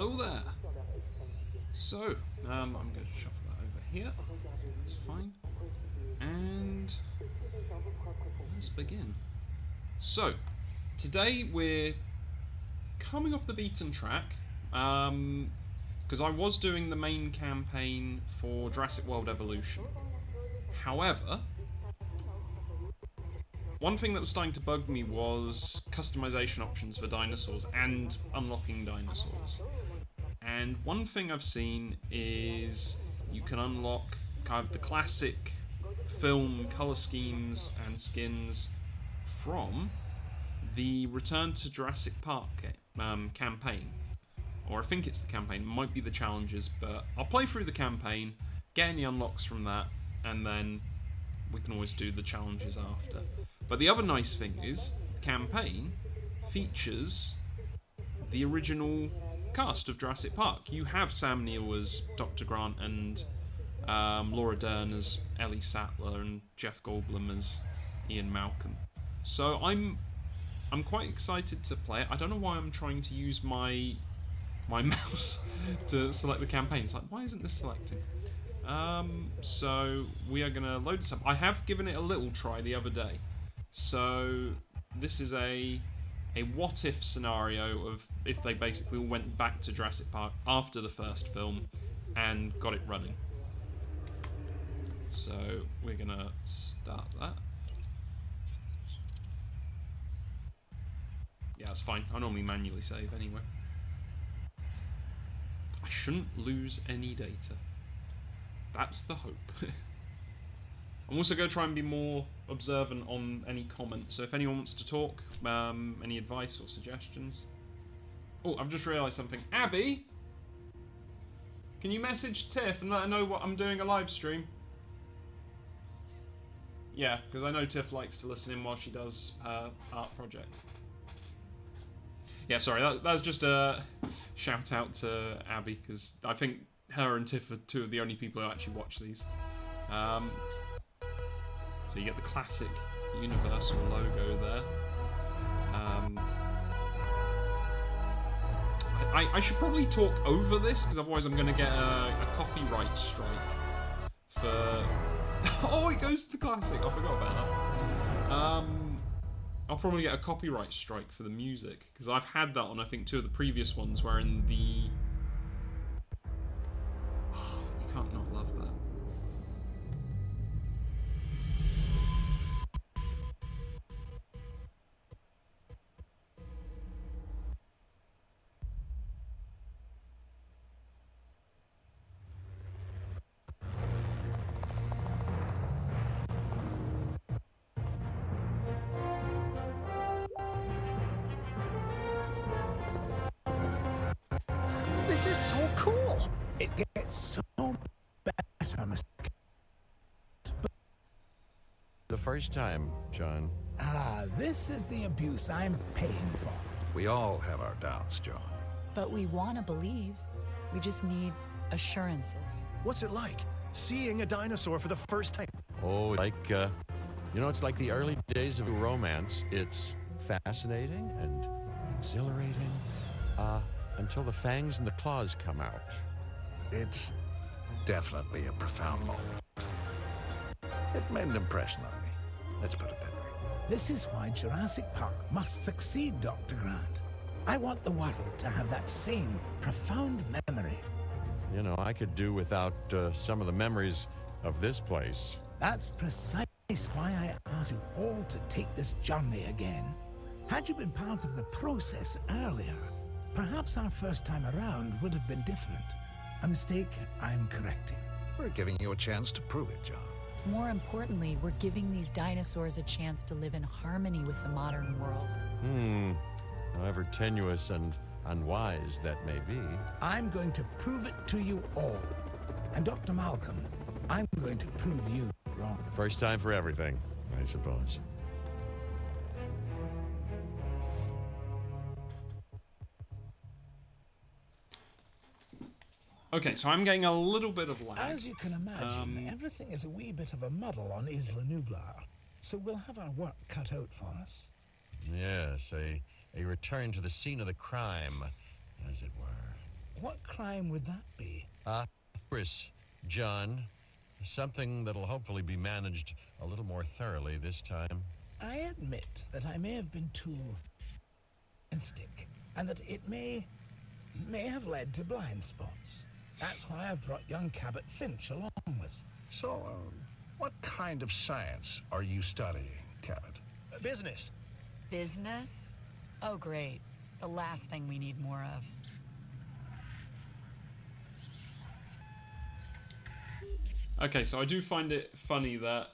Hello there. So, I'm going to shuffle that over here. That's fine. And let's begin. So, today we're coming off the beaten track, because I was doing the main campaign for Jurassic World Evolution. However, one thing that was starting to bug me was customization options for dinosaurs and unlocking dinosaurs. And one thing I've seen is you can unlock kind of the classic film colour schemes and skins from the Return to Jurassic Park campaign. Or I think it's the campaign, it might be the challenges, but I'll play through the campaign, get any unlocks from that, and then we can always do the challenges after. But the other nice thing is, the campaign features the original cast of Jurassic Park. You have Sam Neill as Dr. Grant and Laura Dern as Ellie Sattler and Jeff Goldblum as Ian Malcolm. So I'm quite excited to play it. I don't know why I'm trying to use my mouse to select the campaign. It's like, why isn't this selecting? So we are going to load this up. I have given it a little try the other day. So this is a what-if scenario of if they basically went back to Jurassic Park after the first film and got it running. So we're going to start that. Yeah, that's fine. I normally manually save anyway. I shouldn't lose any data. That's the hope. I'm also going to try and be more observant on any comments, so if anyone wants to talk, any advice or suggestions. Oh, I've just realised something. Abby! Can you message Tiff and let her know what I'm doing a live stream? Yeah, because I know Tiff likes to listen in while she does her art project. Yeah, sorry, that was just a shout out to Abby, because I think her and Tiff are two of the only people who actually watch these. So you get the classic Universal logo there. I should probably talk over this, because otherwise I'm going to get a copyright strike for... Oh, it goes to the classic. I forgot about that. I'll probably get a copyright strike for the music, because I've had that on, I think, two of the previous ones, where in the... You can't not love that. This is so cool! It gets so better, Mr. The first time, John. Ah, this is the abuse I'm paying for. We all have our doubts, John. But we want to believe. We just need assurances. What's it like, seeing a dinosaur for the first time? Oh, like, it's like the early days of romance. It's fascinating and exhilarating, until the fangs and the claws come out. It's definitely a profound moment. It made an impression on me. Let's put it that way. This is why Jurassic Park must succeed, Dr. Grant. I want the world to have that same profound memory. You know, I could do without some of the memories of this place. That's precisely why I asked you all to take this journey again. Had you been part of the process earlier, perhaps our first time around would have been different. A mistake I'm correcting. We're giving you a chance to prove it, John. More importantly, we're giving these dinosaurs a chance to live in harmony with the modern world. However tenuous and unwise that may be. I'm going to prove it to you all. And Dr. Malcolm, I'm going to prove you wrong. First time for everything, I suppose. Okay, so I'm getting a little bit of lag. As you can imagine, everything is a wee bit of a muddle on Isla Nublar, so we'll have our work cut out for us. Yes, a return to the scene of the crime, as it were. What crime would that be? Chris, John, something that'll hopefully be managed a little more thoroughly this time. I admit that I may have been too instinct, and that it may have led to blind spots. That's why I've brought young Cabot Finch along with. So, what kind of science are you studying, Cabot? Business. Business? Oh, great. The last thing we need more of. Okay, so I do find it funny that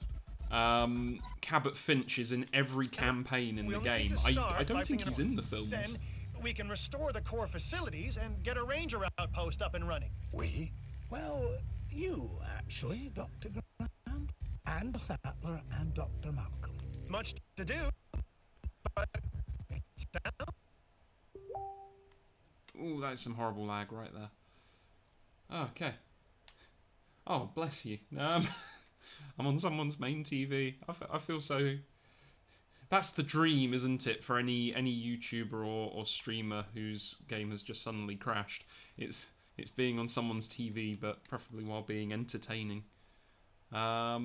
Cabot Finch is in every campaign in the We'll game. need to I start don't by think singing he's in the films. Then we can restore the core facilities and get a ranger outpost up and running. We? Well, you, actually, Dr. Grant, and Sattler and Dr. Malcolm. Much to do, but Ooh, that is some horrible lag right there. Okay. Oh, bless you. I'm on someone's main TV. I feel so... That's the dream, isn't it, for any YouTuber or streamer whose game has just suddenly crashed. It's being on someone's TV, but preferably while being entertaining. I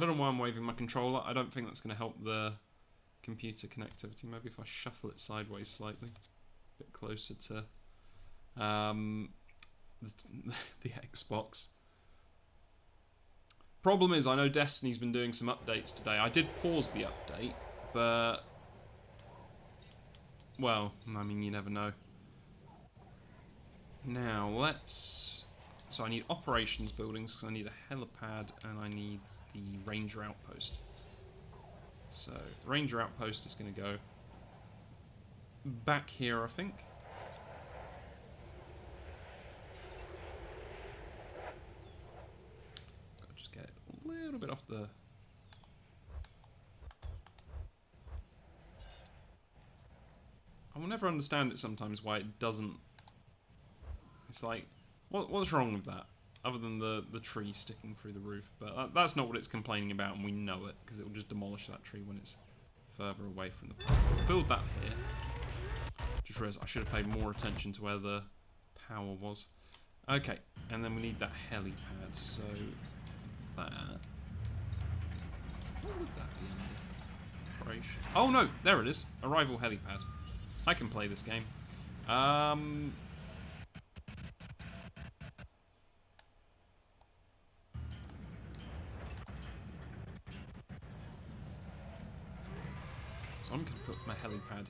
don't know why I'm waving my controller. I don't think that's going to help the computer connectivity. Maybe if I shuffle it sideways slightly, a bit closer to the Xbox. Problem is, I know Destiny's been doing some updates today. I did pause the update, but well, I mean, you never know. Now let's. So I need operations buildings because I need a helipad and I need the ranger outpost. So ranger outpost is going to go back here, I think. I'll just get a little bit off the. I will never understand it sometimes why it doesn't. It's like, what's wrong with that? Other than the tree sticking through the roof, but that's not what it's complaining about, and we know it because it will just demolish that tree when it's further away from the path. We'll build that here. Just realised I should have paid more attention to where the power was. Okay, and then we need that helipad. So that. What would that be under? Operation. Oh no, there it is. Arrival helipad. I can play this game. So I'm going to put my helipad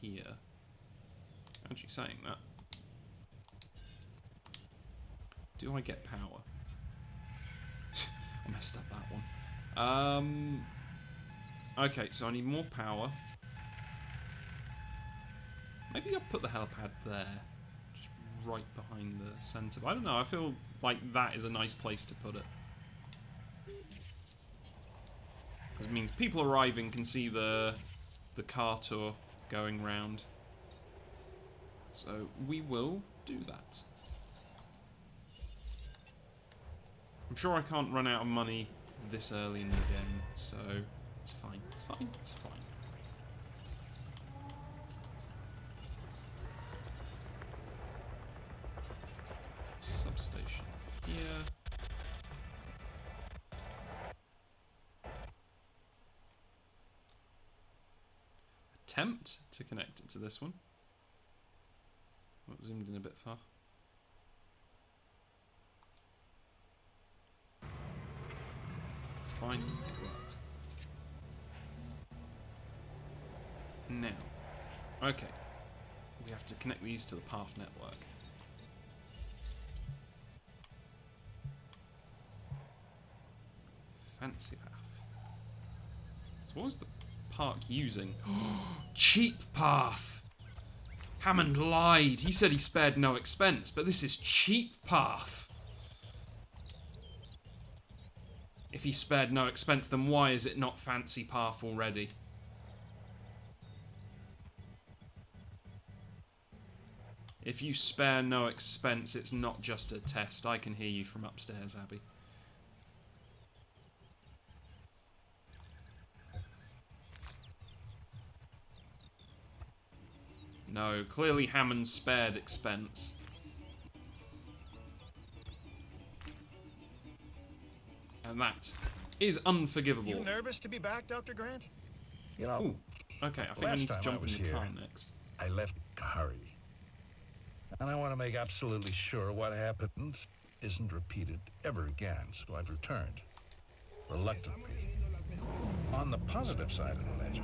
here. Actually saying that. Do I get power? I messed up that one. Okay, so I need more power. Maybe I'll put the helipad there. Just right behind the centre. I don't know, I feel like that is a nice place to put it. It means people arriving can see the car tour going round. So we will do that. I'm sure I can't run out of money this early in the game, so it's fine, it's fine, it's fine. Substation here. Attempt to connect it to this one. Well, zoomed in a bit far. It's fine. Right. Now, okay. We have to connect these to the path network. Fancy path. So what was the park using? Cheap path! Hammond lied. He said he spared no expense, but this is cheap path. If he spared no expense, then why is it not fancy path already? If you spare no expense, it's not just a test. I can hear you from upstairs, Abby. No, clearly Hammond spared expense. And that is unforgivable. You nervous to be back, Dr. Grant? You know, Ooh, okay, I think I last need to time I jump in was the here, car next. I left in a hurry. And I want to make absolutely sure what happened isn't repeated ever again, so I've returned. Reluctantly. On the positive side of the ledger,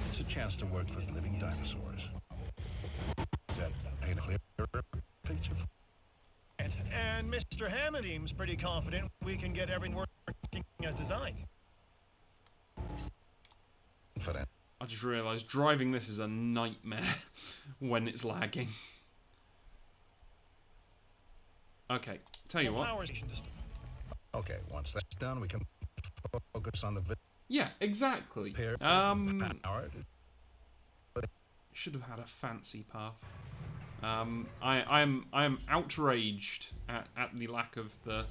it's a chance to work with living dinosaurs. Does that paint a clearer picture? And Mr. Hammond seems pretty confident we can get everything working as designed. Confident. I just realised driving this is a nightmare when it's lagging. Okay, tell you No what. power station system. Okay, once that's done, we can focus on the Yeah, exactly. power. Should have had a fancy path. I am outraged at the lack of the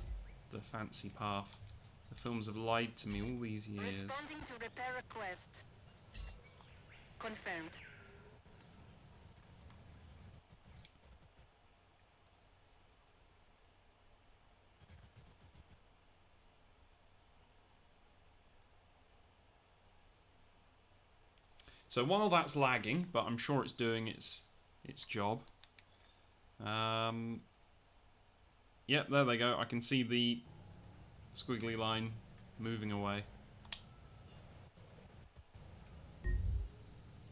fancy path. The films have lied to me all these years. Responding to repair request. Confirmed. So while that's lagging, but I'm sure it's doing its job. Yep, there they go. I can see the squiggly line moving away.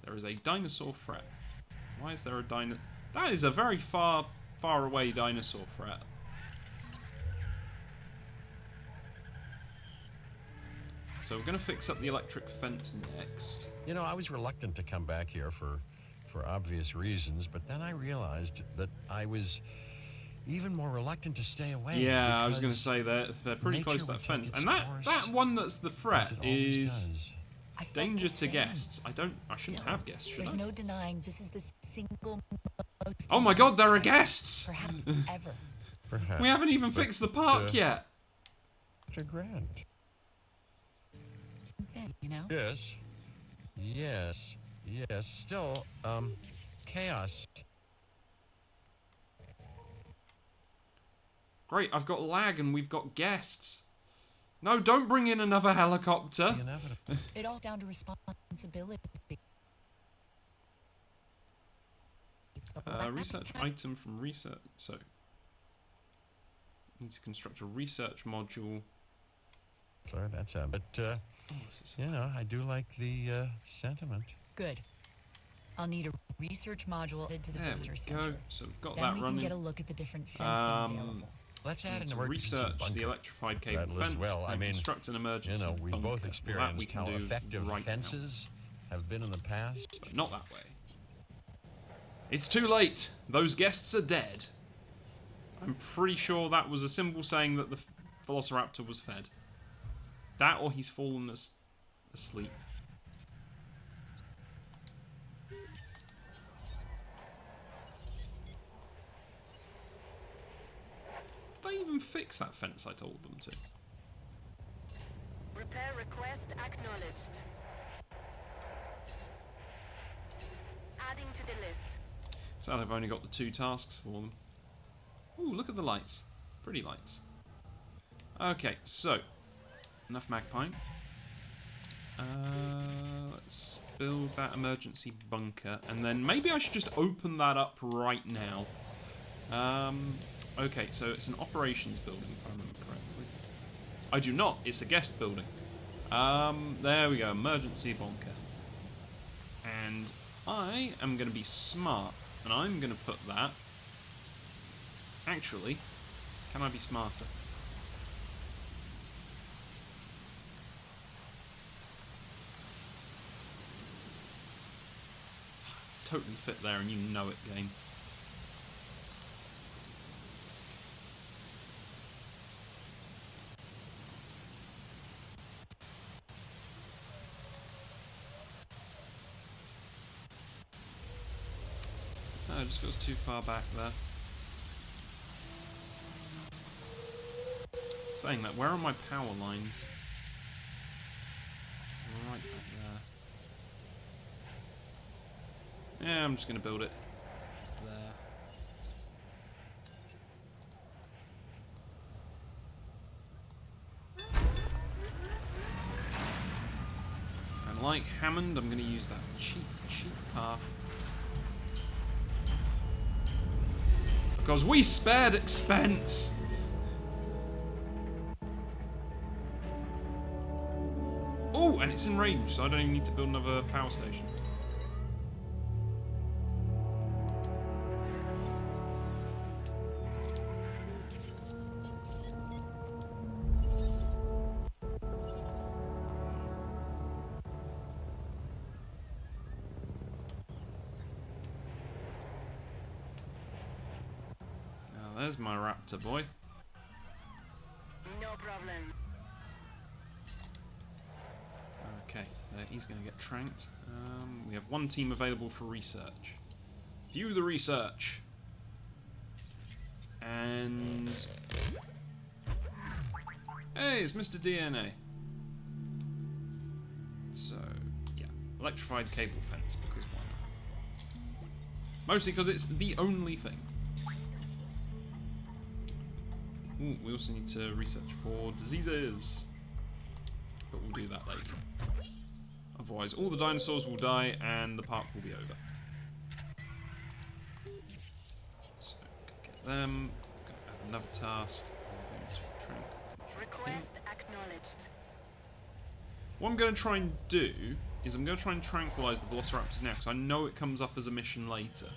There is a dinosaur threat. Why is there a dino? That is a very far away dinosaur threat. So we're going to fix up the electric fence next. You know, I was reluctant to come back here for obvious reasons, but then I realized that I was even more reluctant to stay away. Yeah, I was going to say they're pretty close to that fence, and that one that's the threat is danger to guests. I shouldn't have guests, should There's I? no denying this is the single most. Oh my God, there are guests! Perhaps ever. Perhaps, We haven't even but, fixed the park yet. They're grand. Thing, you know. Yes. Still, chaos. Great, I've got lag and we've got guests. No, don't bring in another helicopter. The inevitable. It all down to responsibility. Research item from research. So, need to construct a research module. Sorry, that's but Oh, this is you know, I do like the sentiment. Good. I'll need a research module added to the there visitor we center. go. So we've got Then that we running. can get a look at the different fencing available. Let's add an To emergency research bunker. the electrified cable Rattle fence as well. I and mean, construct an emergency You know, we've bunker. both Well, that we experienced can how do effective right now. fences have been in the past. But not that way. It's too late. Those guests are dead. I'm pretty sure that was a symbol saying that the Velociraptor was fed. That or he's fallen asleep. Did they even fix that fence I told them to? Repair request acknowledged. Adding to the list. So they've only got the 2 tasks for them. Ooh, look at the lights. Pretty lights. Okay, so enough magpie. Let's build that emergency bunker, and then maybe I should just open that up right now. Okay, so it's an operations building, if I remember correctly. I do not. It's a guest building. There we go, emergency bunker. And I am going to be smart, and I'm going to put that... Actually, can I be smarter? Totally fit there, and you know it, game. No, it just feels too far back there. Saying that, where are my power lines? Right back Yeah, I'm just going to build it there. And like Hammond, I'm going to use that cheap path. Because we spared expense! Oh, and it's in range, so I don't even need to build another power station. There's my raptor boy. No problem. Okay, he's going to get tranked. We have one team available for research. View the research. And... Hey, it's Mr. DNA. So, yeah. Electrified cable fence, because why not? Mostly because it's the only thing. Ooh, we also need to research for diseases, but we'll do that later. Otherwise, all the dinosaurs will die and the park will be over. So, get them. Gonna add another task. Request acknowledged. What I'm going to try and do is I'm going to try and tranquilize the Velociraptors now, because I know it comes up as a mission later.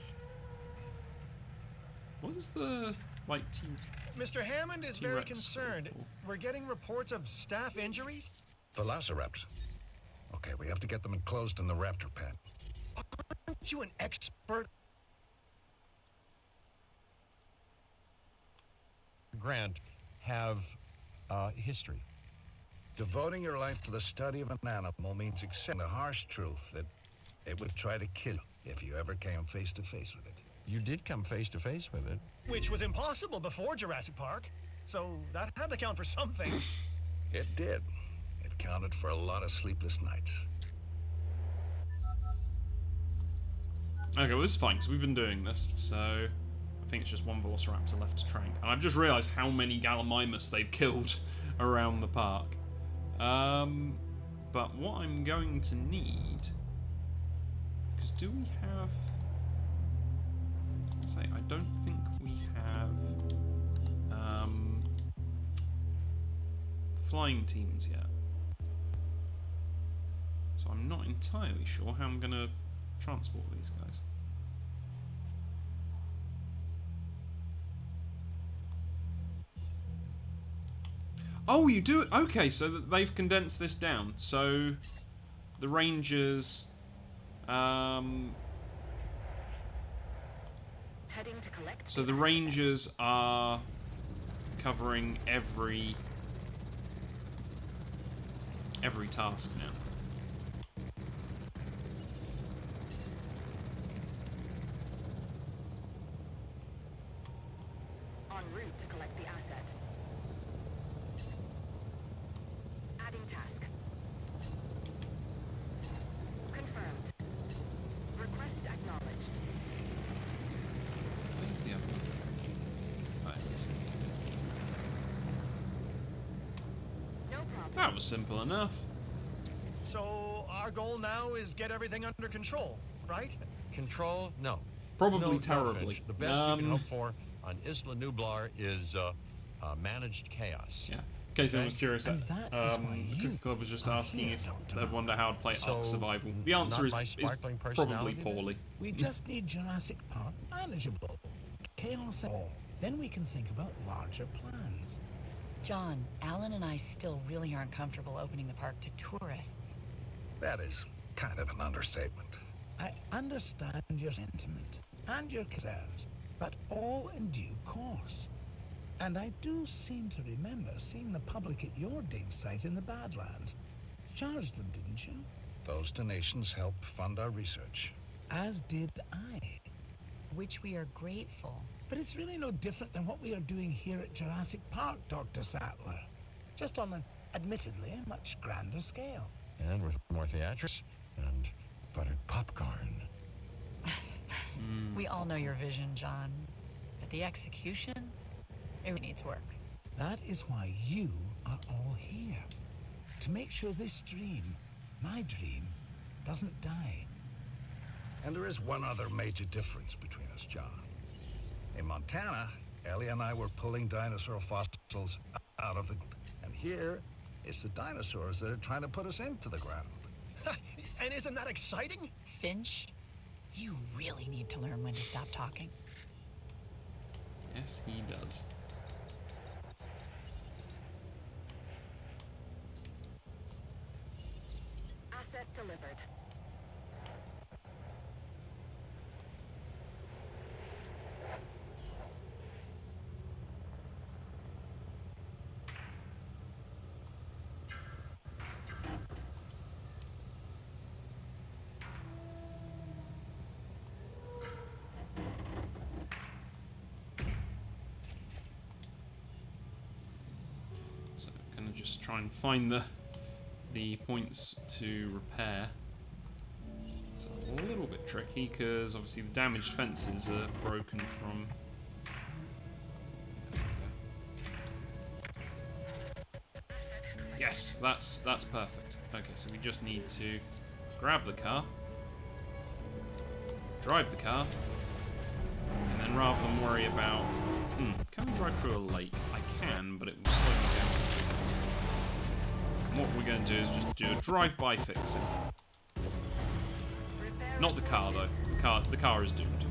What is the, like, team... Mr. Hammond is very T-Rex. concerned. We're getting reports of staff injuries. Velociraptors. Okay, we have to get them enclosed in the raptor pen. Aren't you an expert? Grant, have history. Devoting your life to the study of an animal means accepting the harsh truth that it would try to kill you if you ever came face to face with it. You did come face to face with it. Which was impossible before Jurassic Park. So that had to count for something. It did. It counted for a lot of sleepless nights. Okay, well this is fine, because we've been doing this, so... I think it's just one Velociraptor left to trank. And I've just realised how many Gallimimus they've killed around the park. But what I'm going to need... Because do we have... I don't think we have flying teams yet. So I'm not entirely sure how I'm going to transport these guys. Oh, you do? Okay, so they've condensed this down. So the Rangers... Heading to collect. So the Rangers are covering every task now. En route to collect the asset. Adding task. Confirmed. Request acknowledged. Where's the other one? Right. No problem. That was simple enough. So our goal now is get everything under control, right? Control? No. Probably No, terribly. Finch. The best you can hope for on Isla Nublar is managed chaos. Yeah. In case anyone was curious, And that is why the you Cookie Club was just are asking here, if Dr. they'd wonder how to play So, Ark Survival. The answer not my is sparkling probably personality then? poorly. We just need Jurassic Park manageable. Chaos and all. Then we can think about larger plans. John, Alan and I still really aren't comfortable opening the park to tourists. That is kind of an understatement. I understand your sentiment and your concerns, but all in due course. And I do seem to remember seeing the public at your dig site in the Badlands. Charged them, didn't you? Those donations help fund our research. As did I. Which we are grateful. But it's really no different than what we are doing here at Jurassic Park, Dr. Sattler. Just on an, admittedly, much grander scale. And with more theatrics and buttered popcorn. We all know your vision, John. But the execution, it needs work. That is why you are all here. To make sure this dream, my dream, doesn't die. And there is one other major difference between us, John. In Montana, Ellie and I were pulling dinosaur fossils out of the ground. And here, it's the dinosaurs that are trying to put us into the ground. And isn't that exciting? Finch, you really need to learn when to stop talking. Yes, he does. Asset delivered. So I'm gonna just try and find the points to repair. It's a little bit tricky because obviously the damaged fences are broken from. Yes, that's perfect. Okay, so we just need to grab the car, drive the car, and then rather than worry about, can we drive through a lake? I can, but it will slow me down. And what we're going to do is just do a drive-by fixing. Not the car though. The car is doomed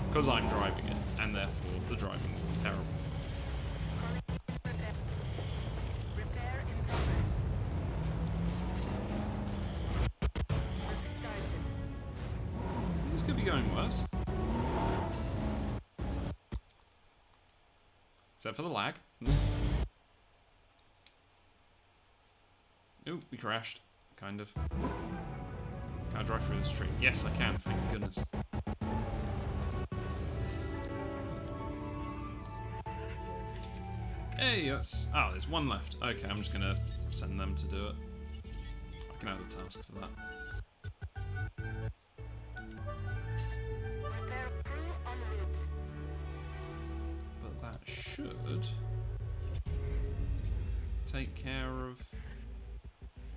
because I'm driving it, and therefore the driving will be terrible. Repair in progress. Work started. This could be going worse. Except for the lag. Ooh, we crashed. Kind of. Can I drive through the street? Yes, I can, thank goodness. Hey, that's... Ah, there's one left. Okay, I'm just gonna send them to do it. I can have a task for that. Repair crew en route. But that should take care of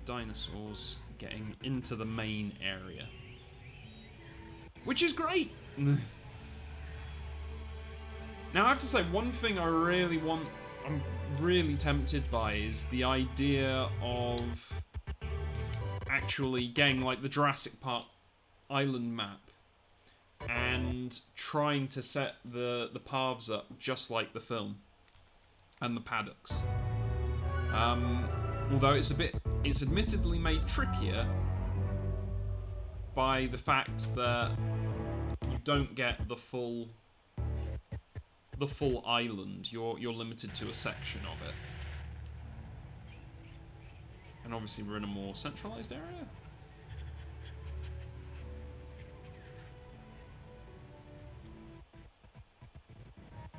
dinosaurs getting into the main area, which is great. Now I have to say, one thing I really want, I'm really tempted by, is the idea of actually getting like the Jurassic Park island map and trying to set the paths up just like the film and the paddocks. Although it's admittedly made trickier by the fact that you don't get the full island. You're limited to a section of it. And obviously we're in a more centralized area.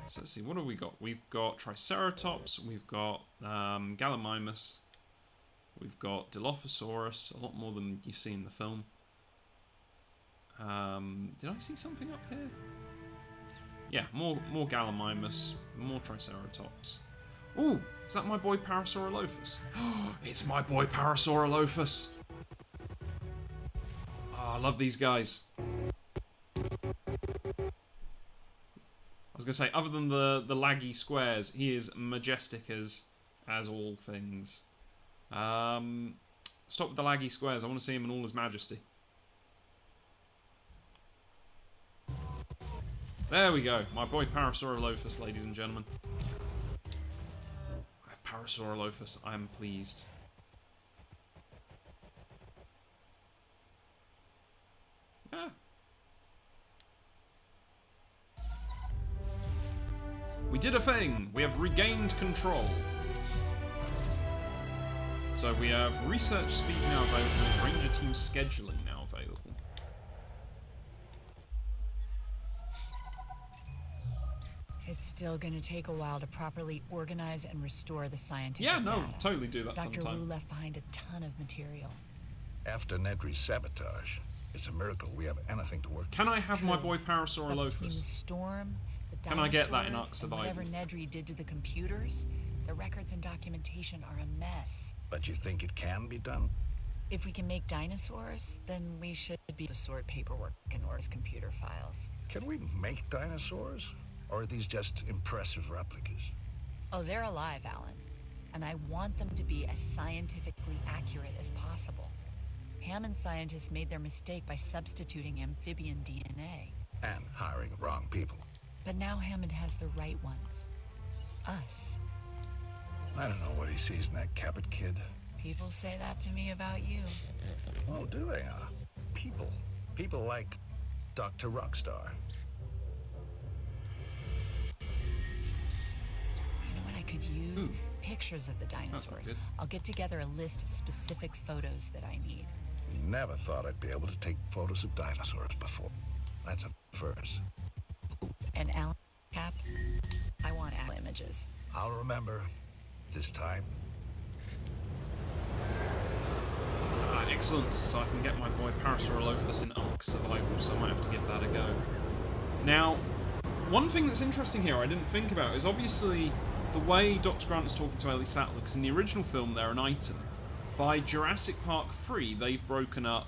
So let's see, what have we got? We've got Triceratops, we've got Gallimimus, we've got Dilophosaurus, a lot more than you see in the film. Did I see something up here? Yeah, more Gallimimus, more Triceratops. Ooh, is that my boy Parasaurolophus? It's my boy Parasaurolophus! Oh, I love these guys. I was going to say, other than the laggy squares, he is majestic as all things. Stop with the laggy squares. I want to see him in all his majesty. There we go. My boy Parasaurolophus, ladies and gentlemen. Parasaurolophus, I am pleased. Yeah. We did a thing! We have regained control. So we have research speed now available, Ranger team scheduling now available. It's still going to take a while to properly organize and restore the scientific Yeah, no, data. totally do that Dr. sometime. Wu left behind a ton of material. After Nedry's sabotage, It's a miracle we have anything to work. Can I have my boy But between the Parasaurolophus? storm, the Can I get that in Ark dinosaurs, and whatever Survival? Nedry did to the computers, the records and documentation are a mess. But you think it can be done? If we can make dinosaurs, then we should be able to sort paperwork and organize computer files. Can we make dinosaurs? Or are these just impressive replicas? Oh, they're alive, Alan. And I want them to be as scientifically accurate as possible. Hammond scientists made their mistake by substituting amphibian DNA. And hiring the wrong people. But now Hammond has the right ones. Us. I don't know what he sees in that Cabot kid. People say that to me about you. Oh, do they, huh? People. People like Dr. Rockstar. You know what I could use? Ooh. Pictures of the dinosaurs. good. I'll get together a list of specific photos that I need. Never thought I'd be able to take photos of dinosaurs before. That's a first. And Alan, Cap, I want Alan images. I'll remember. This time. Excellent. So I can get my boy Parasaurolophus in Ark Survival, so I might have to give that a go. Now, one thing that's interesting here I didn't think about is obviously the way Dr. Grant is talking to Ellie Sattler, because in the original film they're an item. By Jurassic Park 3, they've broken up.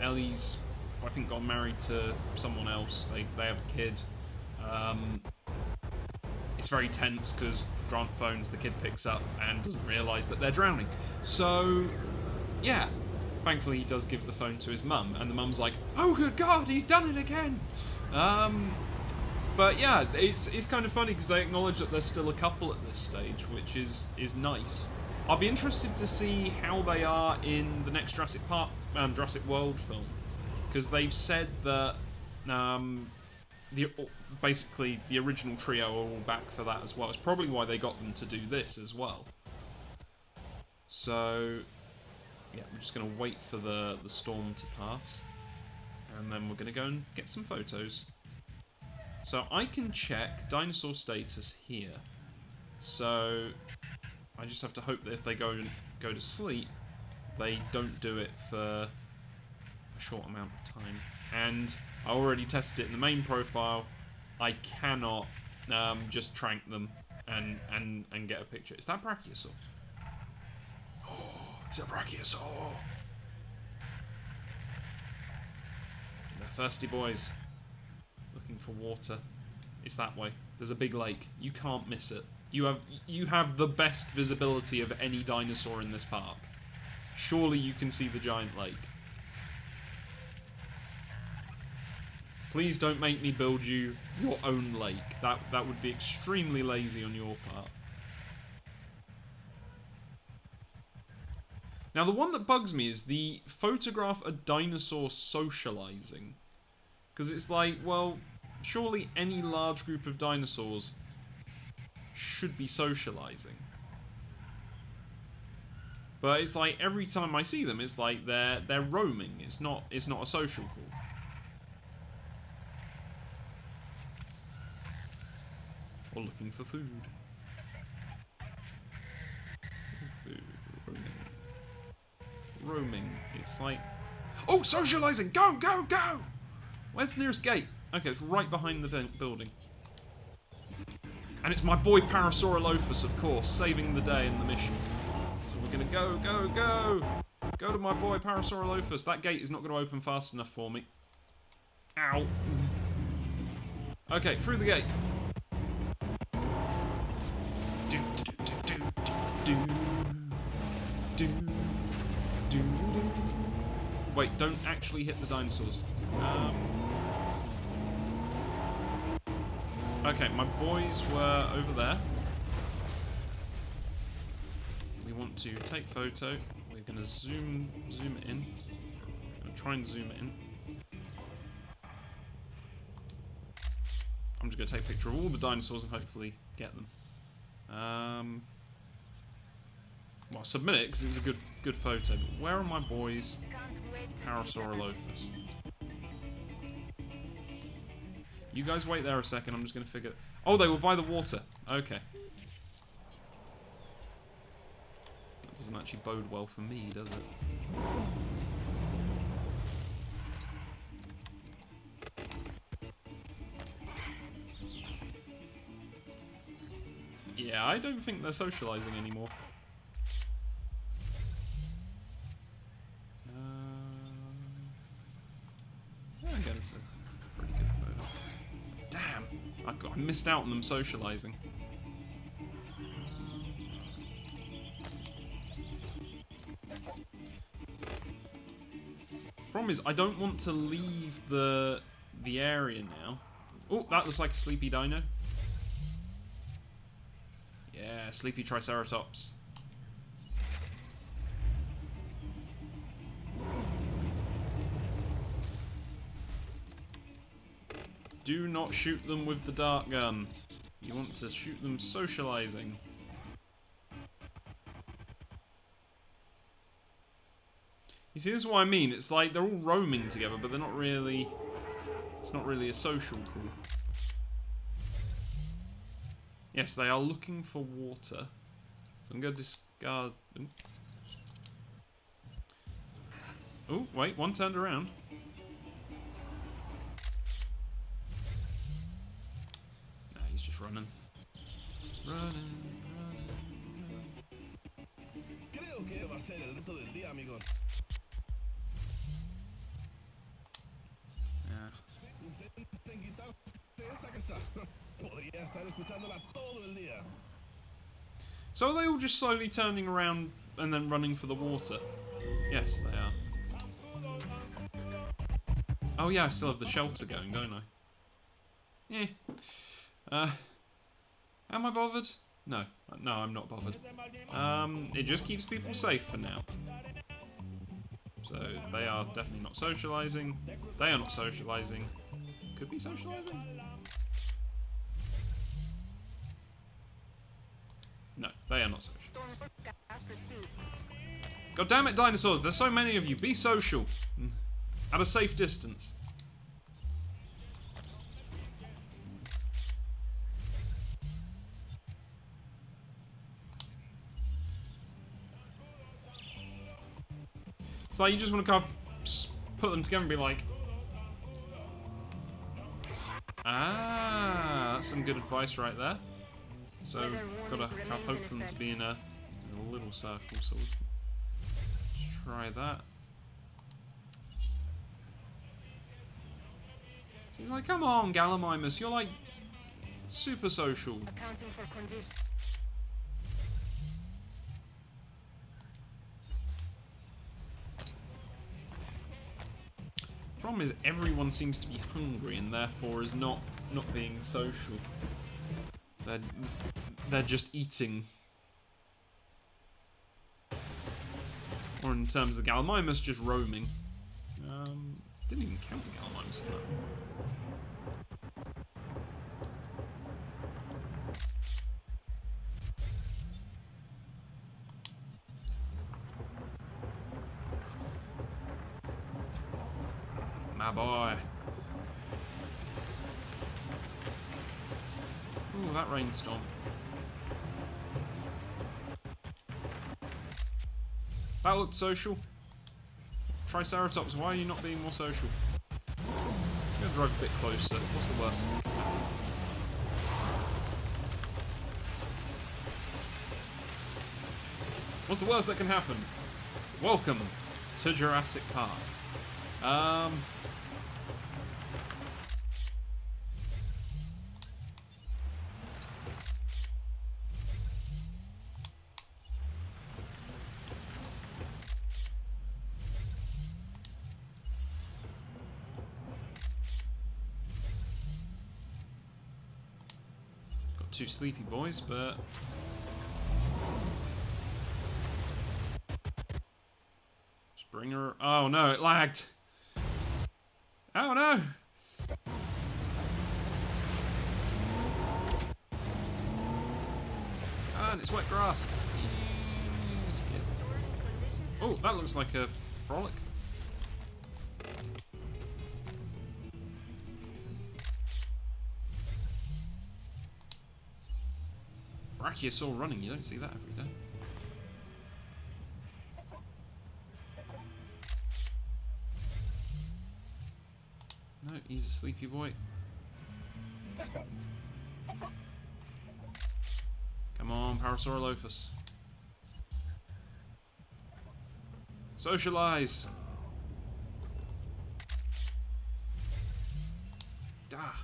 Ellie's, I think, got married to someone else. They have a kid. It's very tense because Grant phones, the kid picks up and doesn't realise that they're drowning. So, yeah. Thankfully, he does give the phone to his mum, and the mum's like, "Oh, good God, he's done it again!" But yeah, it's kind of funny because they acknowledge that there's still a couple at this stage, which is nice. I'll be interested to see how they are in the next Jurassic World film, because they've said that basically the original trio are all back for that as well. It's probably why they got them to do this as well. So yeah, we're just going to wait for the storm to pass, and then we're going to go and get some photos. So I can check dinosaur status here. So I just have to hope that if they go to sleep, they don't do it for a short amount of time. And I already tested it in the main profile. I cannot just trank them and get a picture. Is that Brachiosaur? Oh, it's a Brachiosaur. They're thirsty boys. Looking for water. It's that way. There's a big lake. You can't miss it. You have the best visibility of any dinosaur in this park. Surely you can see the giant lake. Please don't make me build you your own lake. That would be extremely lazy on your part. Now the one that bugs me is the photograph a dinosaur socializing. Because it's like, well, surely any large group of dinosaurs should be socializing. But it's like every time I see them, it's like they're roaming. It's not a social call. Or looking for food. Food. Roaming. It's like, oh, socializing! Go, go, go! Where's the nearest gate? Okay, it's right behind the building. And it's my boy Parasaurolophus, of course, saving the day in the mission. So we're gonna go, go, go! Go to my boy Parasaurolophus. That gate is not going to open fast enough for me. Ow. Okay, through the gate. Do, do, do, do, do, do, do, do. Wait, don't actually hit the dinosaurs. Okay, my boys were over there. We want to take photo. We're going to zoom it in. I'm going to try and zoom it in. I'm just going to take a picture of all the dinosaurs and hopefully get them. Well, submit it because it's a good photo. But where are my boys? Parasaurolophus. You guys wait there a second, I'm just going to figure... Oh, they were by the water. Okay. That doesn't actually bode well for me, does it? Yeah, I don't think they're socializing anymore. Yeah, I guess it's a pretty good photo. Damn! I missed out on them socializing. Problem is, I don't want to leave the area now. Oh, that looks like a sleepy dino. Yeah, sleepy Triceratops. Do not shoot them with the dart gun. You want to shoot them socializing. You see, this is what I mean. It's like they're all roaming together, but they're not really... It's not really a social tool. Yes, they are looking for water. So I'm going to discard them. Oh, wait, one turned around. Nah, he's just running. Running. Creo que va a ser el resto del día, amigos. Intenten quitarse esta casa. Podría estar escuchándola todo el día. So are they all just slowly turning around and then running for the water? Yes, they are. Oh yeah, I still have the shelter going, don't I? Yeah. Am I bothered? No. No, I'm not bothered. It just keeps people safe for now. So, they are definitely not socialising. They are not socialising. Could be socialising? No, they are not social. God damn it, dinosaurs! There's so many of you. Be social. At a safe distance. It's like you just want to kind of put them together and be like, ah, that's some good advice right there. So, gotta have hope for them to be in a little circle, so we'll try that. So he's like, come on, Gallimimus, you're like super social. Accounting for conditions. Problem is, everyone seems to be hungry and therefore is not being social. They're just eating. Or in terms of the Gallimimus, just roaming. Didn't even count the Gallimimus in that. My boy. Ooh, that rainstorm. That looked social. Triceratops, why are you not being more social? I'm gonna drive a bit closer. What's the worst thing that can happen? What's the worst that can happen? Welcome to Jurassic Park. Got two sleepy boys, but just bring her. Oh no, it lagged. Oh no! Ah, and it's wet grass. Oh, that looks like a frolic. Brachiosaur running, you don't see that every day. No, he's a sleepy boy. Come Parasaurolophus. Socialize! Ah.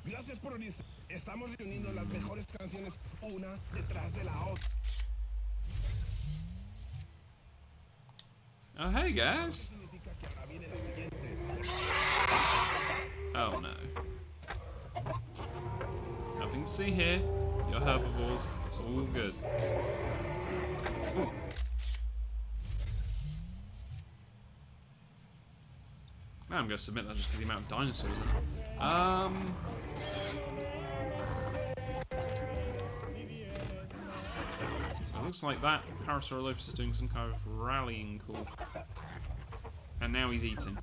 Gracias por unirse. Estamos reuniendo las mejores canciones una detrás de la otra. Oh, hey guys! Significa que ahora viene la siguiente. Oh no. Nothing to see here. You're herbivores. It's all good. Ooh. Man, I'm going to submit that just to the amount of dinosaurs in it. It looks like that Parasaurolophus is doing some kind of rallying call. And now he's eating.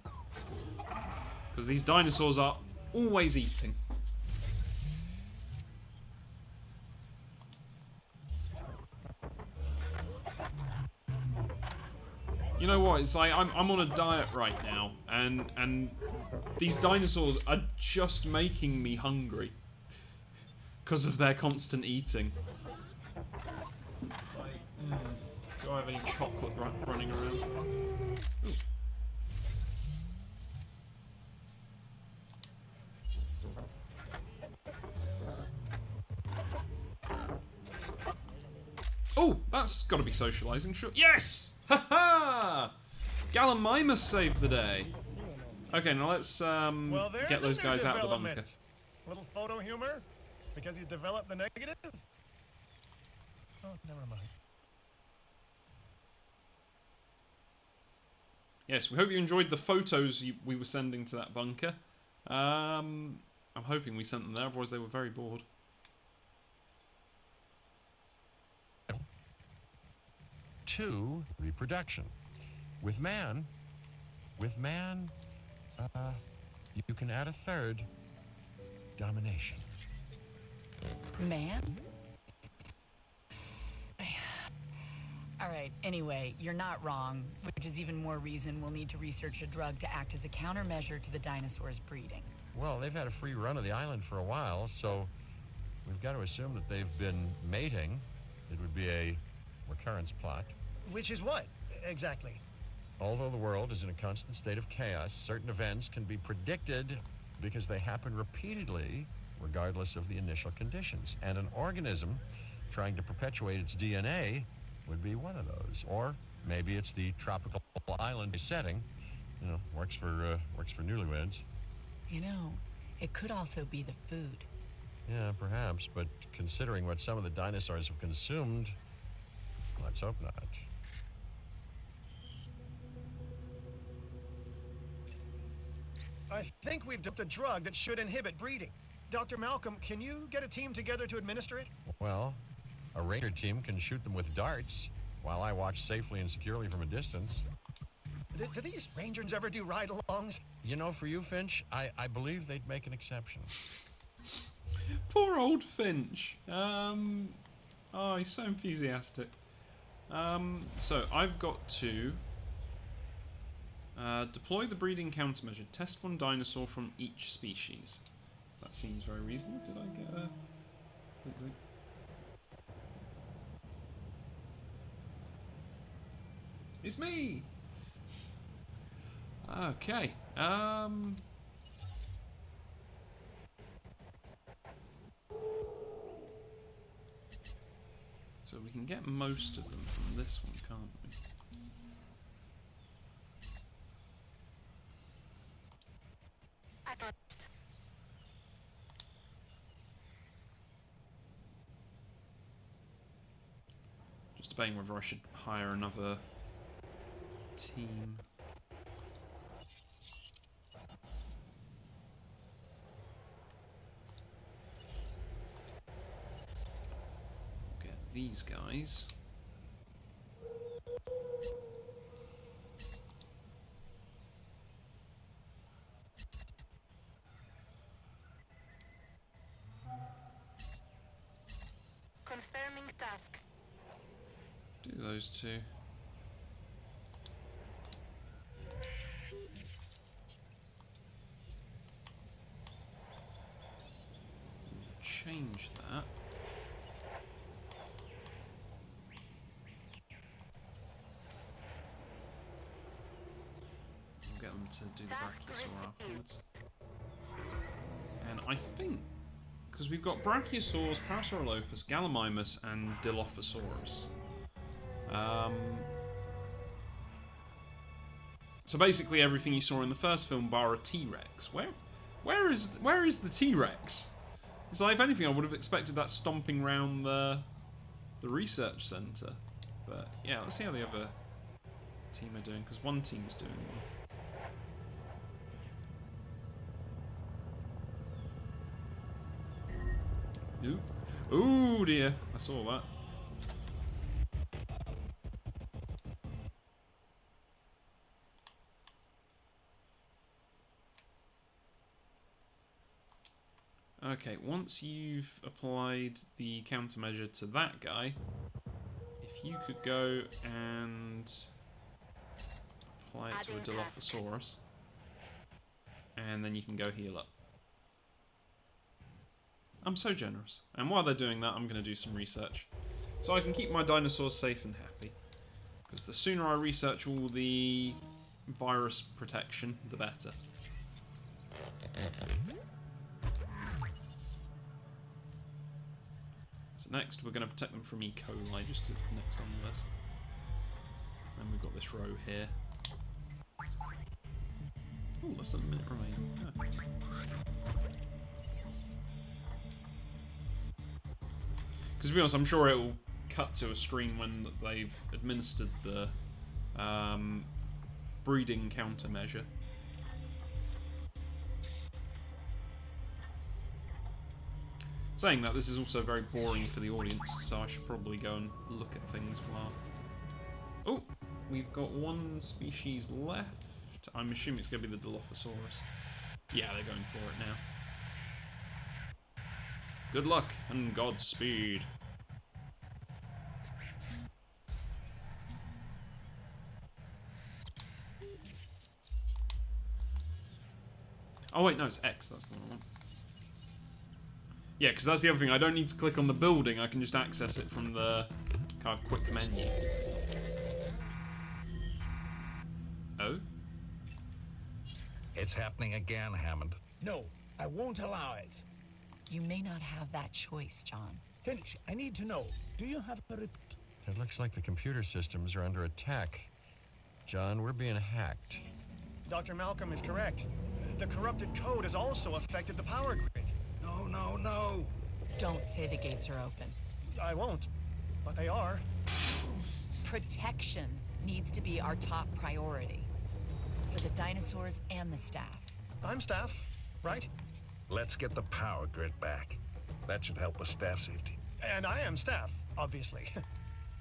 Because these dinosaurs are always eating. You know what? It's like I'm on a diet right now, and these dinosaurs are just making me hungry because of their constant eating. It's like, do I have any chocolate running around? Ooh. Oh, that's got to be socialising, sure. Yes! Ha ha! Gallimimus saved the day. Okay, now let's Well, there's get those a new guys out of the bunker. development. Little photo humor? Because you developed the negative? Oh, never mind. Yes, we hope you enjoyed the photos we were sending to that bunker. I'm hoping we sent them there, otherwise they were very bored. Two, reproduction. With man, you can add a third, domination. Man? Alright, anyway, you're not wrong, which is even more reason we'll need to research a drug to act as a countermeasure to the dinosaurs' breeding. Well, they've had a free run of the island for a while, so we've got to assume that they've been mating. It would be a recurrence plot. Which is what, exactly? Although the world is in a constant state of chaos, certain events can be predicted because they happen repeatedly, regardless of the initial conditions. And an organism trying to perpetuate its DNA would be one of those. Or maybe it's the tropical island setting. You know, works for newlyweds. You know, it could also be the food. Yeah, perhaps, but considering what some of the dinosaurs have consumed, let's hope not. I think we've developed a drug that should inhibit breeding. Dr. Malcolm, can you get a team together to administer it? Well, a ranger team can shoot them with darts, while I watch safely and securely from a distance. Do these rangers ever do ride-alongs? You know, for you, Finch, I believe they'd make an exception. Poor old Finch. Oh, he's so enthusiastic. So I've got to deploy the breeding countermeasure. Test one dinosaur from each species. That seems very reasonable. Did I get a... It's me! Okay. So we can get most of them from this one, can't we? Just debating whether I should hire another team. Get these guys. Confirming task. Do those two. change that. I'll get them to do the Brachiosaur afterwards. And I think, because we've got Brachiosaurus, Parasaurolophus, Gallimimus, and Dilophosaurus. So basically everything you saw in the first film bar a T-Rex. Where is the T-Rex? It's like, if anything, I would have expected that stomping round the research centre. But yeah, let's see how the other team are doing, because one team's doing well. Ooh dear, I saw that. Okay, once you've applied the countermeasure to that guy, if you could go and apply it to a Dilophosaurus, and then you can go heal up. I'm so generous. And while they're doing that, I'm going to do some research, so I can keep my dinosaurs safe and happy. Because the sooner I research all the virus protection, the better. So next, we're going to protect them from E. coli, just because it's the next on the list. And we've got this row here. Oh, less than a minute remaining. Because to be honest, I'm sure it will cut to a screen when they've administered the breeding countermeasure. Saying that, this is also very boring for the audience, so I should probably go and look at things while... Oh! We've got one species left. I'm assuming it's going to be the Dilophosaurus. Yeah, they're going for it now. Good luck and Godspeed. Oh wait, no, it's X, that's the one. Yeah, because that's the other thing, I don't need to click on the building, I can just access it from the kind of quick menu. Oh? It's happening again, Hammond. No, I won't allow it. You may not have that choice, John. Finish. I need to know. Do you have a report? It looks like the computer systems are under attack. John, we're being hacked. Dr. Malcolm is correct. The corrupted code has also affected the power grid. No, no, no. Don't say the gates are open. I won't, but they are. Protection needs to be our top priority. For the dinosaurs and the staff. I'm staff, right? Let's get the power grid back. That should help with staff safety. And I am staff, obviously.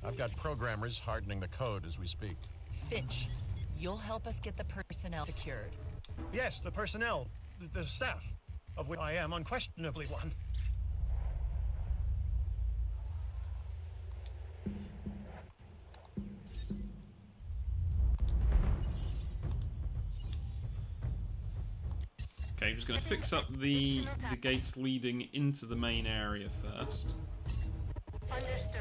I've got programmers hardening the code as we speak. Finch, you'll help us get the personnel secured. Yes, the personnel, the staff, of which I am unquestionably one. Okay, I'm just going to fix up the gates leading into the main area first. Understood.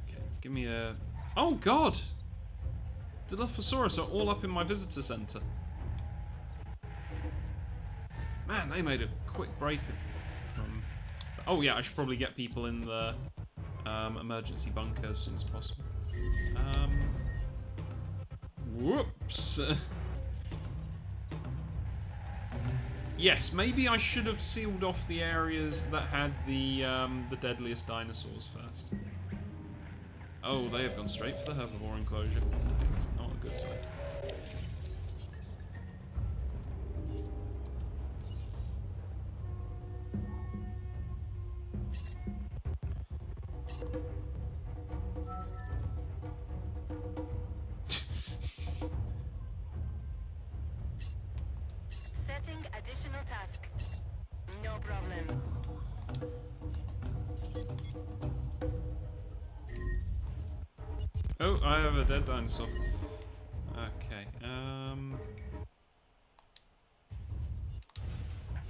Okay, give me a... Oh god! Dilophosaurus are all up in my visitor centre. Man, they made a quick break from... Oh yeah, I should probably get people in the emergency bunker as soon as possible. Whoops! Yes, maybe I should have sealed off the areas that had the deadliest dinosaurs first. Oh, they have gone straight for the herbivore enclosure. It's not a good sign. Setting additional task. No problem. Oh, I have a dead dinosaur. Okay,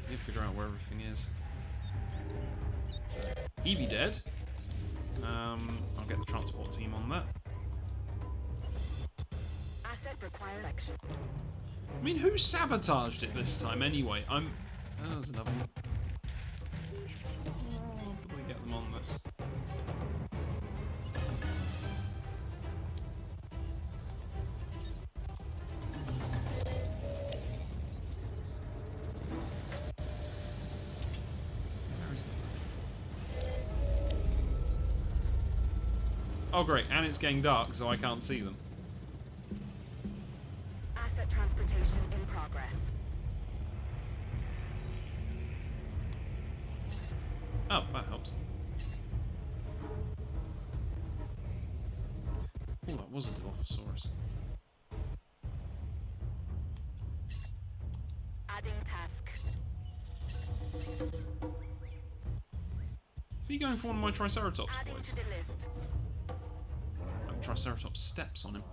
Need to figure out where everything is. So, he be dead. I'll get the transport team on that. Asset required action. I mean, who sabotaged it this time anyway? Oh, there's another one. I'll probably get them on this. Oh great, and it's getting dark, so I can't see them. Asset transportation in progress. Oh, that helps. Oh, that was a Dilophosaurus. Adding task. Is he going for one of my Triceratops Adding boys? to the list. Like Triceratops steps on him.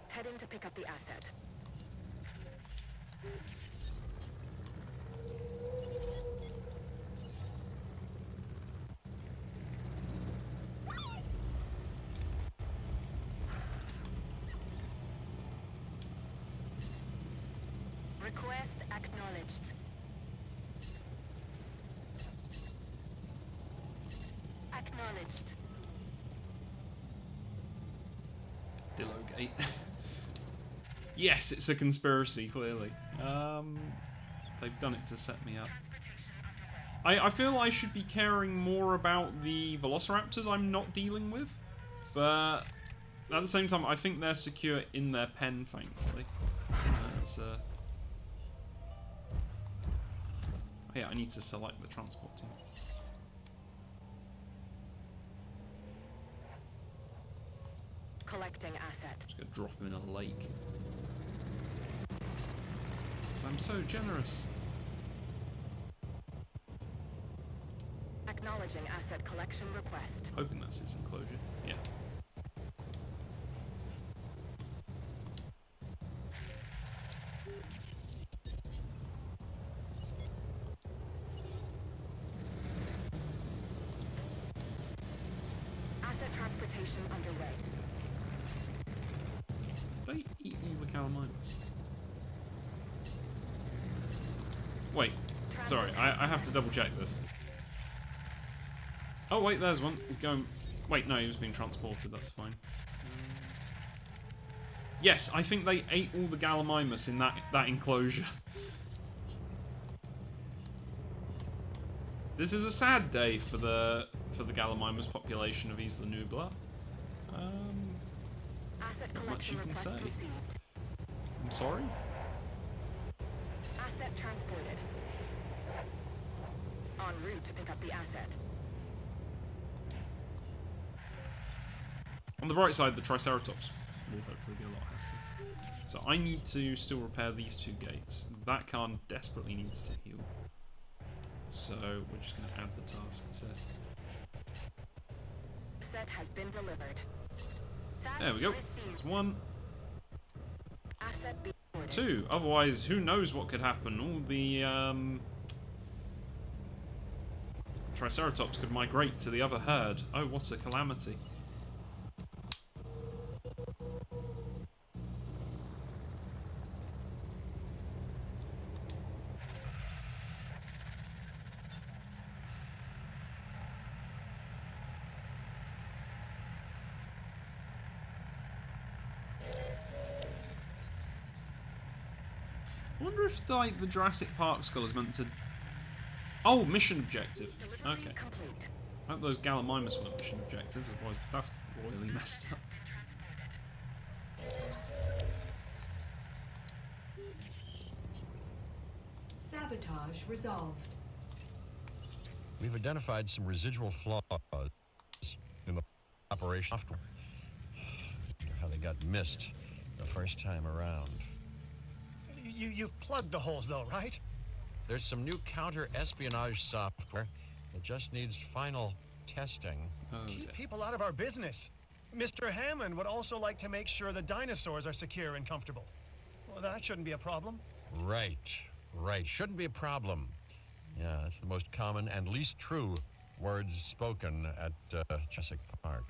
Heading to pick up the asset. Request acknowledged. Acknowledged. Dilogate. Yes, it's a conspiracy, clearly. They've done it to set me up. I feel I should be caring more about the velociraptors I'm not dealing with, but at the same time, I think they're secure in their pen, thankfully. Oh yeah, I need to select the transport team. Collecting asset. Just gonna drop him in a lake. 'Cause I'm so generous. Acknowledging asset collection request. Hoping that's his enclosure. Yeah. Asset transportation underway. Did they eat all the calamimus? Wait. Sorry, I have to double check this. Oh wait, there's one. He's going... Wait, no, he was being transported, that's fine. Yes, I think they ate all the Gallimimus in that enclosure. This is a sad day for the Gallimimus population of Isla Nublar. Asset Not much collection you can request say. received. I'm sorry? Asset transported. En route to pick up the asset. On the bright side, the Triceratops will hopefully be a lot happier. So I need to still repair these two gates. That car desperately needs to heal. So we're just going to add the task to... Asset has been delivered. Task There we go. received. That's one. Asset be ordered. Two. Otherwise, who knows what could happen. All the Triceratops could migrate to the other herd. Oh, what a calamity. I wonder if the Jurassic Park skull is meant to... Oh, mission objective. Delivery Okay. complete. I hope those Gallimimus weren't mission objectives, otherwise that's royally messed up. Sabotage resolved. We've identified some residual flaws in the operation software. How they got missed the first time around. You've plugged the holes though, right? There's some new counter-espionage software that just needs final testing. Keep people out of our business. Mr. Hammond would also like to make sure the dinosaurs are secure and comfortable. Well, that shouldn't be a problem. Right. Shouldn't be a problem. Yeah, that's the most common and least true words spoken at Jurassic Park.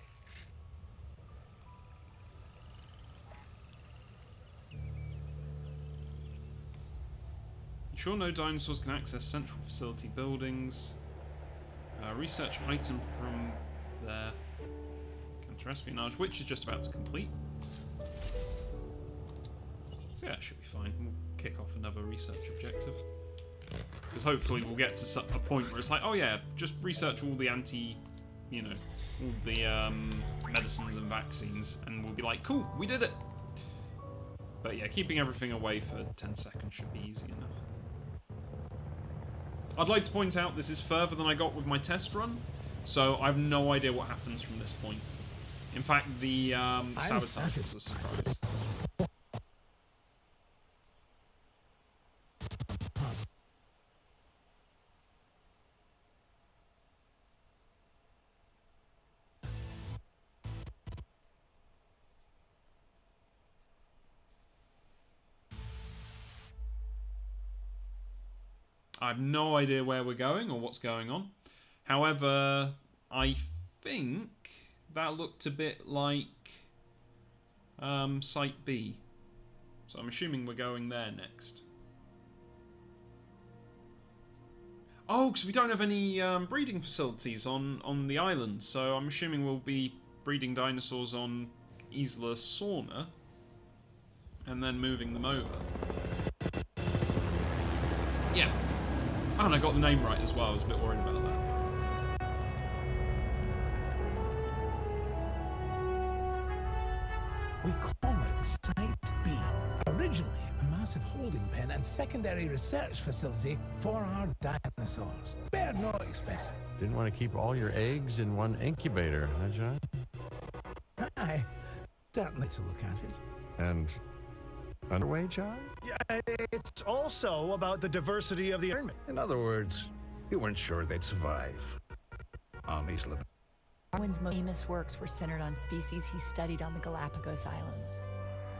Sure, no dinosaurs can access central facility buildings. Research item from there. Counter-espionage, which is just about to complete. So yeah, it should be fine. We'll kick off another research objective. Because hopefully we'll get to a point where it's like, oh yeah, just research all the all the medicines and vaccines, and we'll be like, cool, we did it! But yeah, keeping everything away for 10 seconds should be easy enough. I'd like to point out this is further than I got with my test run, so I have no idea what happens from this point. In fact, the sabotage was a surprise. I have no idea where we're going or what's going on. However, I think that looked a bit like Site B. So I'm assuming we're going there next. Oh, because we don't have any breeding facilities on the island, so I'm assuming we'll be breeding dinosaurs on Isla Sorna and then moving them over. Yeah. Oh, and I got the name right as well. I was a bit worried about that. We call it Site B. Originally a massive holding pen and secondary research facility for our dinosaurs. Spared no expense. Didn't want to keep all your eggs in one incubator, huh, John? Aye, certainly to look at it. And underway, John? Yeah, it's also about the diversity of the environment. In other words, you weren't sure they'd survive on Isla. Darwin's most famous works were centered on species he studied on the Galapagos Islands,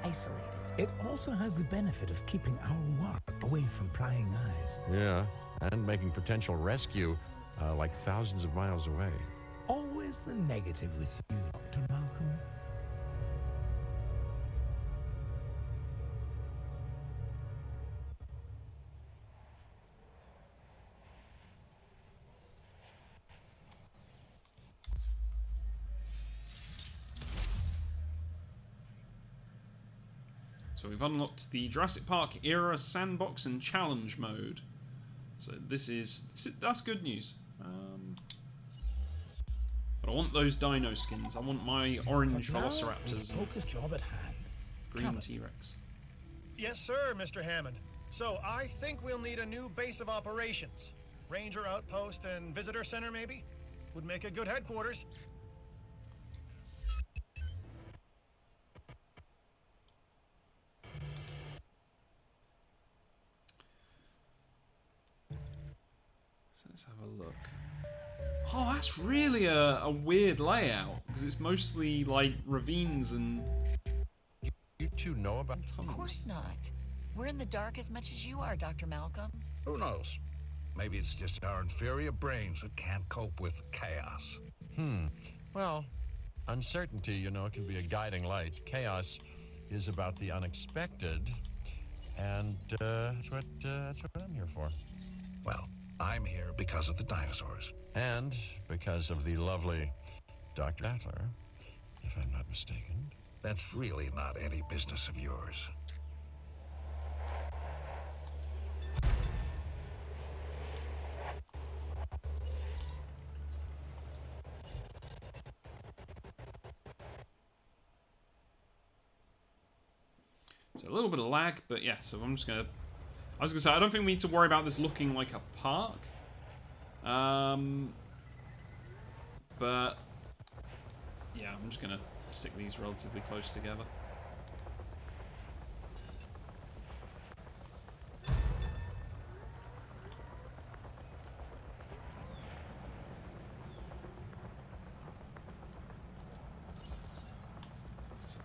isolated. It also has the benefit of keeping our work away from prying eyes. Yeah, and making potential rescue like thousands of miles away. Always the negative with you, Dr. Malcolm. So we've unlocked the Jurassic Park era sandbox and challenge mode. So that's good news. But I want those dino skins. I want my orange velociraptors and Focus job at hand. green T-Rex. Yes, sir, Mr. Hammond. So I think we'll need a new base of operations. Ranger outpost and visitor center, maybe? Would make a good headquarters. Let's have a look. Oh, that's really a weird layout, because it's mostly like ravines and... You two know about Of course not. We're in the dark as much as you are, Dr. Malcolm. Who knows? Maybe it's just our inferior brains that can't cope with chaos. Well, uncertainty, you know, can be a guiding light. Chaos is about the unexpected, and that's what I'm here for. Well, I'm here because of the dinosaurs. And because of the lovely Dr. Rattler, if I'm not mistaken. That's really not any business of yours. So a little bit of lag, but yeah, so I was gonna say, I don't think we need to worry about this looking like a park. But yeah, I'm just gonna stick these relatively close together.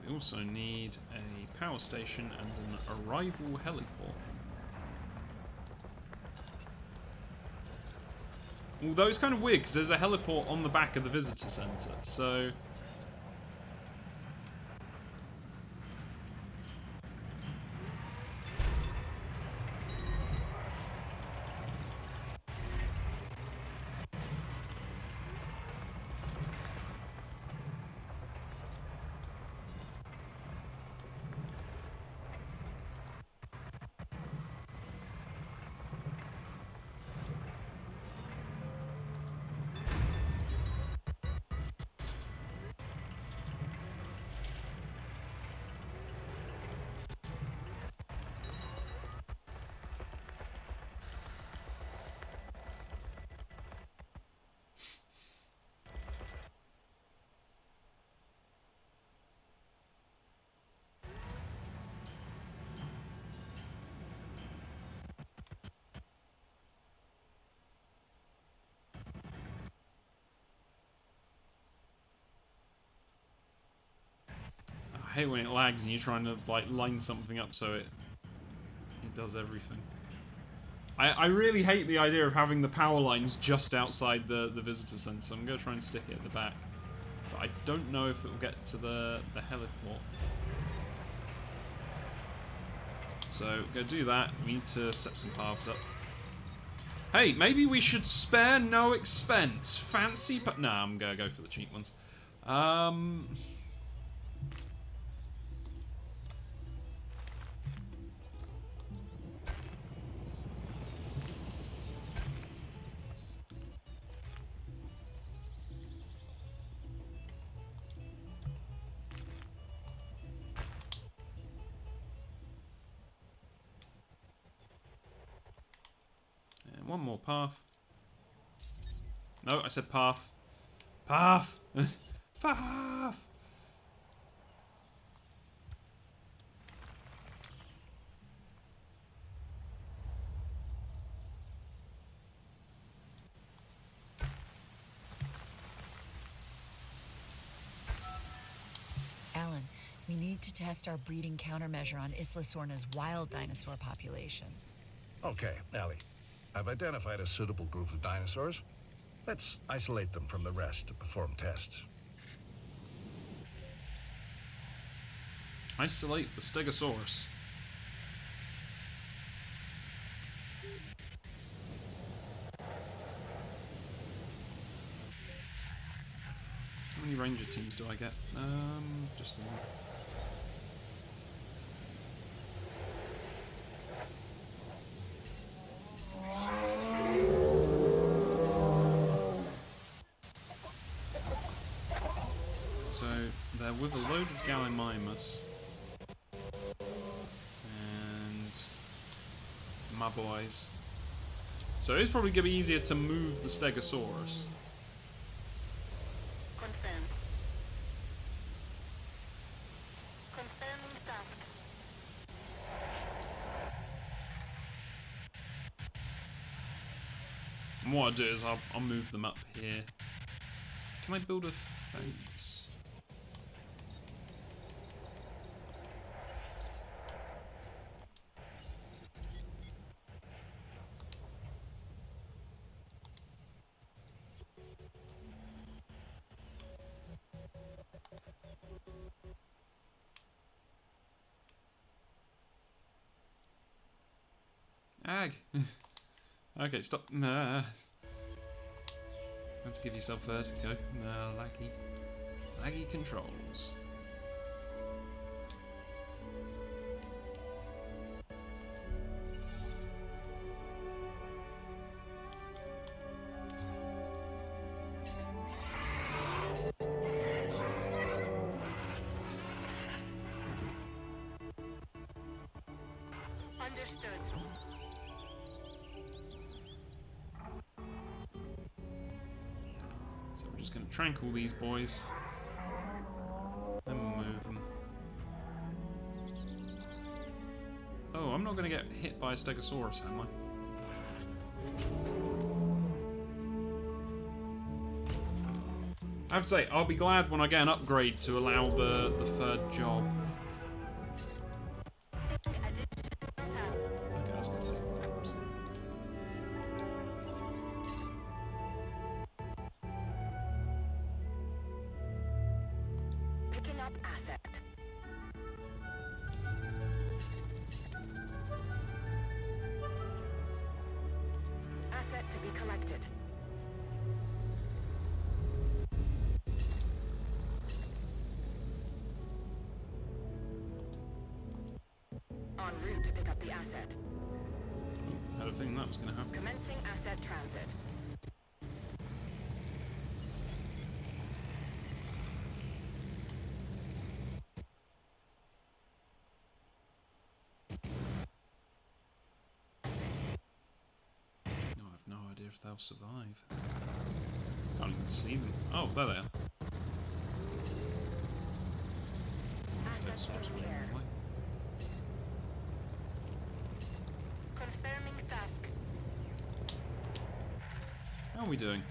We also need a power station and an arrival heliport. Although it's kind of weird because there's a heliport on the back of the visitor centre, so... I hate when it lags and you're trying to like line something up so it does everything. I really hate the idea of having the power lines just outside the visitor centre, so I'm going to try and stick it at the back. But I don't know if it will get to the heliport. So, go do that. We need to set some paths up. Hey, maybe we should spare no expense. Fancy nah, I'm going to go for the cheap ones. One more path. No, I said path. Path! Path! Alan, we need to test our breeding countermeasure on Isla Sorna's wild dinosaur population. Okay, Ellie. I've identified a suitable group of dinosaurs. Let's isolate them from the rest to perform tests. Isolate the Stegosaurus. How many ranger teams do I get? Just the one. So they're with a load of Gallimimus and my boys. So it's probably going to be easier to move the Stegosaurus. Confirmed. Confirming task. And what I'll do is I'll move them up here. Can I build a fence? Ag! Okay, stop. Nah. Have to give yourself vertigo. No, laggy. Laggy controls. Understood. So we're just going to tranquil these boys. Then we'll move them. Oh, I'm not going to get hit by a Stegosaurus, am I? I have to say, I'll be glad when I get an upgrade to allow the third job. Okay, that's gonna take time, so. Picking up asset. Asset to be collected. En route to pick up the asset. I had a feeling that was going to happen. Commencing asset transit. No, I've no idea if they'll survive. Can't even see them. Oh, there they are. Assets in the air. Confirming task. How are we doing?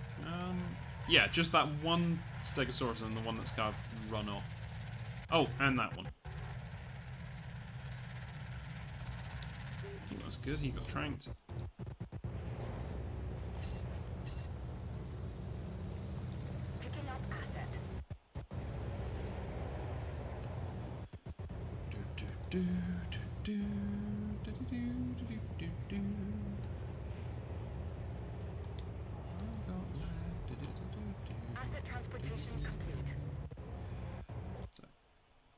Yeah, just that one Stegosaurus and the one that's kind of run off. Oh, and that one. Oh, that's good, he got tranked. Picking up asset. Asset transportation complete.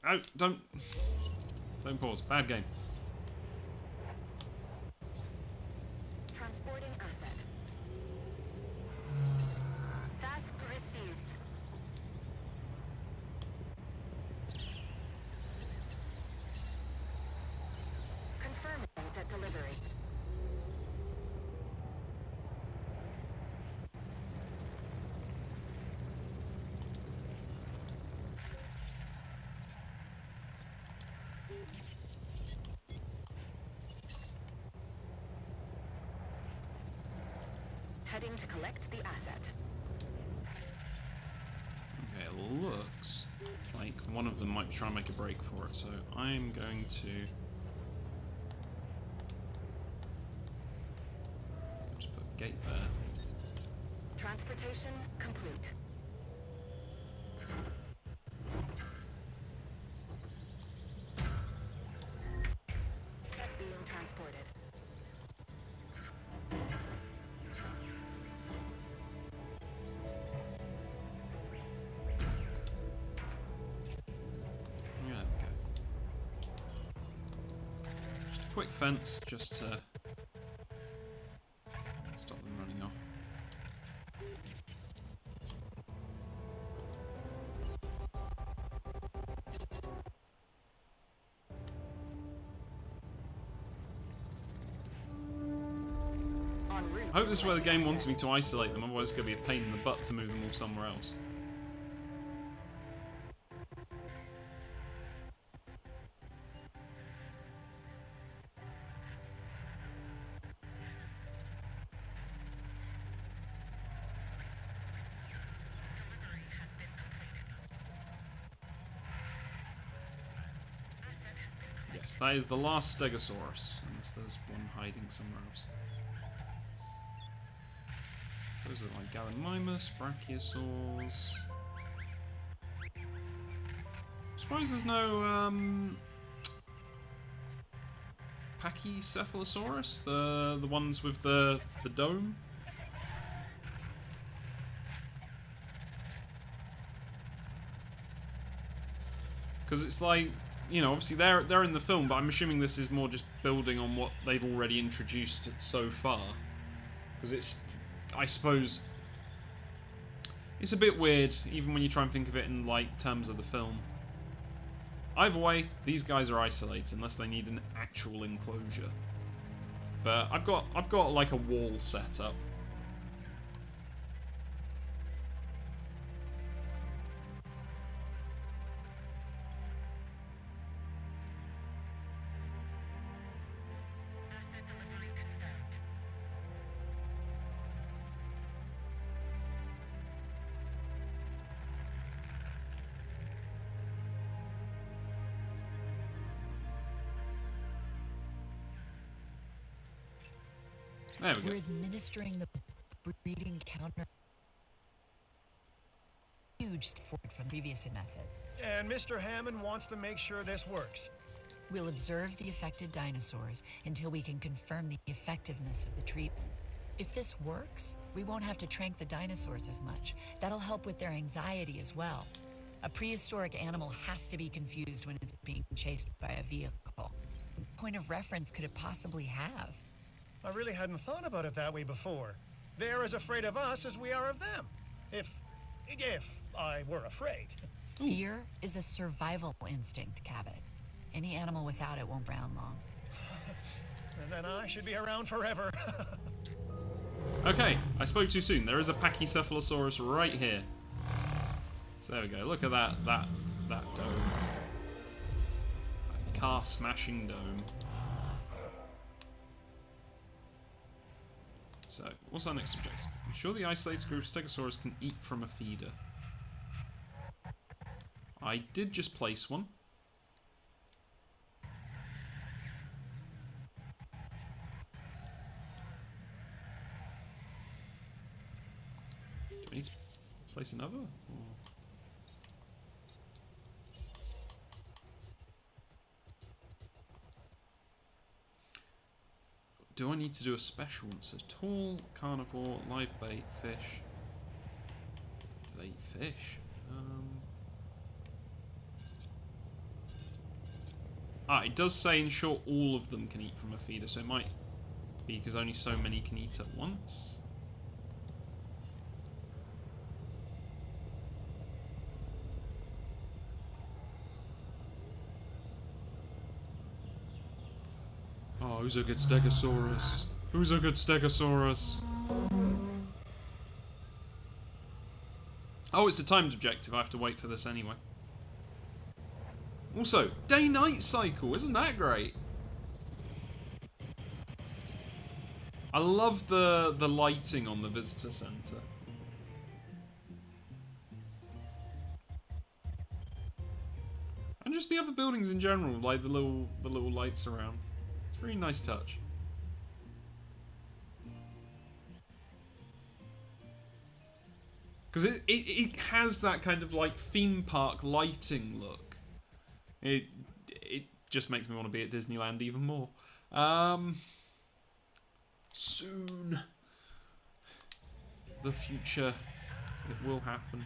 Oh, don't pause. Bad game. Transporting asset. Task received. Confirming that delivery. Heading to collect the asset. Okay, it looks like one of them might try and make a break for it, so I'm going to just put a gate there. Transportation complete. Being transported. Yeah, okay. Just a quick fence, just to stop them running off. En route. I hope this is where the game wants me to isolate them, otherwise it's going to be a pain in the butt to move them all somewhere else. Yes, that is the last Stegosaurus, unless there's one hiding somewhere else. Those are like Gallimimus, Brachiosaurs. Suppose there's no Pachycephalosaurus, the ones with the dome. Because it's like, you know, obviously they're in the film, but I'm assuming this is more just building on what they've already introduced so far. Because it's, I suppose, it's a bit weird, even when you try and think of it in like terms of the film. Either way, these guys are isolated unless they need an actual enclosure. But I've got like a wall set up. There we go. We're administering the breeding counter. Huge step forward from previous method. And Mr. Hammond wants to make sure this works. We'll observe the affected dinosaurs until we can confirm the effectiveness of the treatment. If this works, we won't have to trank the dinosaurs as much. That'll help with their anxiety as well. A prehistoric animal has to be confused when it's being chased by a vehicle. What point of reference could it possibly have? I really hadn't thought about it that way before. They're as afraid of us as we are of them. If I were afraid. Fear is a survival instinct, Cabot. Any animal without it won't brown long. And then I should be around forever. Okay, I spoke too soon. There is a Pachycephalosaurus right here. So there we go. Look at that dome. That car-smashing dome. So, what's our next objective? Ensure the isolated group of Stegosaurus can eat from a feeder. I did just place one. Do we need to place another? Or... do I need to do a special one? So tall, carnivore, live bait, fish. Do they eat fish? It does say ensure all of them can eat from a feeder, so it might be because only so many can eat at once. Oh, who's a good Stegosaurus? Who's a good Stegosaurus? Oh, it's a timed objective. I have to wait for this anyway. Also, day-night cycle. Isn't that great? I love the lighting on the visitor center. And just the other buildings in general, like the little lights around. It's a really nice touch. Because it has that kind of like theme park lighting look. It just makes me want to be at Disneyland even more. Soon. The future. It will happen.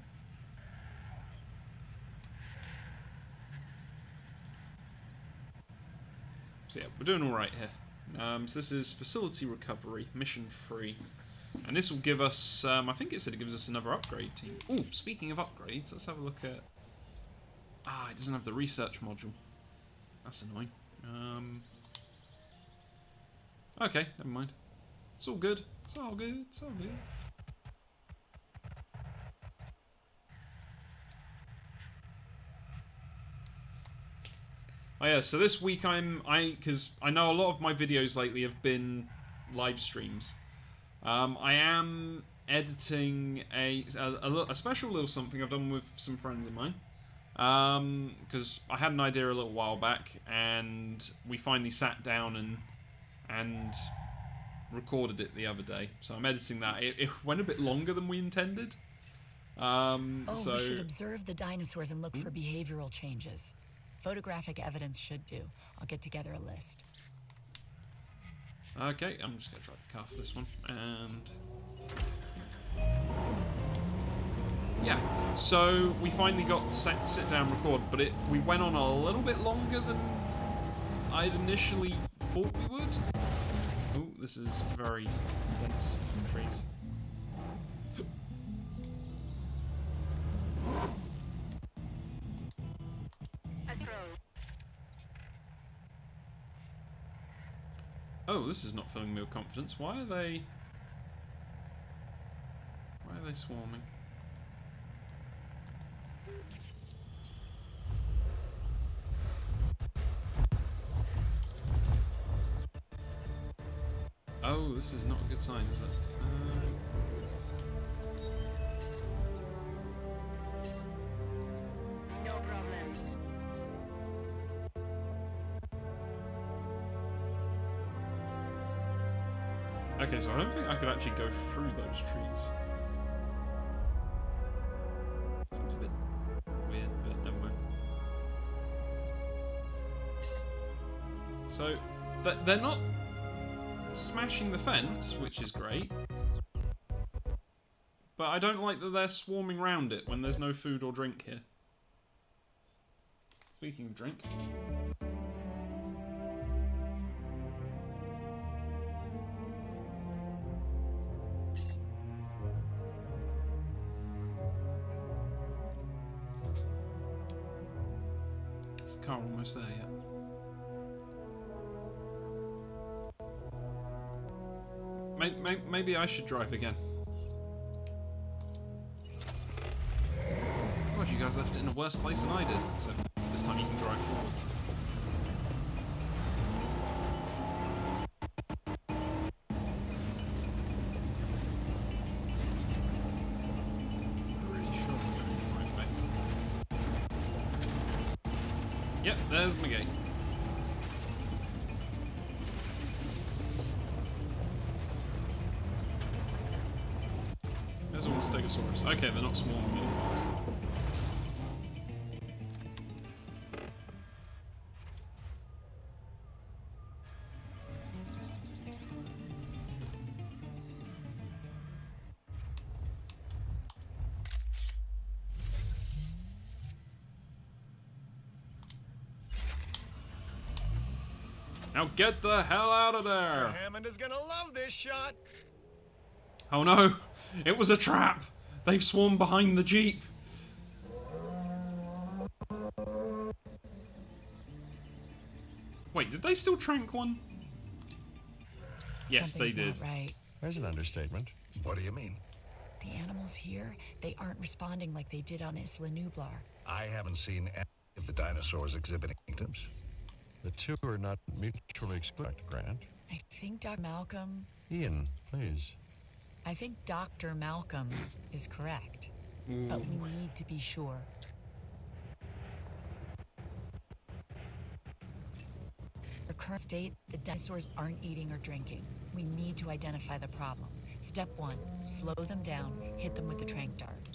So yeah, we're doing alright here. So this is facility recovery, mission 3. And this will give us, I think it said it gives us another upgrade team. Oh, speaking of upgrades, let's have a look at... it doesn't have the research module. That's annoying. Okay, never mind. It's all good. It's all good. It's all good. Oh yeah, so this week because I know a lot of my videos lately have been live streams. I am editing a special little something I've done with some friends of mine. Because I had an idea a little while back, and we finally sat down and recorded it the other day. So I'm editing that. It went a bit longer than we intended. We should observe the dinosaurs and look for behavioral changes. Photographic evidence should do. I'll get together a list. Okay, I'm just going to try to cuff this one. And... yeah, so we finally got to sit down record, but we went on a little bit longer than I'd initially thought we would. Oh, this is very dense trees. Oh, this is not filling me with confidence. Why are they swarming? Oh, this is not a good sign, is it? No problem. Okay, so I don't think I could actually go through those trees. Seems a bit weird, but never mind. So, they're not smashing the fence, which is great. But I don't like that they're swarming around it when there's no food or drink here. Speaking of drink... Is the car almost there yet? Maybe I should drive again. God, you guys left it in a worse place than I did. So this time you can drive forwards. Pretty sure I'm going the right way. Yep, there's my gate. There's all the Stegosaurus. Okay, they're not swarming me. Now get the hell out of there! Hammond is gonna love this shot. Oh no! It was a trap! They've swarmed behind the Jeep! Wait, did they still trank one? Yes, Something's they did. Not right. There's an understatement. What do you mean? The animals here, they aren't responding like they did on Isla Nublar. I haven't seen any of the dinosaurs exhibiting symptoms. The two are not mutually exclusive, Grant. I think Dr. Malcolm... Ian, please. I think Dr. Malcolm is correct. But we need to be sure. The current state, the dinosaurs aren't eating or drinking. We need to identify the problem. Step 1, slow them down, hit them with the tranq dart.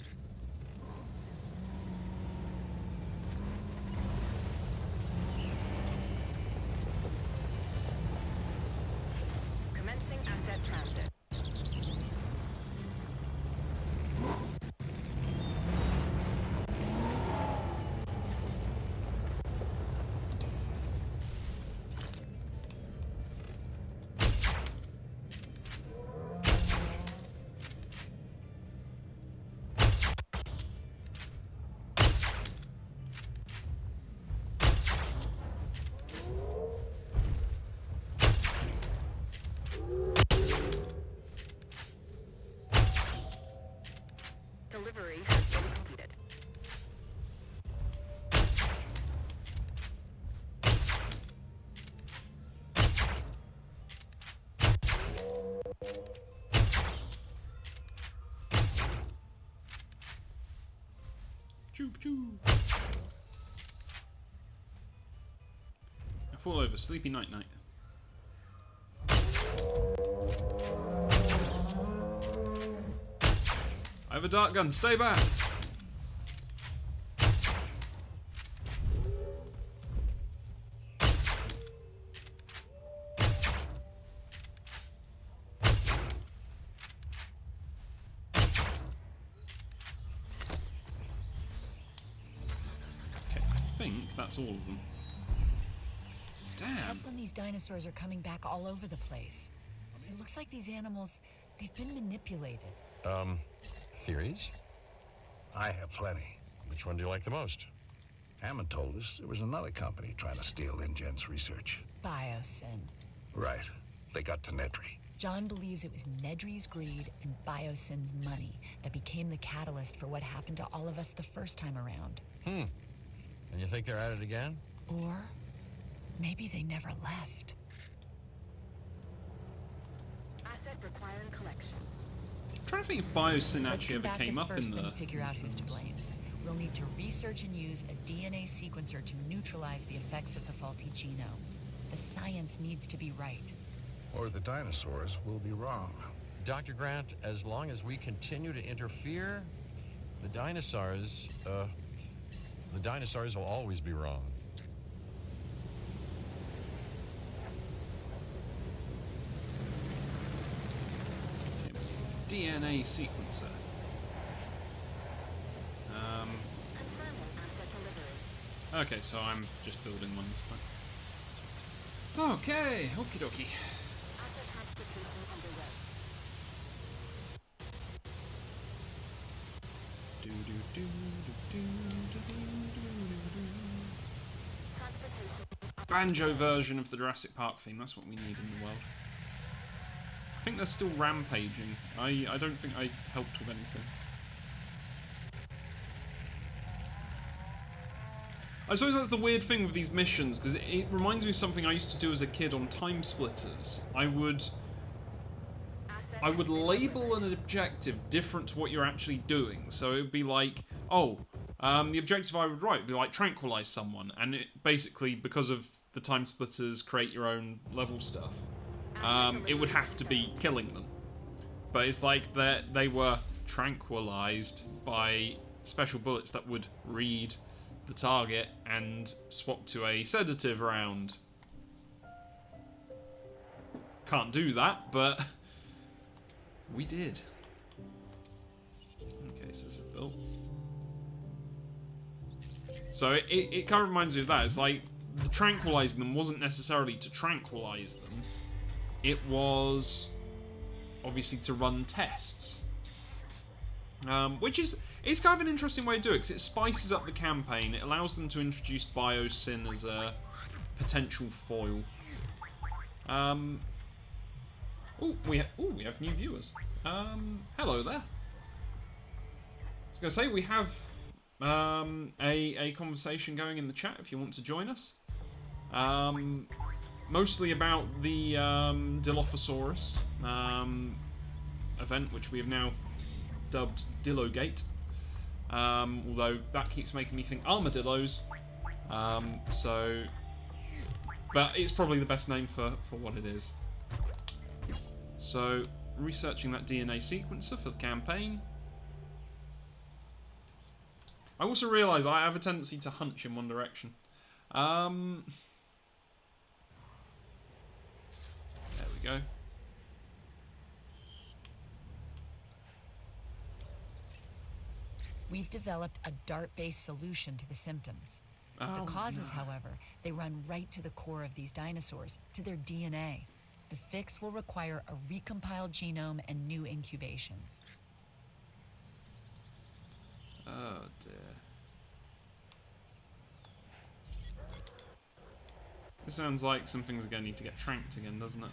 Commencing asset transit. Delivery has been completed. Choop choop. I fall over. Sleepy night night. I have a dart gun. Stay back. Okay, I think that's all of them. Damn. Tests on these dinosaurs are coming back all over the place. It looks like these animals, they've been manipulated. Theories? I have plenty. Which one do you like the most? Hammond told us there was another company trying to steal InGen's research. Biosyn. Right. They got to Nedry. John believes it was Nedry's greed and Biosyn's money that became the catalyst for what happened to all of us the first time around. And you think they're at it again? Or maybe they never left. Asset requiring collection. I'm trying to think if Biosyn Let's actually ever combat came this up first, in the... then figure out who's to blame. We'll need to research and use a DNA sequencer to neutralize the effects of the faulty genome. The science needs to be right. or the dinosaurs will be wrong. Dr. Grant, as long as we continue to interfere, the dinosaurs will always be wrong. DNA sequencer. Confirming asset delivery. Okay, so I'm just building one this time. Okay, okie dokie. Asset transportation underway. Transportation. Banjo version of the Jurassic Park theme, that's what we need in the world. I think they're still rampaging. I don't think I helped with anything. I suppose that's the weird thing with these missions, because it reminds me of something I used to do as a kid on Time Splitters. I would label an objective different to what you're actually doing. So it would be like, oh, the objective I would write would be like tranquilize someone, and it basically, because of the Time Splitters create your own level stuff, it would have to be killing them. But it's like they were tranquilized by special bullets that would read the target and swap to a sedative round. Can't do that, but we did. Okay, so this is built. So it kind of reminds me of that. It's like the tranquilizing them wasn't necessarily to tranquilize them. It was obviously to run tests. Which is kind of an interesting way to do it, because it spices up the campaign. It allows them to introduce biosyn as a potential foil. We have new viewers. Hello there. I was going to say, we have a conversation going in the chat if you want to join us. Mostly about the Dilophosaurus event, which we have now dubbed Dilogate. Although that keeps making me think armadillos. But it's probably the best name for what it is. So, researching that DNA sequencer for the campaign. I also realise I have a tendency to hunch in one direction. There we go. We've developed a DART-based solution to the symptoms. The causes, however, they run right to the core of these dinosaurs, to their DNA. The fix will require a recompiled genome and new incubations. Oh dear. It sounds like some things are going to need to get tranked again, doesn't it?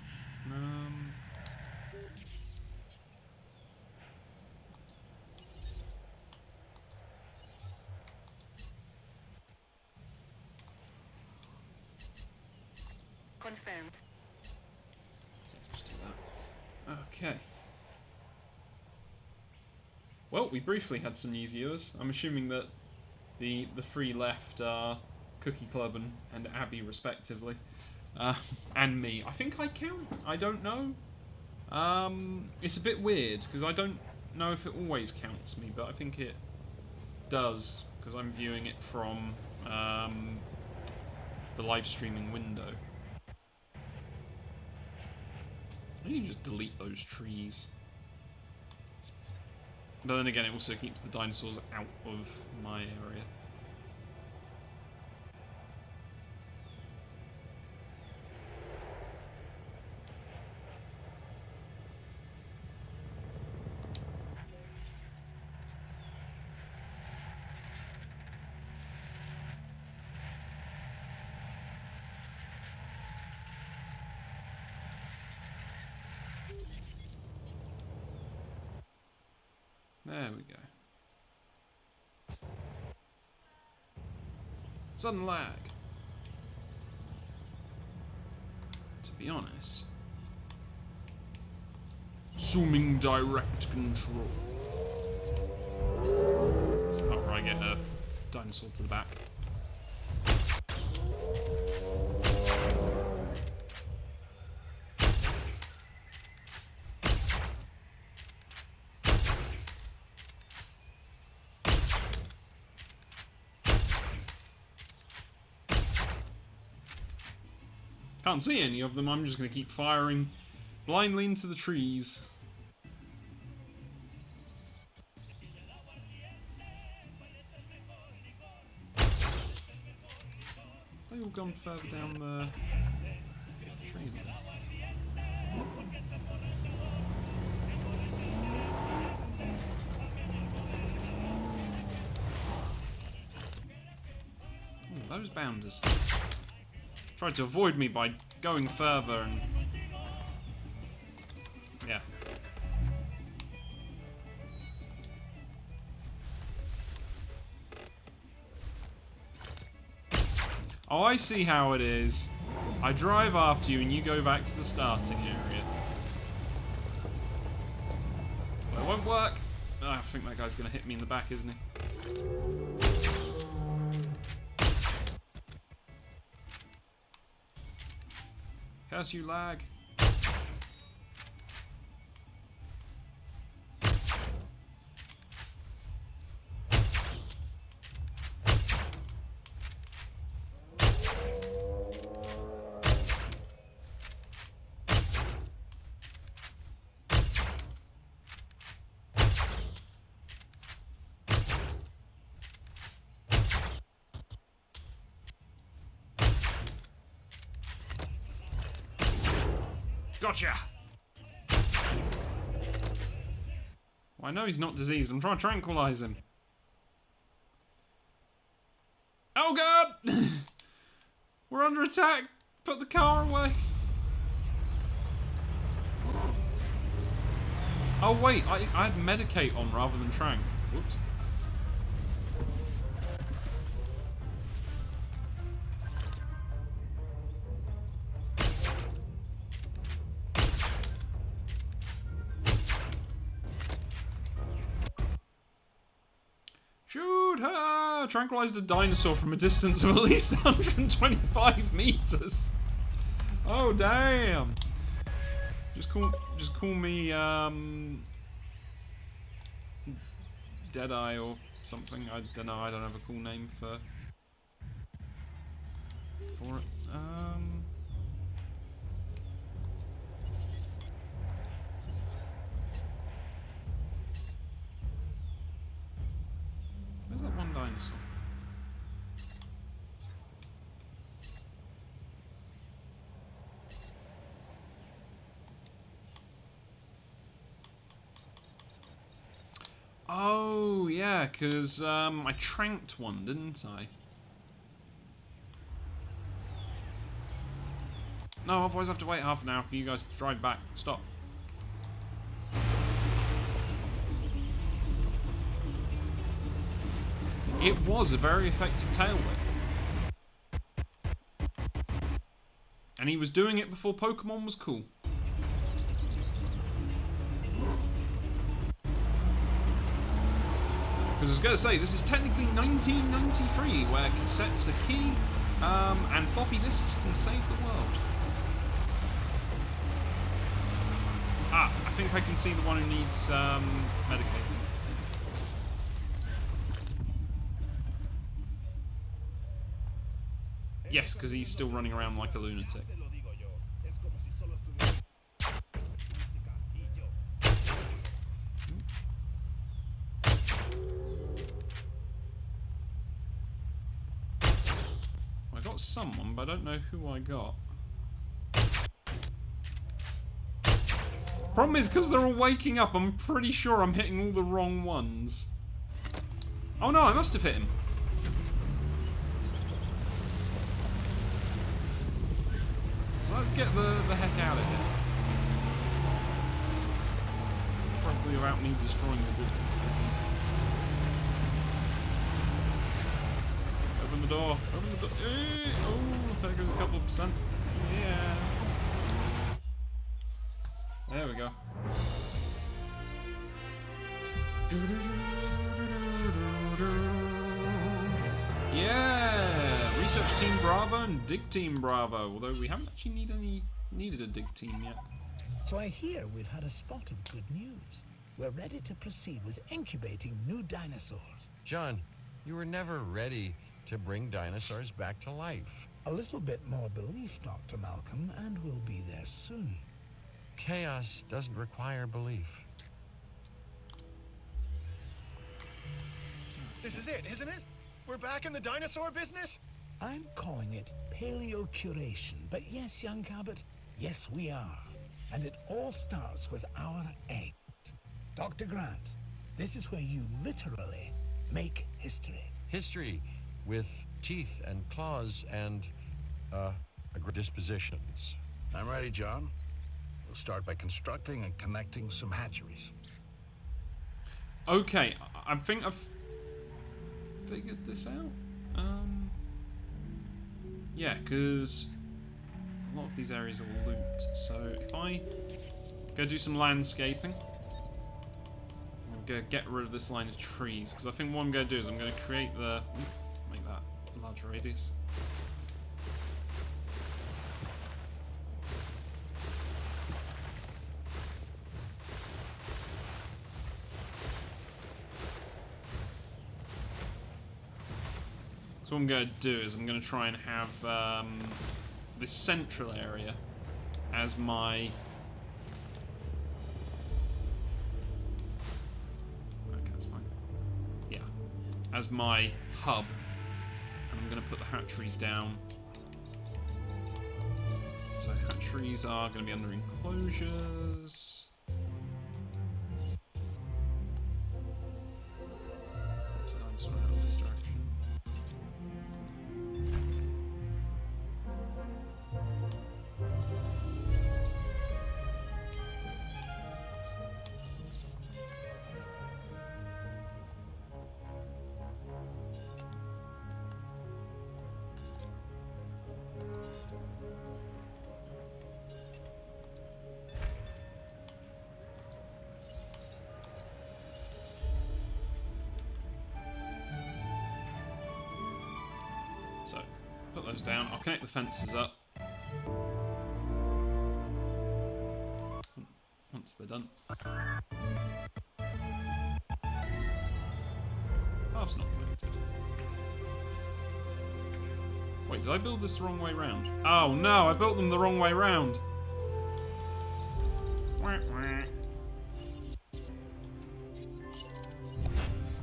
Confirmed. Just do that. Okay. Well, we briefly had some new viewers. I'm assuming that the three left are Cookie Club and Abby, respectively. And me. I think I count. I don't know. It's a bit weird, because I don't know if it always counts me, but I think it does, because I'm viewing it from the live streaming window. I need to just delete those trees. But then again, it also keeps the dinosaurs out of my area. There we go. Sudden lag. To be honest. Zooming direct control. That's the part where I get a dinosaur to the back. Can't see any of them, I'm just going to keep firing blindly into the trees. They all gone further down the tree then. Ooh, those bounders tried to avoid me by going further and... yeah. Oh, I see how it is. I drive after you and you go back to the starting area. Well, it won't work. Oh, I think that guy's going to hit me in the back, isn't he? Curse you, lag. Gotcha! Well, I know he's not diseased. I'm trying to tranquilize him. Oh god! We're under attack! Put the car away! Oh wait, I had medicate on rather than trank. Whoops. Shoot her! Tranquilized a dinosaur from a distance of at least 125 meters. Oh damn! Just call me Deadeye or something. I don't know. I don't have a cool name for it. Where's that one dinosaur? Oh, yeah, because I tranked one, didn't I? No, otherwise I have to wait half an hour for you guys to drive back. Stop. It was a very effective tail whip. And he was doing it before Pokemon was cool. Because I was going to say, this is technically 1993, where cassettes are key, and floppy disks can save the world. Ah, I think I can see the one who needs medicating. Yes, because he's still running around like a lunatic. I got someone, but I don't know who I got. Problem is, because they're all waking up, I'm pretty sure I'm hitting all the wrong ones. Oh no, I must have hit him. So let's get the heck out of here. Probably without me destroying the good. Open the door. Open the door. Oh, there goes a couple of percent. Yeah. There we go. Yeah! Research Team Bravo and Dig Team Bravo. Although we haven't actually needed a Dig Team yet. So I hear we've had a spot of good news. We're ready to proceed with incubating new dinosaurs. John, you were never ready to bring dinosaurs back to life. A little bit more belief, Dr. Malcolm, and we'll be there soon. Chaos doesn't require belief. This is it, isn't it? We're back in the dinosaur business? I'm calling it paleocuration, but yes, young Cabot, yes we are. And it all starts with our eggs. Dr. Grant, this is where you literally make history. History with teeth and claws and, dispositions. I'm ready, John. We'll start by constructing and connecting some hatcheries. Okay, I think I've figured this out. Yeah, because a lot of these areas are looped. So if I go do some landscaping, I'm going to get rid of this line of trees, because I think what I'm going to do is I'm going to create make that larger radius. So what I'm going to do is I'm going to try and have this central area as my... Okay, that's fine. Yeah. As my hub. And I'm going to put the hatcheries down. So hatcheries are going to be under enclosures. So I just want to have this direction. So, put those down. I'll connect the fences up. Once they're done. Path's not connected. Wait, did I build this the wrong way round? Oh no, I built them the wrong way round.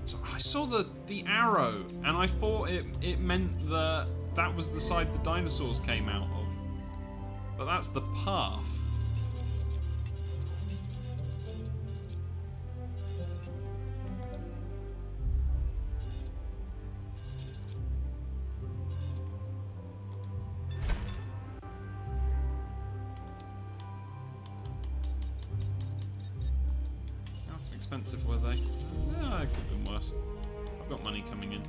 So I saw the arrow, and I thought it meant that was the side the dinosaurs came out of. But that's the path. How expensive were they? Yeah, it could have been worse. I've got money coming in.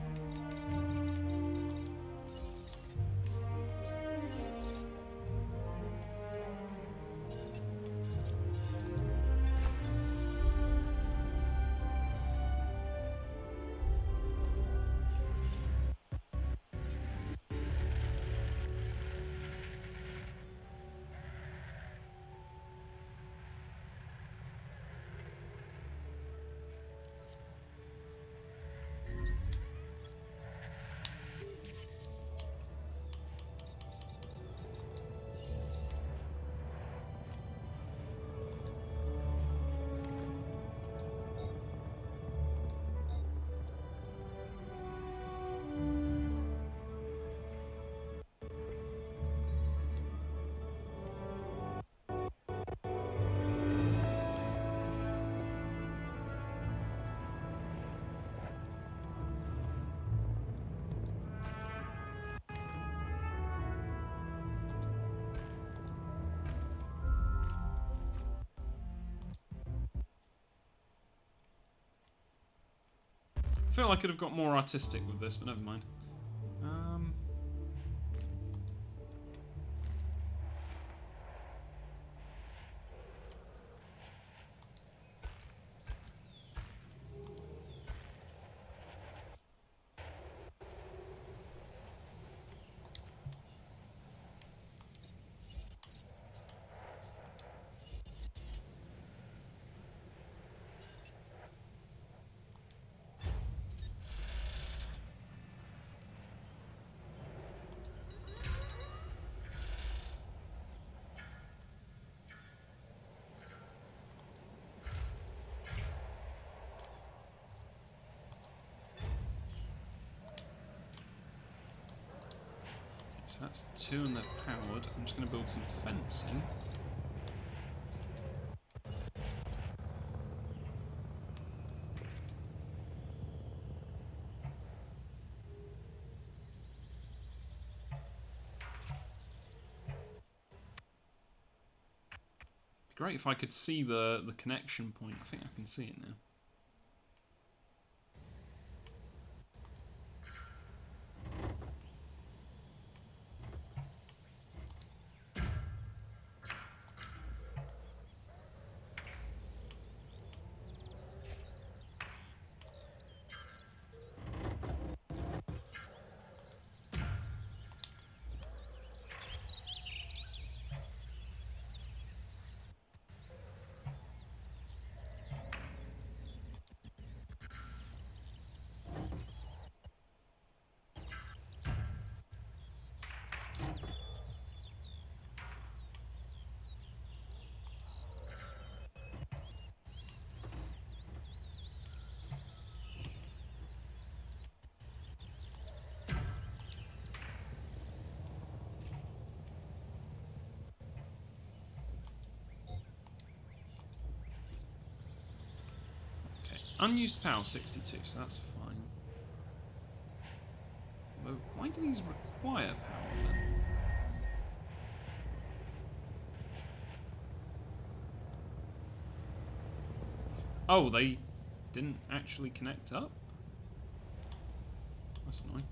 I feel I could have got more artistic with this, but never mind. So that's 2 and they're powered. I'm just going to build some fencing. Great if I could see the connection point. I think I can see it now. Unused power 62, so that's fine. But why do these require power then? Oh, they didn't actually connect up? That's annoying.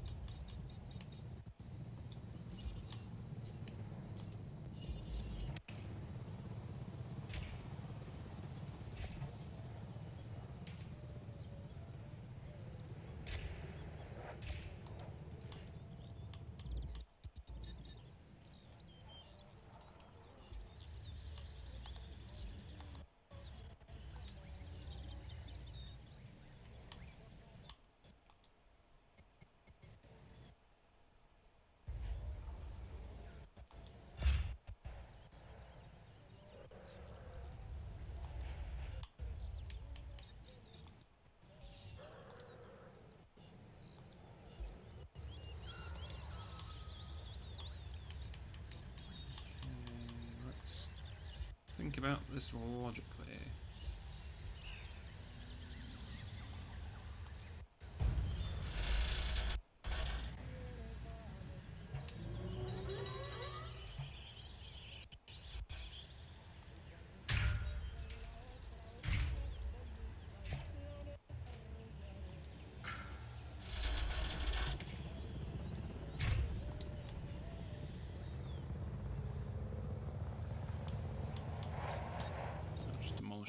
Think about this logically.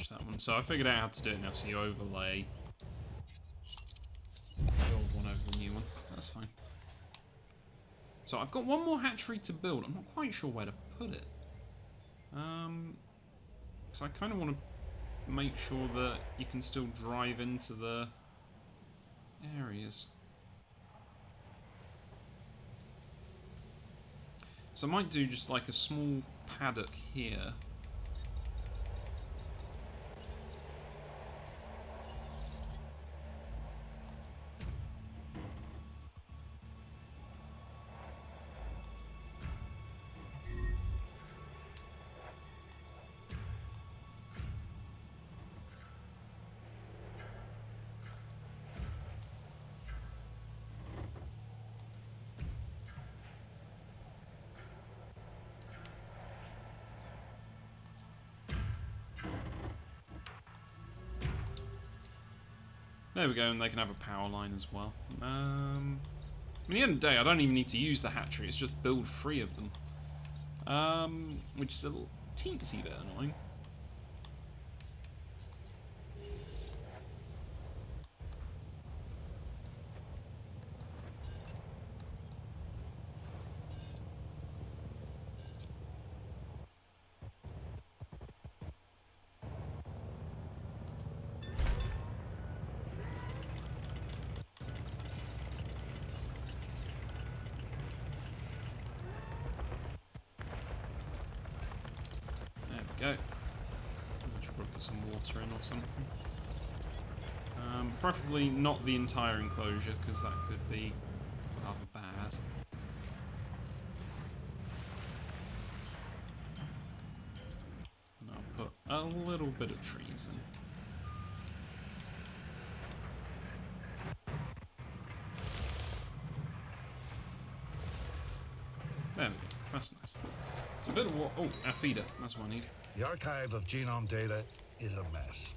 That one. So I figured out how to do it now, so you overlay the old one over the new one. That's fine. So I've got one more hatchery to build. I'm not quite sure where to put it. So I kind of want to make sure that you can still drive into the areas. So I might do just like a small paddock here. There we go, and they can have a power line as well. I mean, at the end of the day, I don't even need to use the hatchery, it's just build 3 of them. Which is a little teensy bit annoying. Go. Should probably put some water in or something. Preferably not the entire enclosure, because that could be rather bad. bit of trees in. There we go. That's nice. It's a bit of what. Oh, our feeder. That's what I need. The archive of genome data is a mess.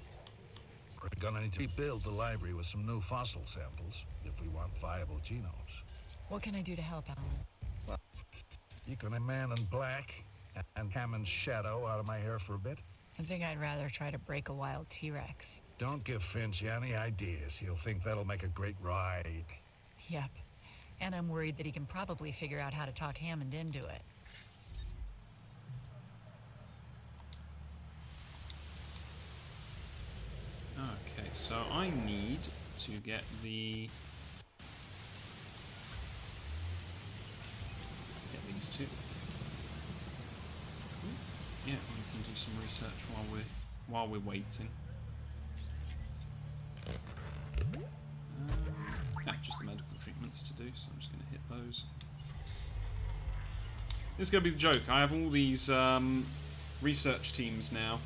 We're gonna need to rebuild the library with some new fossil samples if we want viable genomes. What can I do to help, Alan? You can Man in Black and Hammond's shadow out of my hair for a bit. I think I'd rather try to break a wild T-Rex. Don't give Finch any ideas. He'll think that'll make a great ride. Yep. And I'm worried that he can probably figure out how to talk Hammond into it. Okay, so I need to get these two. Yeah, we can do some research while we're waiting. Just the medical treatments to do, so I'm just going to hit those. This is going to be the joke. I have all these research teams now,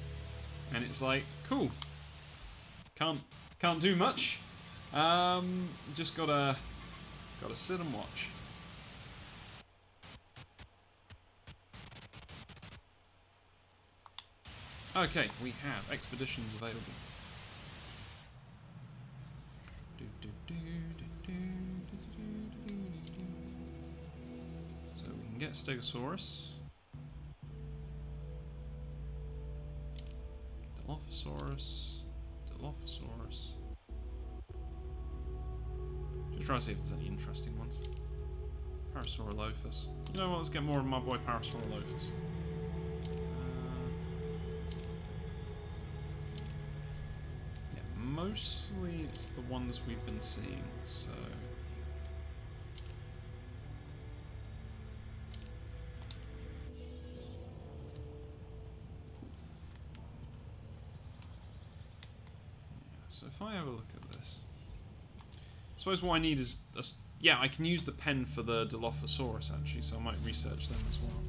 and it's like, cool. Can't do much. Just gotta sit and watch. Okay, we have expeditions available. So we can get Stegosaurus, Dilophosaurus. Just trying to see if there's any interesting ones. Parasaurolophus. You know what? Let's get more of my boy Parasaurolophus. Mostly it's the ones we've been seeing, so... So if I have a look at this... I suppose what I need is... yeah, I can use the pen for the Dilophosaurus actually, so I might research them as well.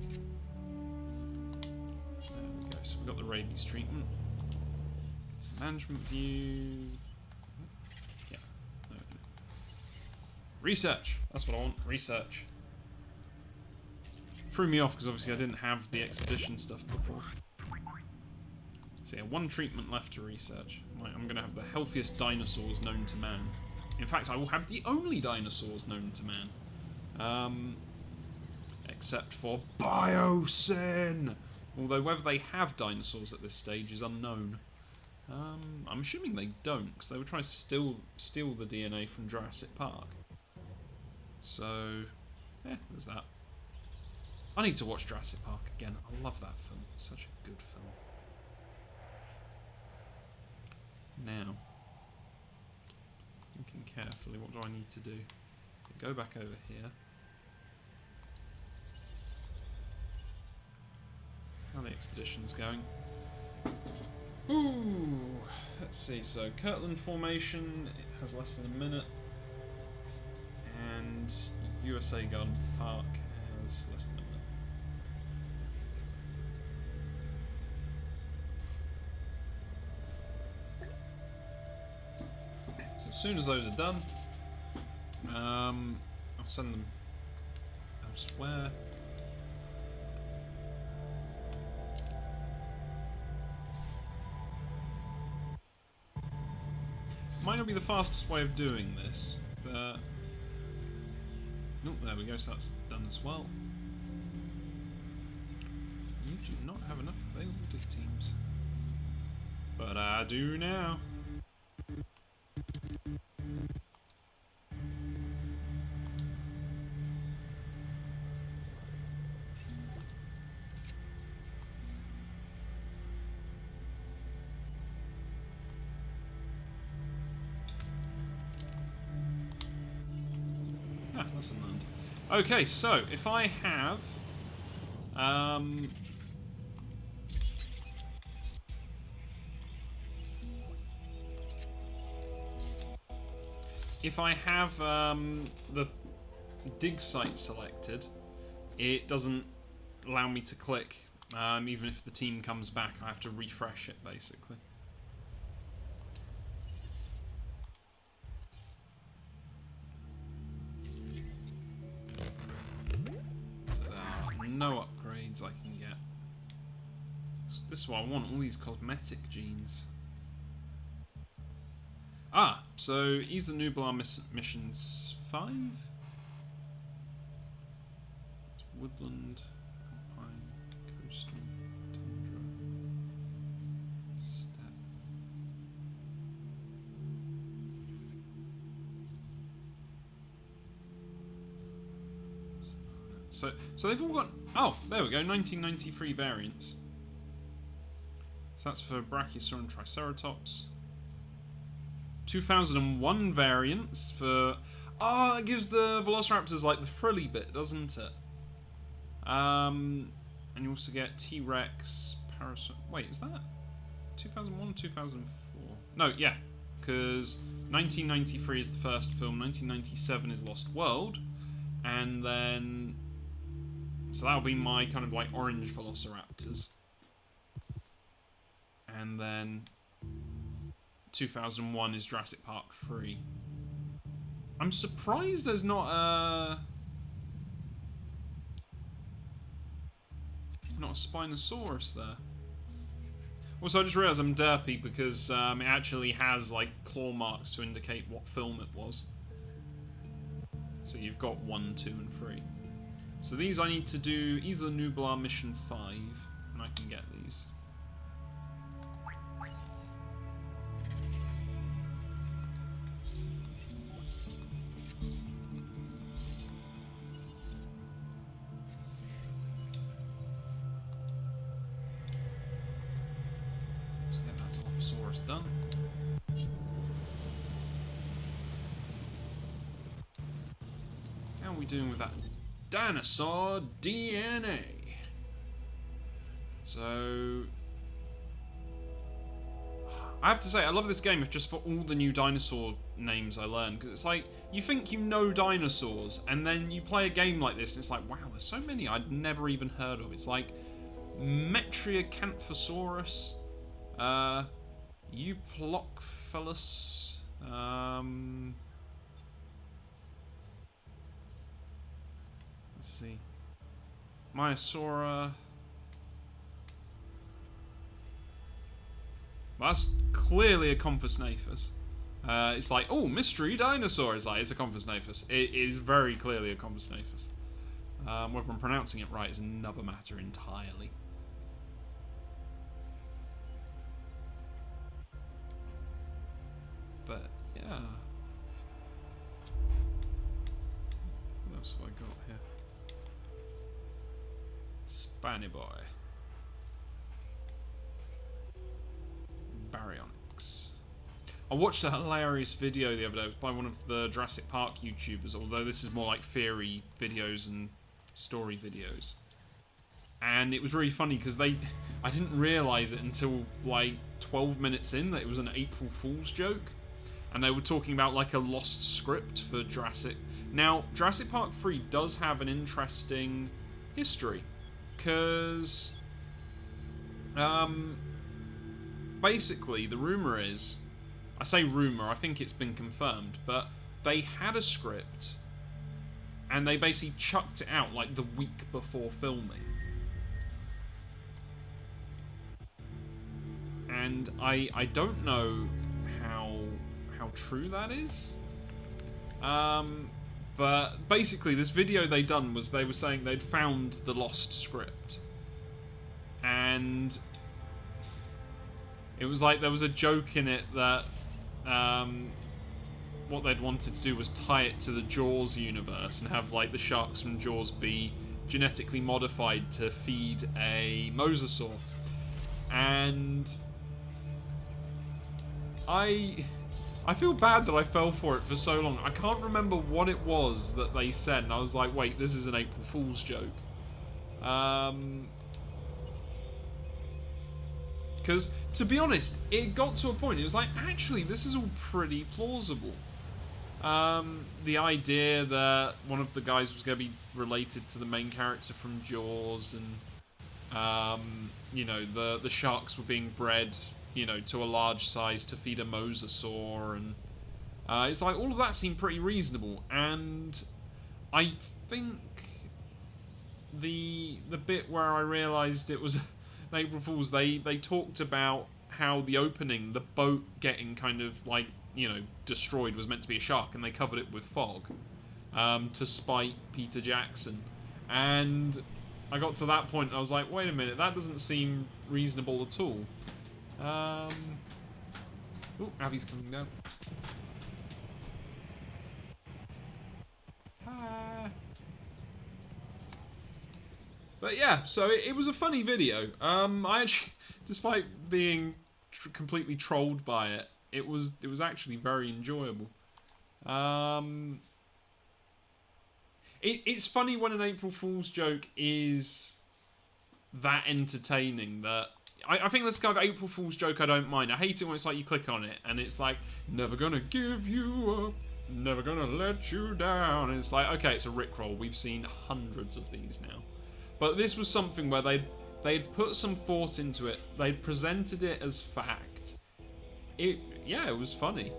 There we go, so we've got the rabies treatment. Management view. Yeah. No. Research. That's what I want. Research. Threw me off because obviously I didn't have the expedition stuff before. So yeah, one treatment left to research. I'm going to have the healthiest dinosaurs known to man. In fact, I will have the only dinosaurs known to man. Except for Biosyn! Although whether they have dinosaurs at this stage is unknown. I'm assuming they don't, because they were trying to steal the DNA from Jurassic Park. So, yeah, there's that. I need to watch Jurassic Park again. I love that film. Such a good film. Now, thinking carefully, what do I need to do? Go back over here. How are the expeditions going? Ooh, let's see. So Kirtland Formation, it has less than a minute, and USA Garden Park has less than a minute. So as soon as those are done, I'll send them elsewhere. Might not be the fastest way of doing this, but... oh, there we go, so that's done as well. You do not have enough available big teams. But I do now. Okay, so if I have the dig site selected, it doesn't allow me to click Even if the team comes back, I have to refresh it, basically. So there are no upgrades I can get. So this is what I want, all these cosmetic genes. Ah, so ease the Nublar missions 5? It's woodland, alpine, coastal, tundra, steppe. So they've all got... Oh, there we go, 1993 variants. So that's for Brachiosaur and Triceratops. 2001 variants for... Oh, that gives the Velociraptors like the frilly bit, doesn't it? And you also get T-Rex, Parasaur... Wait, is that 2001 2004? No, yeah, because 1993 is the first film, 1997 is Lost World, and then... So that'll be my kind of like orange Velociraptors. And then 2001 is Jurassic Park 3. I'm surprised there's not a Spinosaurus there. Also, I just realised I'm derpy because it actually has like claw marks to indicate what film it was. So you've got 1, 2, and 3. So these I need to do Isla Nublar Mission 5, and I can get these. So get that Dilophosaurus done. How are we doing with that dinosaur DNA? So I have to say, I love this game just for all the new dinosaur names I learned, because it's like, you think you know dinosaurs, and then you play a game like this, and it's like, wow, there's so many I'd never even heard of. It's like Metriacanthosaurus, Euplocphalus, let's see, Myosaura. That's clearly a Compsognathus. It's like, oh, mystery dinosaur. It's like, it's a Compsognathus. It is very clearly a Compsognathus. Whether I'm pronouncing it right is another matter entirely. But, yeah. What else have I got here? Spaniboy. Baryonyx. I watched a hilarious video the other day. It was by one of the Jurassic Park YouTubers, although this is more like theory videos and story videos. And it was really funny because I didn't realise it until like 12 minutes in that it was an April Fool's joke. And they were talking about like a lost script for Jurassic. Now, Jurassic Park 3 does have an interesting history. Because basically, the rumour is, I say rumour, I think it's been confirmed, but they had a script and they basically chucked it out like the week before filming. And I don't know how true that is. But basically this video they done was they were saying they'd found the lost script. And it was like there was a joke in it that what they'd wanted to do was tie it to the Jaws universe and have like the sharks from Jaws be genetically modified to feed a mosasaur. And I feel bad that I fell for it for so long. I can't remember what it was that they said, and I was like, wait, this is an April Fool's joke. Because, to be honest, it got to a point, it was like, actually, this is all pretty plausible. The idea that one of the guys was going to be related to the main character from Jaws, You know, the sharks were being bred, you know, to a large size to feed a mosasaur, and it's like all of that seemed pretty reasonable. And I think the bit where I realised it was an April Fool's, they talked about how the opening, the boat getting kind of like, you know, destroyed, was meant to be a shark, and they covered it with fog to spite Peter Jackson. And I got to that point and I was like, wait a minute, that doesn't seem reasonable at all. Oh, Abby's coming down. But yeah, so it was a funny video. I actually, despite being completely trolled by it, it was actually very enjoyable. It's funny when an April Fool's joke is that entertaining. That I think this kind of April Fool's joke I don't mind. I hate it when it's like you click on it and it's like, never gonna give you up, never gonna let you down. And it's like, okay, it's a Rickroll. We've seen hundreds of these now. But this was something where they'd put some thought into it. They'd presented it as fact. Yeah, it was funny.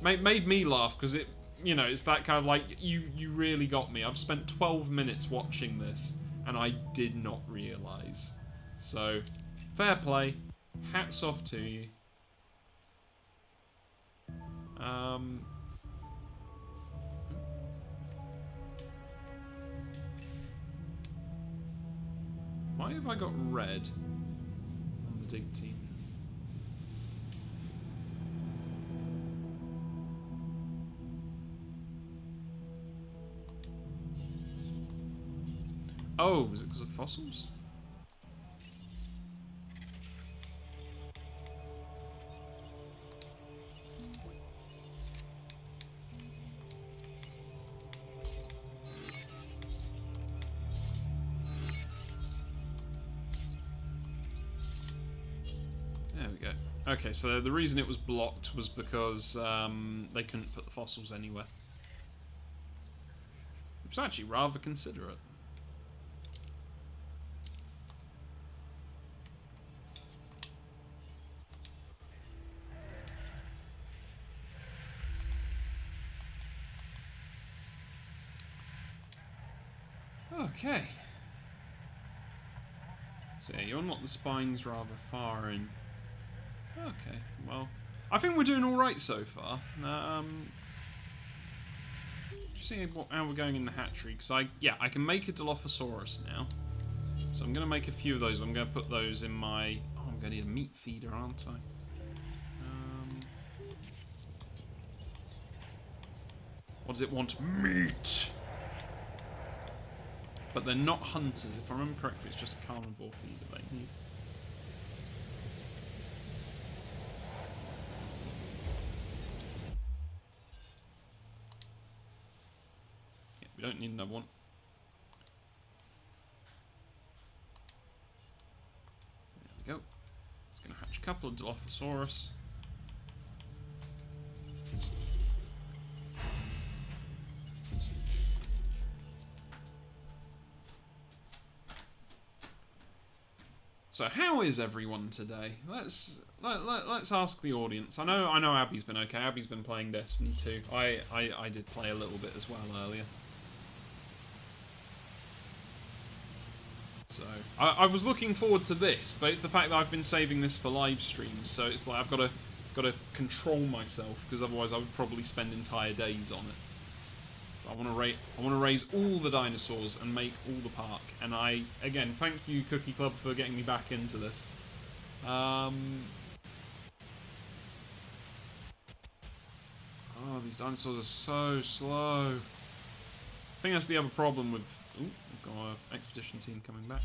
Made me laugh because it, you know, it's that kind of like, you really got me. I've spent 12 minutes watching this and I did not realise. So, fair play. Hats off to you. Why have I got red on the dig team? Oh, was it because of fossils? There we go. Okay, so the reason it was blocked was because they couldn't put the fossils anywhere. Which is actually rather considerate. Okay. So yeah, you unlock the spines rather far in. Okay, well, I think we're doing all right so far. Just see how we're going in the hatchery, because I can make a Dilophosaurus now. So I'm going to make a few of those. I'm going to put those in my. Oh, I'm going to need a meat feeder, aren't I? What does it want? Meat. But they're not hunters. If I remember correctly, it's just a carnivore feeder they need. Yeah, we don't need another one. There we go. It's going to hatch a couple of Dilophosaurus. So how is everyone today? Let's ask the audience. I know Abby's been okay. Abby's been playing Destiny 2. I did play a little bit as well earlier. So I was looking forward to this, but it's the fact that I've been saving this for live streams. So it's like I've got to control myself, because otherwise I would probably spend entire days on it. I want to raise all the dinosaurs and make all the park. And again, thank you Cookie Club for getting me back into this. Oh, these dinosaurs are so slow. I think that's the other problem with. Ooh, we've got our expedition team coming back.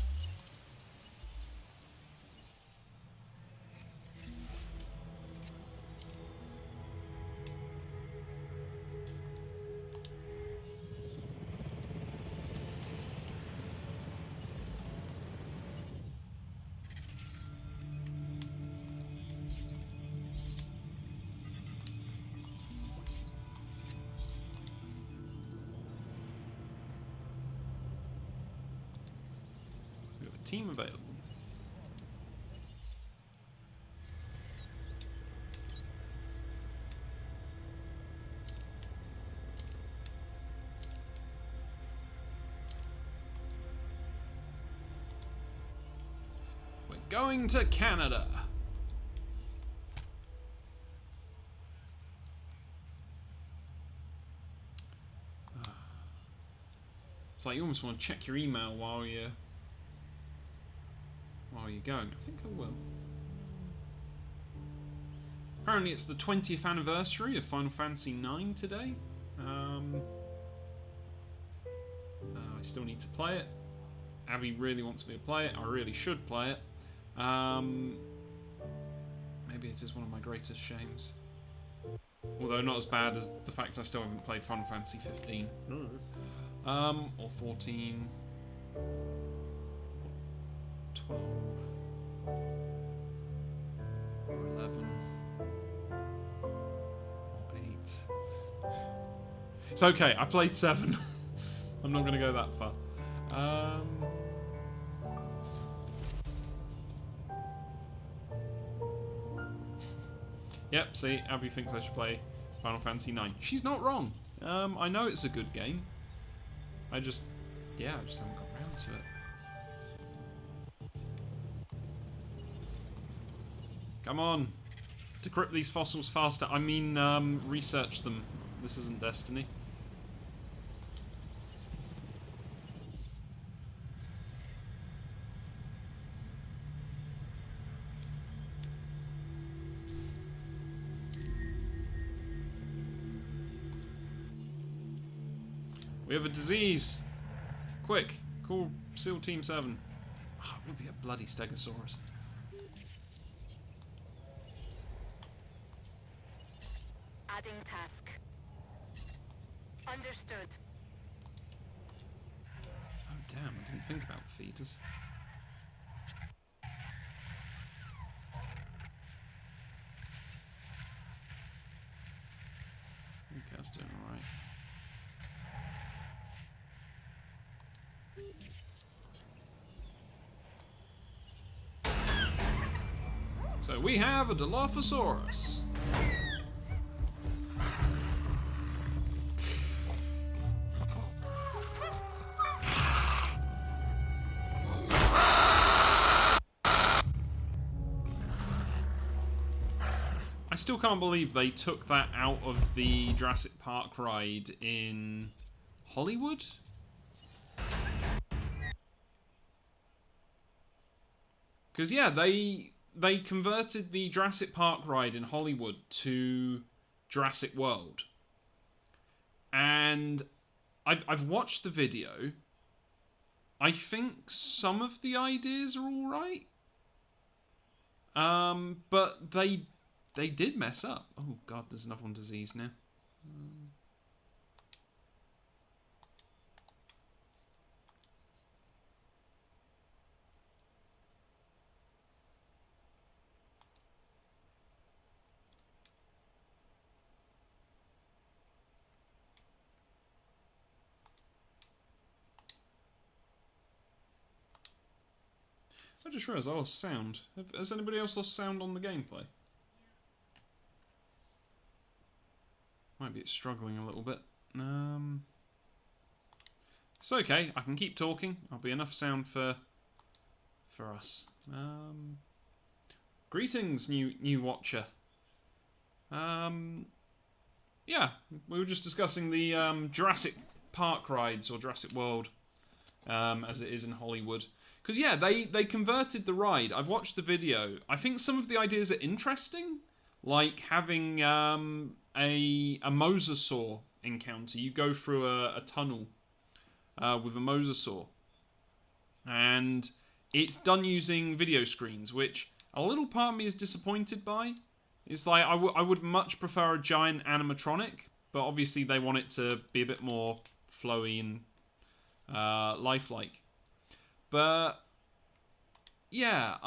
team available. We're going to Canada. It's like you almost want to check your email while you're going. I think I will. Apparently it's the 20th anniversary of Final Fantasy IX today. I still need to play it. Abby really wants me to play it. I really should play it. Maybe it is one of my greatest shames. Although not as bad as the fact I still haven't played Final Fantasy 15. Or 14. 12. Or 11. Or 8. It's okay, I played 7. I'm not going to go that far. Yep, see, Abby thinks I should play Final Fantasy IX. She's not wrong. I know it's a good game. I just haven't got around to it. Come on. Decrypt these fossils faster. I mean, research them. This isn't Destiny. We have a disease. Quick, call SEAL Team 7. Oh, it would be a bloody Stegosaurus. Adding task. Understood. Oh damn, I didn't think about feeders. Okay, that's doing alright. So we have a Dilophosaurus. I still can't believe they took that out of the Jurassic Park ride in Hollywood. Because yeah, they converted the Jurassic Park ride in Hollywood to Jurassic World. And I've watched the video. I think some of the ideas are alright. But they did mess up. Oh god, there's another one diseased now. I just realised I lost sound. Has anybody else lost sound on the gameplay? Might be struggling a little bit. It's okay. I can keep talking. I'll be enough sound for us. Greetings, new watcher. Yeah, we were just discussing the Jurassic Park rides, or Jurassic World, as it is in Hollywood. Because yeah, they converted the ride. I've watched the video. I think some of the ideas are interesting, like having a mosasaur encounter. You go through a tunnel with a mosasaur, and it's done using video screens, which a little part of me is disappointed by. It's like I would much prefer a giant animatronic, but obviously they want it to be a bit more flowy and lifelike. But yeah,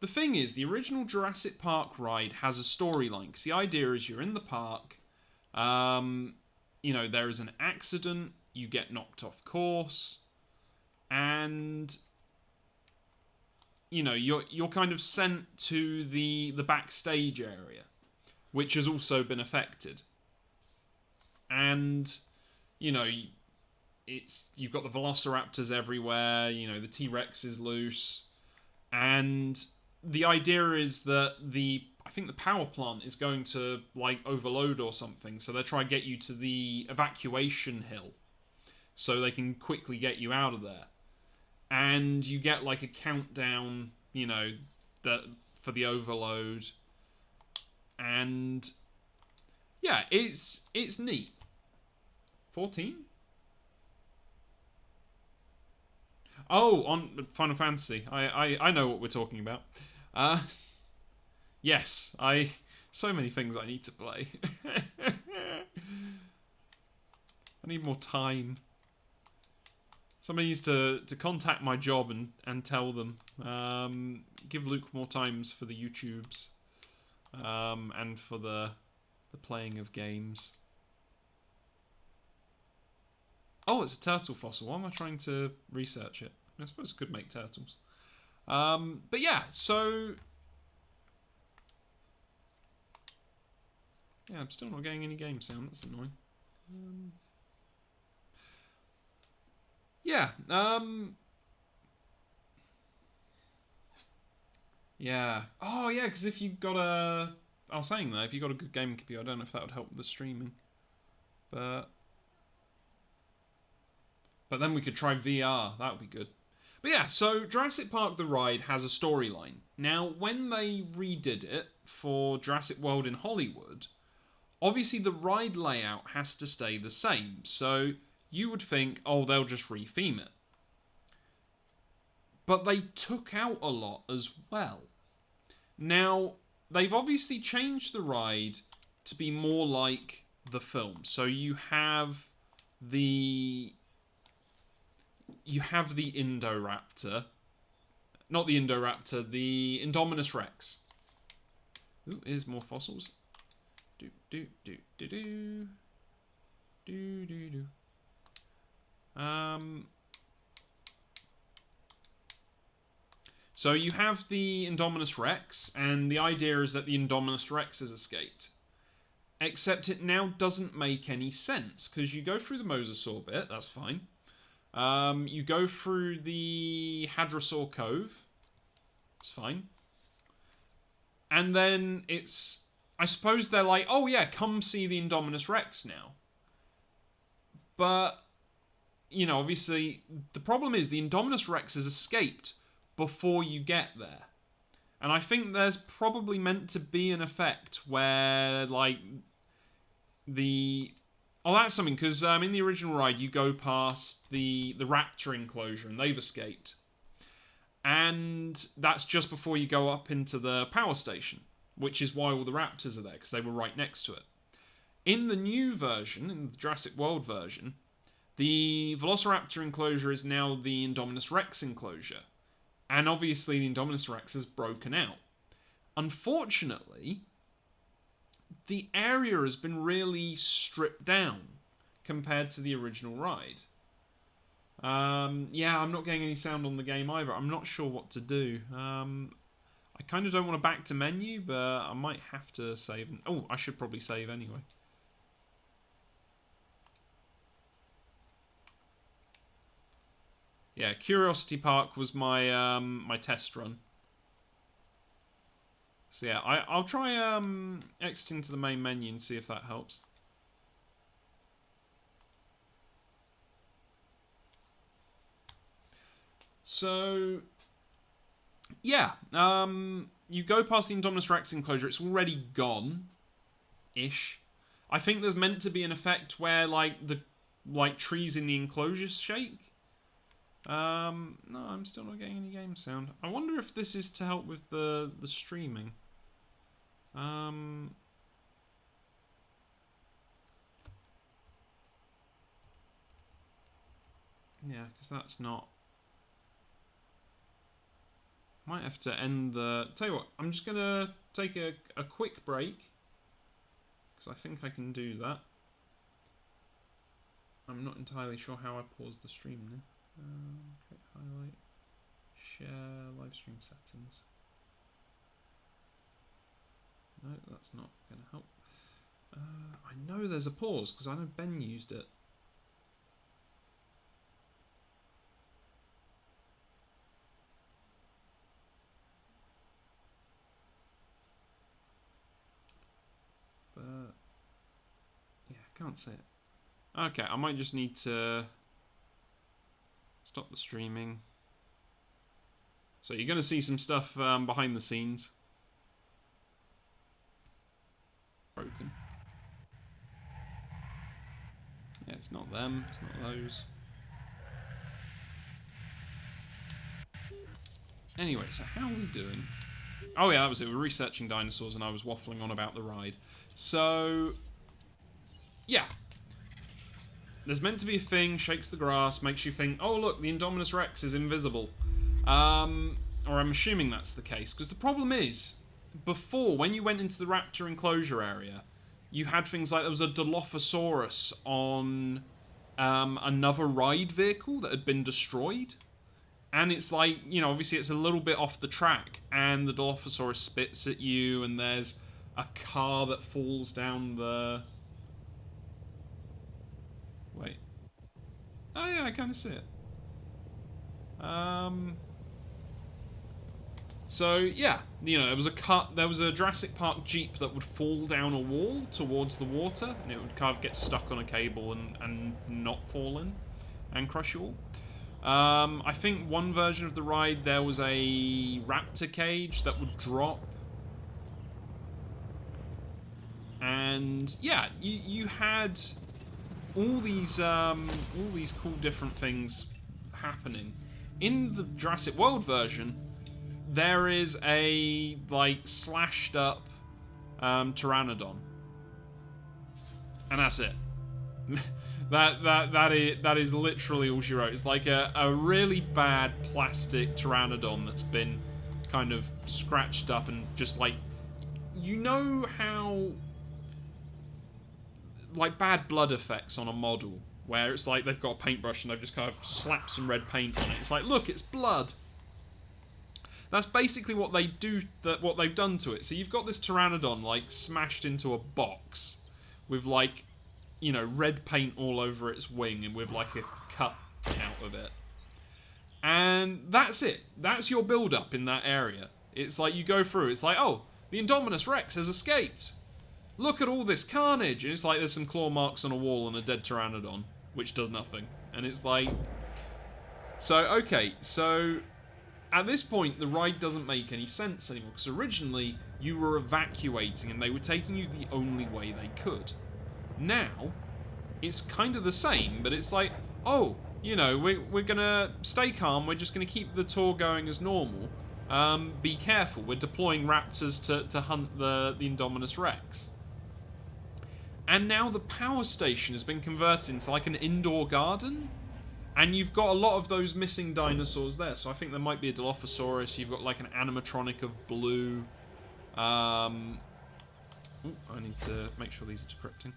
the thing is, the original Jurassic Park ride has a storyline. Because the idea is you're in the park, you know, there is an accident, you get knocked off course, and you know, you're kind of sent to the backstage area, which has also been affected. And you know, you've got the velociraptors everywhere. You know, the T-Rex is loose, and the idea is that I think the power plant is going to like overload or something, so they're trying to get you to the evacuation hill so they can quickly get you out of there. And you get like a countdown, you know, for the overload. And yeah, it's neat. 14? Oh, on Final Fantasy. I know what we're talking about. Yes, so many things I need to play. I need more time. Somebody needs to contact my job and tell them. Give Luke more times for the YouTubes. And for the playing of games. Oh, it's a turtle fossil. Why am I trying to research it? I suppose I could make turtles. But yeah, so... Yeah, I'm still not getting any game sound. That's annoying. Yeah. Yeah. Oh, yeah, because if you got a... I was saying that, if you got a good gaming computer, I don't know if that would help with the streaming. But then we could try VR. That would be good. But yeah, so Jurassic Park The Ride has a storyline. Now, when they redid it for Jurassic World in Hollywood, obviously the ride layout has to stay the same. So you would think, oh, they'll just retheme it. But they took out a lot as well. Now, they've obviously changed the ride to be more like the film. So you have the Indoraptor. Not the Indoraptor, the Indominus Rex. Ooh, here's more fossils. So you have the Indominus Rex, and the idea is that the Indominus Rex has escaped. Except it now doesn't make any sense, because you go through the Mosasaur bit, that's fine. You go through the Hadrosaur Cove, it's fine. And then it's... I suppose they're like, oh yeah, come see the Indominus Rex now. But, you know, obviously, the problem is the Indominus Rex has escaped before you get there. And I think there's probably meant to be an effect where, like, the... Oh, that's something, because in the original ride, you go past the raptor enclosure, and they've escaped. And that's just before you go up into the power station, which is why all the raptors are there, because they were right next to it. In the new version, in the Jurassic World version, the Velociraptor enclosure is now the Indominus Rex enclosure. And obviously the Indominus Rex has broken out. Unfortunately, the area has been really stripped down compared to the original ride. Yeah, I'm not getting any sound on the game either. I'm not sure what to do. I kind of don't want to back to menu, but I might have to save. Oh, I should probably save anyway. Yeah, Curiosity Park was my my test run. So yeah, I'll try exiting to the main menu and see if that helps. So yeah, you go past the Indominus Rex enclosure. It's already gone-ish. I think there's meant to be an effect where the trees in the enclosure shake. No, I'm still not getting any game sound. I wonder if this is to help with the streaming. Yeah, because that's not... Might have to end the... Tell you what, I'm just going to take a quick break, because I think I can do that. I'm not entirely sure how I pause the stream now. Click highlight. Share live stream settings. No, that's not going to help. I know there's a pause because I know Ben used it. But yeah, I can't see it. Okay, I might just need to stop the streaming. So you're going to see some stuff behind the scenes. Broken. Yeah, it's not them, it's not those. Anyway, so how are we doing? Oh yeah, that was it. We're researching dinosaurs and I was waffling on about the ride. So, yeah. There's meant to be a thing, shakes the grass, makes you think, oh look, the Indominus Rex is invisible. Or I'm assuming that's the case. Because the problem is, before, when you went into the raptor enclosure area, you had things like there was a Dilophosaurus on another ride vehicle that had been destroyed. And it's like, you know, obviously it's a little bit off the track, and the Dilophosaurus spits at you, and there's a car that falls down the... Wait. Oh yeah, I kind of see it. So yeah, you know, there was a Jurassic Park Jeep that would fall down a wall towards the water, and it would kind of get stuck on a cable and not fall in and crush you all. I think one version of the ride there was a raptor cage that would drop. And yeah, you had all these cool different things happening. In the Jurassic World version, there is a like slashed up Pteranodon, and that's it. that is literally all she wrote. It's like a really bad plastic Pteranodon that's been kind of scratched up and just like, you know how like bad blood effects on a model where it's like they've got a paintbrush and they've just kind of slapped some red paint on it. It's like, look, it's blood. That's basically what they do. What they've done to it. So you've got this Pteranodon like smashed into a box with like, you know, red paint all over its wing and with like a cut out of it. And that's it. That's your build-up in that area. It's like you go through. It's like, oh, the Indominus Rex has escaped. Look at all this carnage. And it's like there's some claw marks on a wall and a dead Pteranodon, which does nothing. And it's like... So, okay, so... At this point, the ride doesn't make any sense anymore, because originally you were evacuating and they were taking you the only way they could. Now, it's kind of the same, but it's like, oh, you know, we're gonna stay calm, we're just gonna keep the tour going as normal. Be careful, we're deploying raptors to hunt the Indominus Rex. And now the power station has been converted into like an indoor garden. And you've got a lot of those missing dinosaurs there. So I think there might be a Dilophosaurus. You've got like an animatronic of Blue. Ooh, I need to make sure these are decrypting.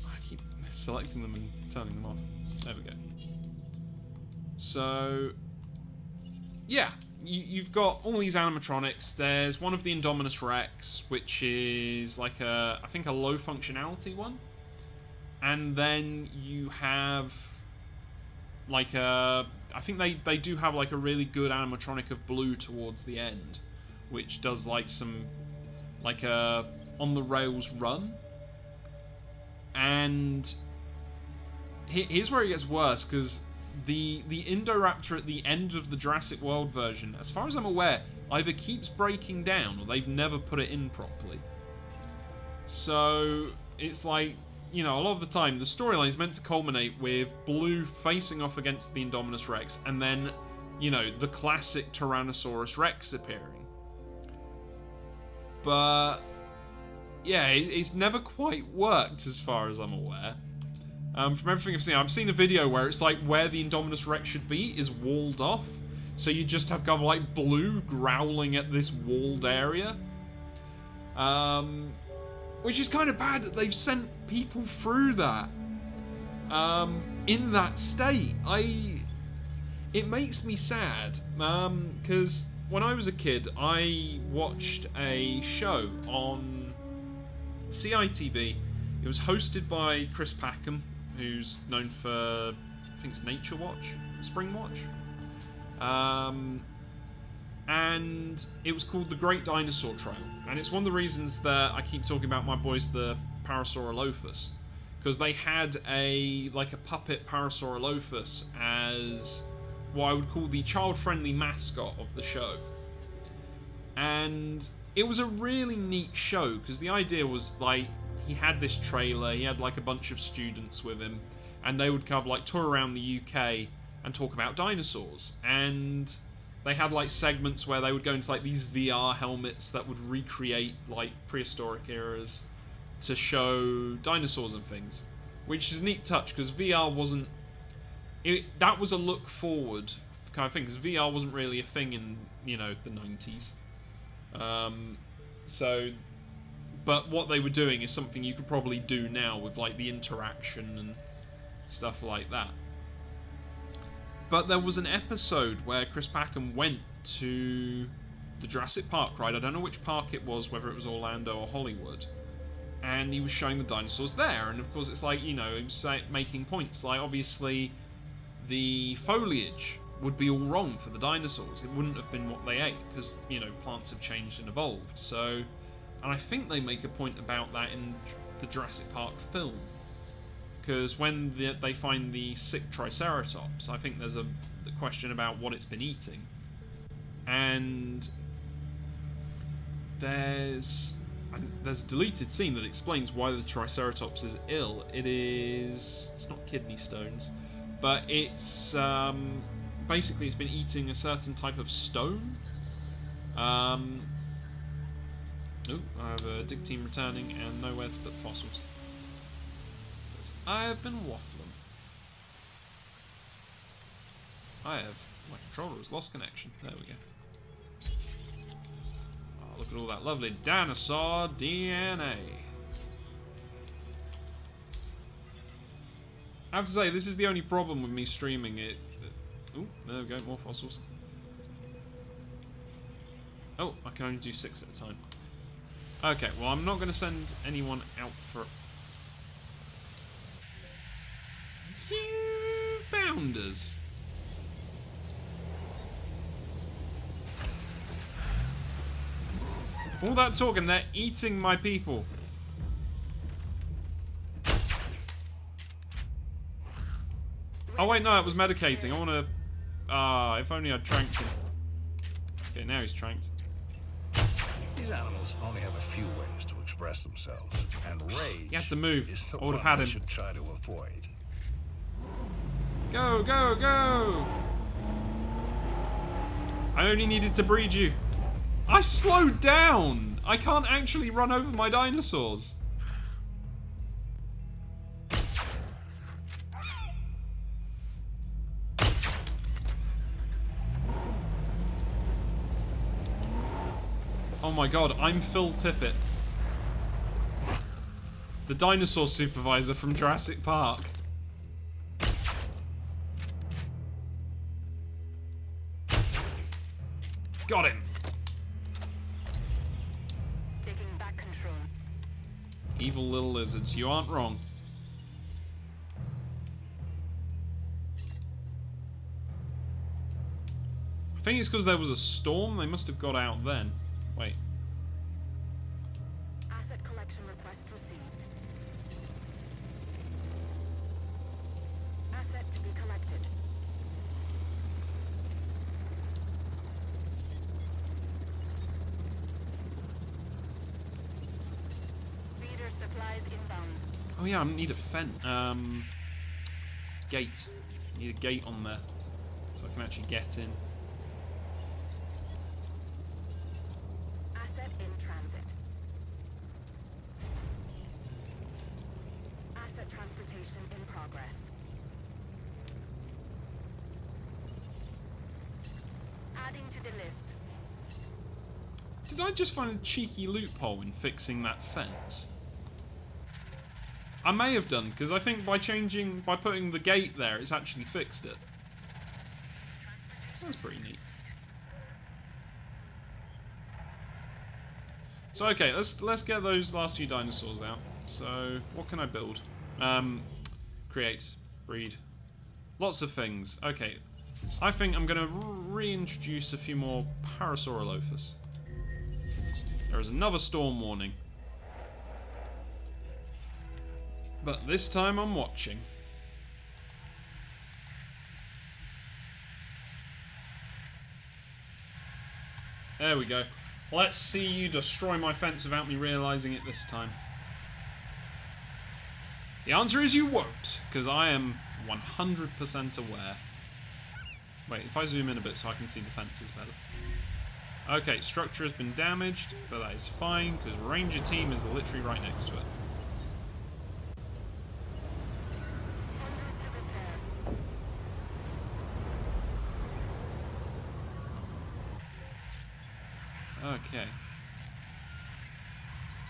I keep selecting them and turning them off. There we go. So, yeah. You've got all these animatronics. There's one of the Indominus Rex, which is like I think a low functionality one. And then you have like I think they do have like a really good animatronic of Blue towards the end, which does like some like a on the rails run. And here's where it gets worse, because the Indoraptor at the end of the Jurassic World version, as far as I'm aware, either keeps breaking down or they've never put it in properly. So it's like, you know, a lot of the time the storyline is meant to culminate with Blue facing off against the Indominus Rex and then, you know, the classic Tyrannosaurus Rex appearing. But yeah, it's never quite worked as far as I'm aware. From everything I've seen a video where it's like where the Indominus Rex should be is walled off. So you just have kind of like Blue growling at this walled area. Which is kind of bad that they've sent people through that in that state. It makes me sad, because when I was a kid, I watched a show on CITV. It was hosted by Chris Packham, who's known for, I think it's Nature Watch, Spring Watch. And it was called The Great Dinosaur Trail. And it's one of the reasons that I keep talking about my boys, the Parasaurolophus, because they had a puppet Parasaurolophus as what I would call the child-friendly mascot of the show. And it was a really neat show, because the idea was, like, he had this trailer, he had, like, a bunch of students with him, and they would kind of, like, tour around the UK and talk about dinosaurs. And they had, like, segments where they would go into, like, these VR helmets that would recreate, like, prehistoric eras to show dinosaurs and things. Which is a neat touch, because VR wasn't... that was a look forward kind of thing, because VR wasn't really a thing in, the 90s. But what they were doing is something you could probably do now with, like, the interaction and stuff like that. But there was an episode where Chris Packham went to the Jurassic Park ride. I don't know which park it was, whether it was Orlando or Hollywood. And he was showing the dinosaurs there. And of course it's like, he was making points. Like, obviously, the foliage would be all wrong for the dinosaurs. It wouldn't have been what they ate, because, plants have changed and evolved. So, and I think they make a point about that in the Jurassic Park film. Because when they find the sick Triceratops, I think there's a question about what it's been eating. And there's a deleted scene that explains why the Triceratops is ill. It's not kidney stones, but it's basically it's been eating a certain type of stone. I have a dig team returning and nowhere to put fossils. I have been waffling. My controller has lost connection. There we go. Oh, look at all that lovely dinosaur DNA. I have to say, this is the only problem with me streaming it. Oh, there we go, more fossils. Oh, I can only do 6 at a time. Okay, well, I'm not going to send anyone out for... You bounders. All that talking, they're eating my people. Oh wait, no, it was medicating. I want to... if only I'd tranked him. Okay, now he's tranked. These animals only have a few ways to express themselves, and rage You have to move. is the I would have one had we him. should try to avoid. Go, go, go! I only needed to breed you. I slowed down! I can't actually run over my dinosaurs. Oh my god, I'm Phil Tippett. The dinosaur supervisor from Jurassic Park. Got him! Taking back control. Evil little lizards, you aren't wrong. I think it's because there was a storm, they must have got out then. Wait. Asset collection request received. Asset to be collected. Feeder supplies inbound. Oh yeah, I need a gate. I need a gate on there, so I can actually get in. Asset in transit. Asset transportation in progress. Adding to the list. Did I just find a cheeky loophole in fixing that fence? I may have done, because I think by putting the gate there, it's actually fixed it. That's pretty neat. So okay, let's get those last few dinosaurs out. So what can I build? Create, breed, lots of things. Okay, I think I'm going to reintroduce a few more Parasaurolophus. There is another storm warning, but this time I'm watching. There we go. Let's see you destroy my fence without me realising it this time. The answer is you won't, because I am 100% aware. Wait, if I zoom in a bit so I can see the fences better. Okay, structure has been damaged, but that is fine, because Ranger Team is literally right next to it. Okay.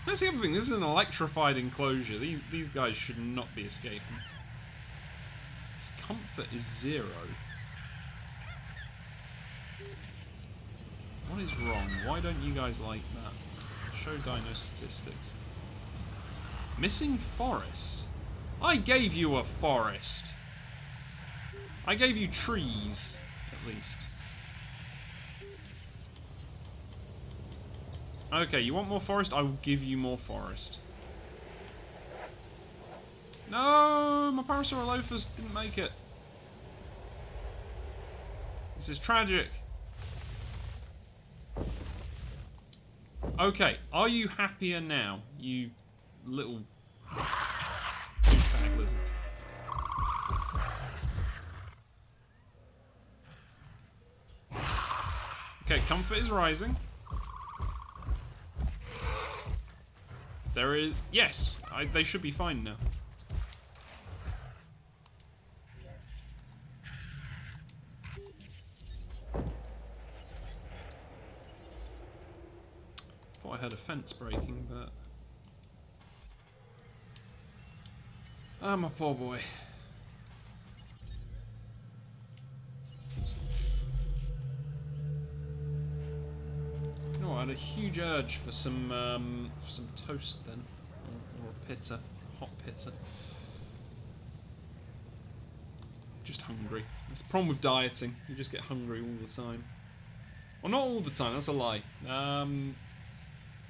That's the other thing, this is an electrified enclosure. These guys should not be escaping. Its comfort is 0. What is wrong? Why don't you guys like that? Show dino statistics. Missing forest? I gave you a forest. I gave you trees, at least. Okay, you want more forest? I will give you more forest. No, my Parasaurolophus didn't make it. This is tragic. Okay, are you happier now, you little douchebag lizards? Okay, comfort is rising. There is... Yes! They should be fine now. Thought I heard a fence breaking, but... Ah, my poor boy. I had a huge urge for some toast then, or a pitta, a hot pitta. Just hungry. That's the problem with dieting. You just get hungry all the time. Well, not all the time. That's a lie.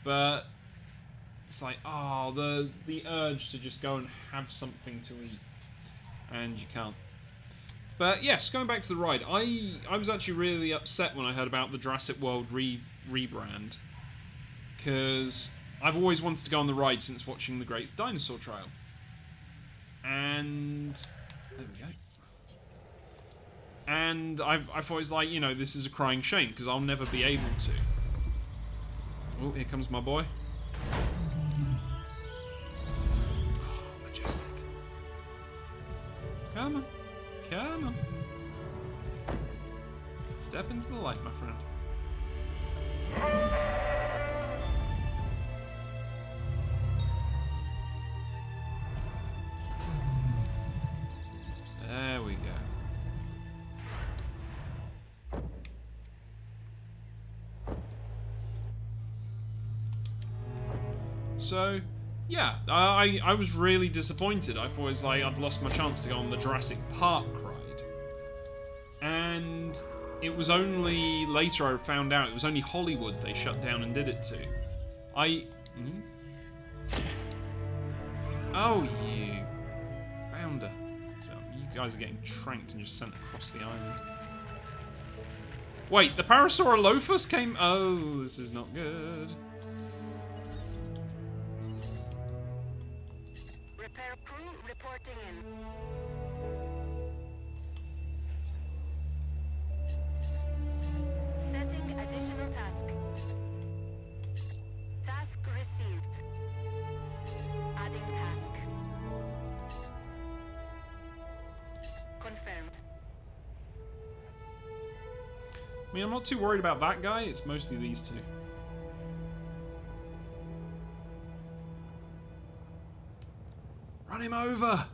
But it's like, oh, the urge to just go and have something to eat, and you can't. But yes, going back to the ride, I was actually really upset when I heard about the Jurassic World rebrand, because I've always wanted to go on the ride since watching the Great Dinosaur Trail. And there we go. And I thought it was like, you know, this is a crying shame, because I'll never be able to. Oh, here comes my boy. Oh, majestic. Come on. Come on. Step into the light, my friend. There we go. So, yeah, I was really disappointed. I thought it was like I'd lost my chance to go on the Jurassic Park ride. And it was only later I found out it was only Hollywood they shut down and did it to. Oh, you bounder. So you guys are getting tranked and just sent across the island. Wait, the Parasaurolophus came... Oh, this is not good. Repair crew reporting in. Setting additional task. Task received. Adding task. Confirmed. I mean, I'm not too worried about that guy, it's mostly these two. Run him over!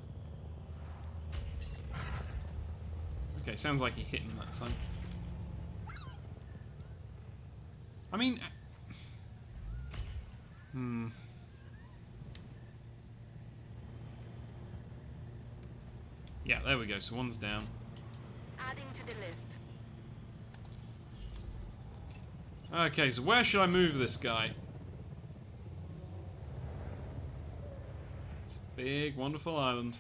Okay, sounds like he hit him that time. I mean... Yeah, there we go. So one's down. Adding to the list. Okay, so where should I move this guy? It's a big, wonderful island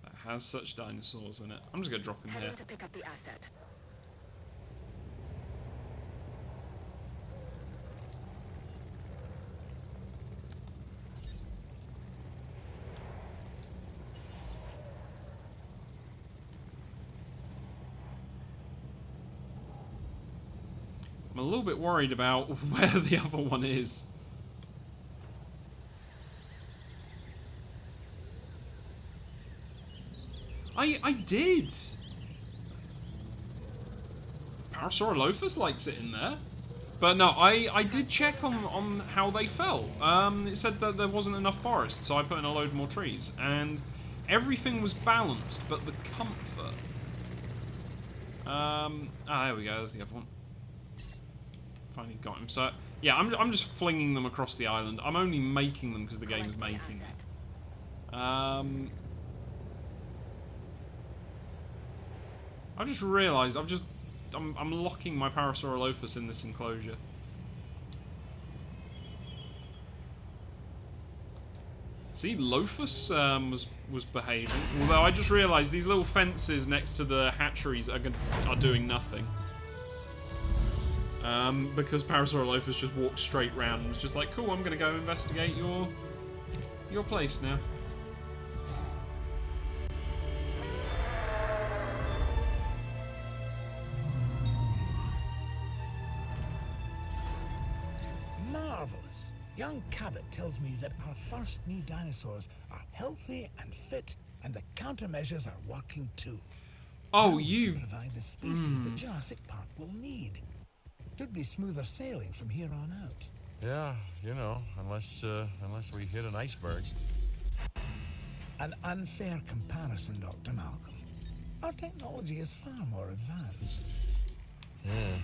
that has such dinosaurs in it. I'm just gonna drop him here. Heading to pick up the asset. I'm a little bit worried about where the other one is. I did! Parasaurolophus likes it in there. But no, I did check on how they fell. It said that there wasn't enough forest, so I put in a load more trees. And everything was balanced, but the comfort... there we go, there's the other one. Finally got him. So, yeah, I'm just flinging them across the island. I'm only making them because the game's making them. I just realised I'm locking my Parasaurolophus in this enclosure. See, Lophus was behaving. Although I just realised these little fences next to the hatcheries are doing nothing. Because Parasaurolophus just walked straight round and was just like, cool, I'm gonna go investigate your place now. Marvelous. Young Cabot tells me that our first new dinosaurs are healthy and fit, and the countermeasures are working too. Oh, Now we you... can provide the species that Jurassic Park will need. Should be smoother sailing from here on out. Yeah, you know, unless we hit an iceberg. An unfair comparison, Dr. Malcolm. Our technology is far more advanced. Yeah,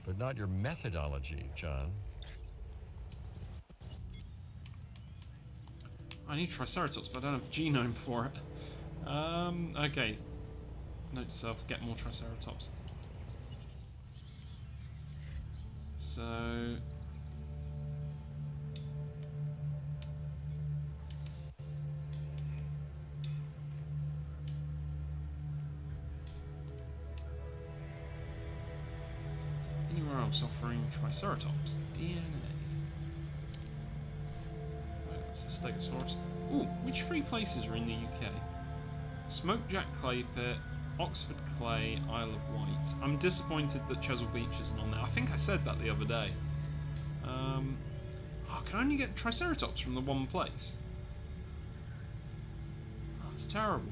but not your methodology, John. I need Triceratops, but I don't have genome for it. Okay. Note to self, get more Triceratops. So... anywhere else offering Triceratops DNA? That's a Stegosaurus. Ooh, which three places are in the UK? Smokejack Clay Pit, Oxford Clay, Isle of Wight. I'm disappointed that Chesil Beach isn't on there. I think I said that the other day. I can only get Triceratops from the one place. That's terrible.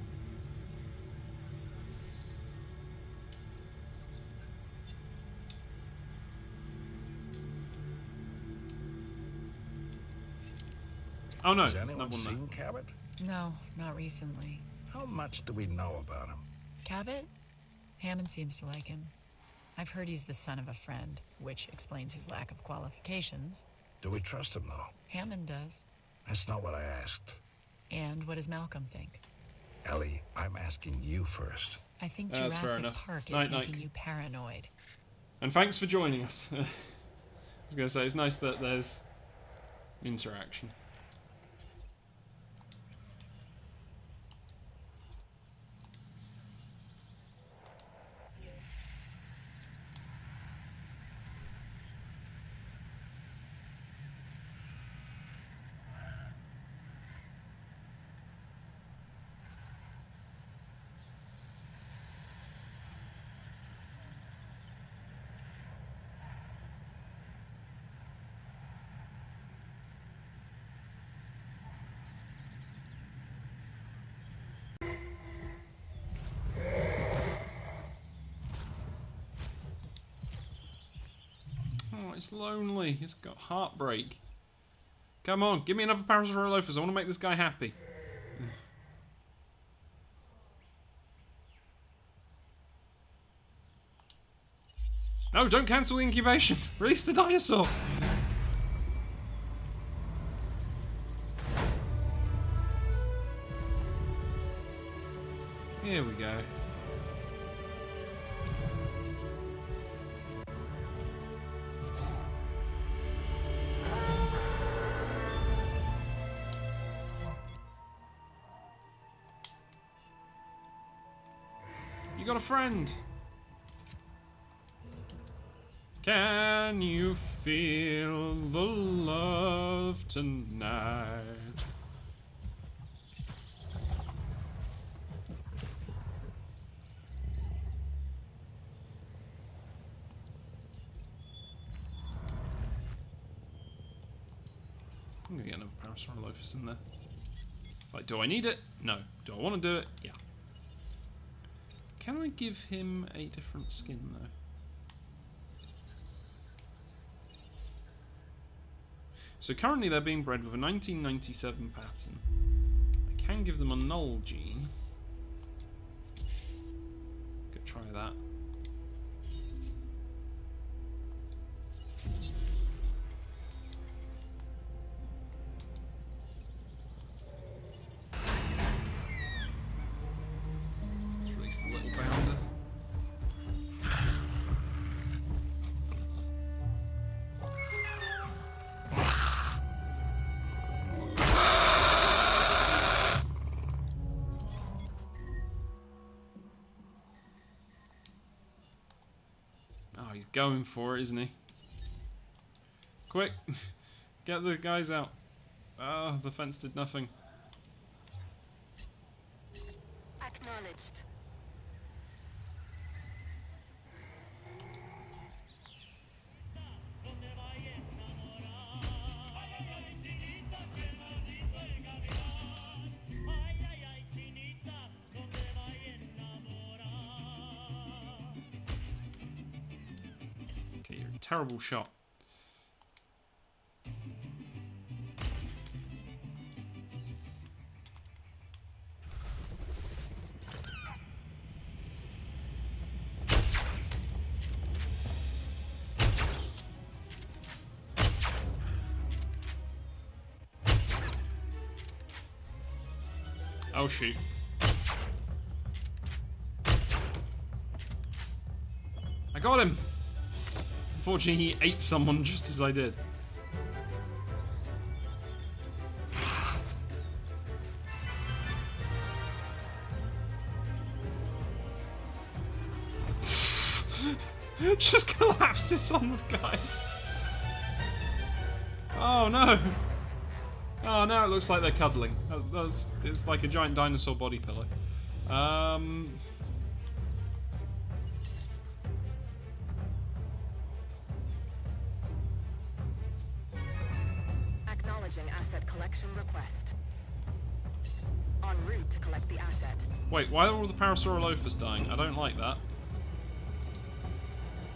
Oh no, Has there's anyone no one there. seen Cabot? No, not recently. How much do we know about him? Cabot? Hammond seems to like him. I've heard he's the son of a friend, which explains his lack of qualifications. Do we trust him, though? Hammond does. That's not what I asked. And what does Malcolm think? Ellie, I'm asking you first. I think That's fair Jurassic enough. Park is Night, making night. you paranoid. And thanks for joining us. I was going to say, it's nice that there's interaction. Oh, it's lonely. It's got heartbreak. Come on, give me another Parasaurolophus. I want to make this guy happy. No, don't cancel the incubation. Release the dinosaur. Here we go. You got a friend. Can you feel the love tonight? I'm gonna get another Parasaurolophus in there. Like, do I need it? No. Do I want to do it? Yeah. Can I give him a different skin though? So currently they're being bred with a 1997 pattern. I can give them a null gene. Could try that. Let's release the little bounder. Oh, he's going for it, isn't he? Quick! Get the guys out. Ah, the fence did nothing. Acknowledged. Okay, you're a terrible shot. Oh shoot. I got him! Unfortunately, he ate someone just as I did. Just collapses on the guy. Oh no! Oh, now it looks like they're cuddling. It's like a giant dinosaur body pillow. Acknowledging asset collection request. En route to collect the asset. Wait, why are all the Parasaurolophus dying? I don't like that.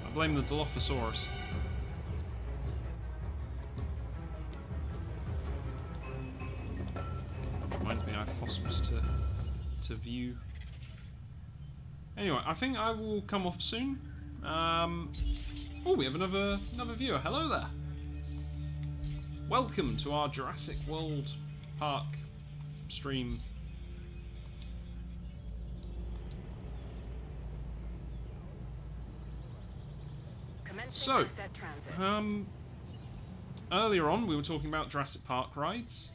I blame the Dilophosaurus. Reminds me I have fossils to view. Anyway, I think I will come off soon. Oh, we have another viewer. Hello there. Welcome to our Jurassic World Park stream. So, Asset transit. earlier on we were talking about Jurassic Park rides,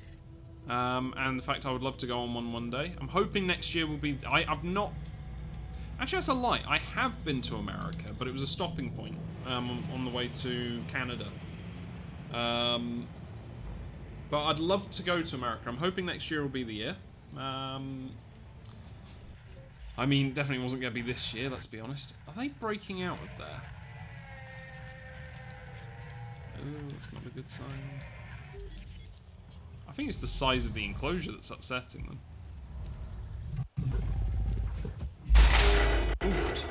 and the fact I would love to go on one day. I'm hoping next year will be. I've not. Actually, that's a lie. I have been to America, but it was a stopping point on the way to Canada. But I'd love to go to America. I'm hoping next year will be the year. I mean, definitely wasn't going to be this year, let's be honest. Are they breaking out of there? Oh, that's not a good sign. I think it's the size of the enclosure that's upsetting them. Oofed.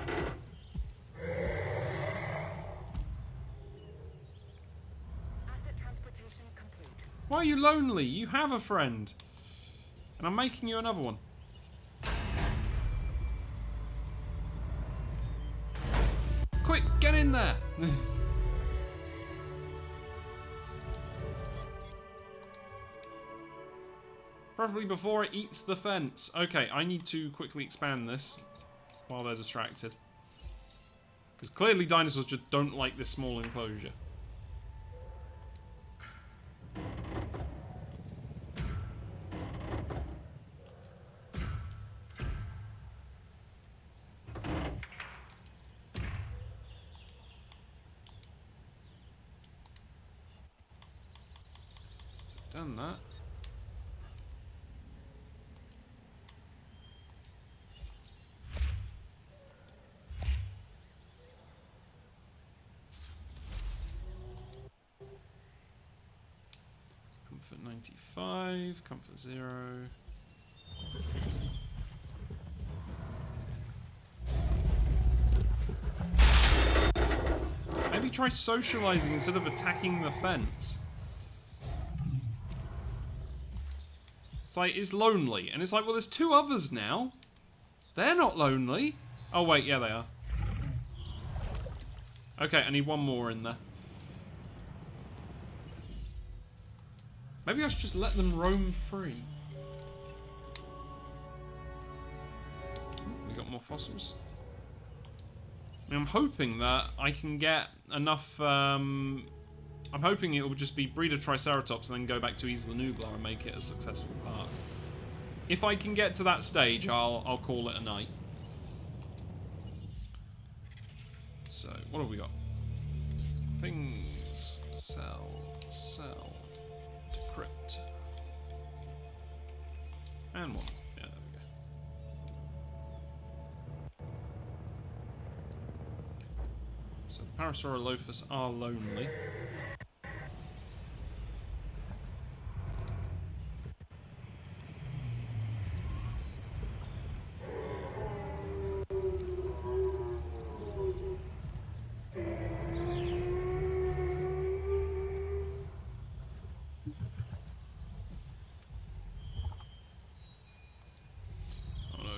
Asset transportation complete. Why are you lonely? You have a friend. And I'm making you another one. Quick, get in there! Preferably before it eats the fence. Okay, I need to quickly expand this while they're distracted. Because clearly dinosaurs just don't like this small enclosure. So done that. Comfort 95, comfort 0. Maybe try socializing instead of attacking the fence. It's like, it's lonely. And it's like, well, there's two others now. They're not lonely. Oh, wait, yeah, they are. Okay, I need one more in there. Maybe I should just let them roam free. We got more fossils. I mean, I'm hoping that I can get enough... I'm hoping it will just be breeder Triceratops and then go back to Isla Nublar and make it a successful park. If I can get to that stage, I'll call it a night. So, what have we got? Things, sell, decrypt. And one. Yeah, there we go. So, the Parasaurolophus are lonely.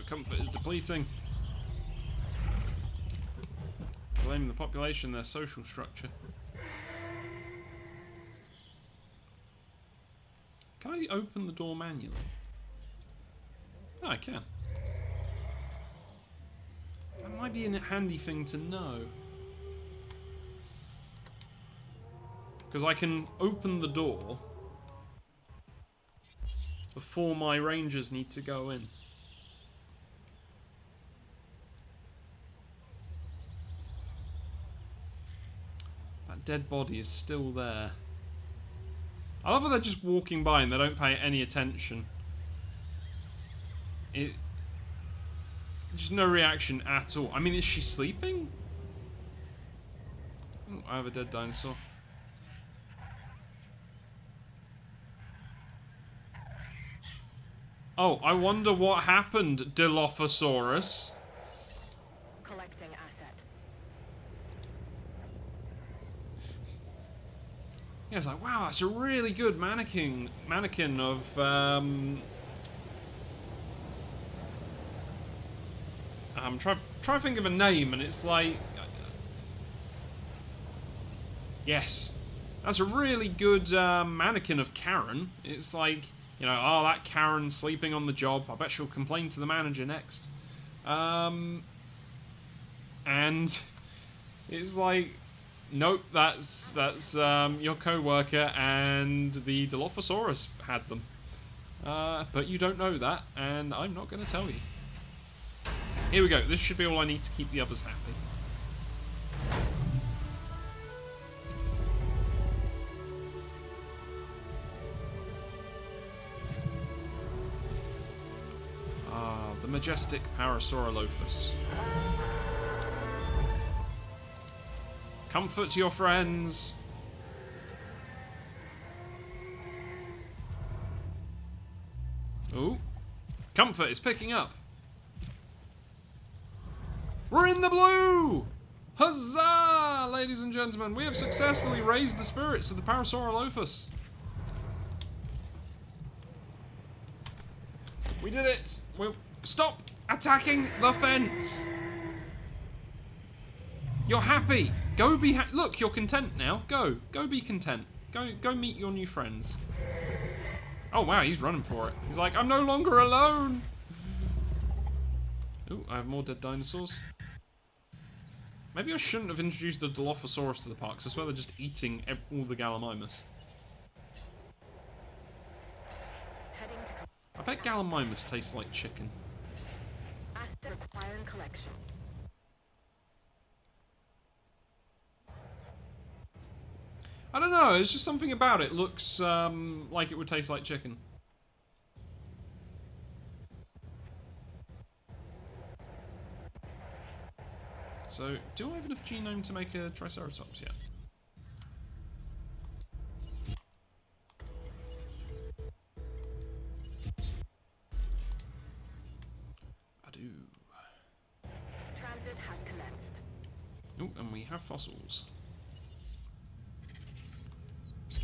Comfort is depleting. Blaming the population, their social structure. Can I open the door manually? Oh, I can. That might be a handy thing to know. Because I can open the door before my rangers need to go in. Dead body is still there. I love how they're just walking by and they don't pay any attention. Just no reaction at all. I mean, is she sleeping? Oh, I have a dead dinosaur. Oh, I wonder what happened, Dilophosaurus. Collecting asset. Yeah, it's like, wow, that's a really good mannequin of, I'm trying to think of a name, and it's like, yes, that's a really good mannequin of Karen. It's like, you know, oh, that Karen sleeping on the job. I bet she'll complain to the manager next. And it's like, nope, that's your co-worker, and the Dilophosaurus had them. But you don't know that, and I'm not going to tell you. Here we go. This should be all I need to keep the others happy. Ah, the majestic Parasaurolophus. Comfort to your friends. Ooh. Comfort is picking up. We're in the blue! Huzzah! Ladies and gentlemen, we have successfully raised the spirits of the Parasaurolophus. We did it! We'll stop attacking the fence! You're happy! Go be look, you're content now. Go be content. Go meet your new friends. Oh wow, he's running for it. He's like, I'm no longer alone! Ooh, I have more dead dinosaurs. Maybe I shouldn't have introduced the Dilophosaurus to the park, because I swear they're just eating all the Gallimimus. I bet Gallimimus tastes like chicken. Asset requiring collection. I don't know, there's just something about it. Looks like it would taste like chicken. So, do I have enough genome to make a Triceratops yet? I do. Transit has commenced. Oh, and we have fossils.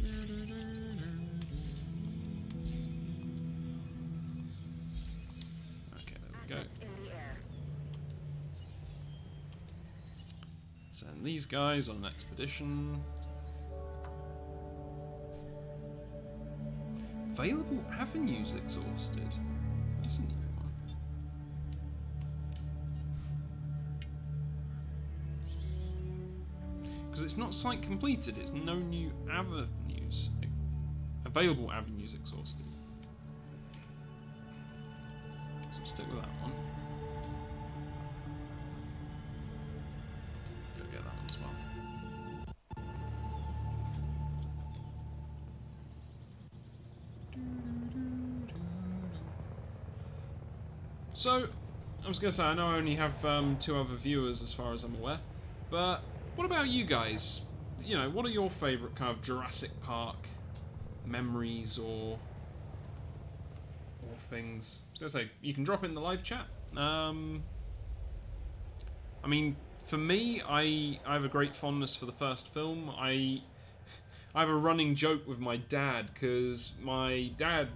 Okay, there we go. Assets in the air. Send these guys on an expedition. Available avenues exhausted. That's a new one. Because it's not site completed, it's no new avenues. Available avenues exhausted. So we'll stick with that one. Go get that one as well. So, I was going to say, I know I only have 2 other viewers as far as I'm aware, but what about you guys? You know, what are your favourite kind of Jurassic Park memories or things? I was going to say, you can drop it in the live chat. I mean, for me, I have a great fondness for the first film. I have a running joke with my dad, because my dad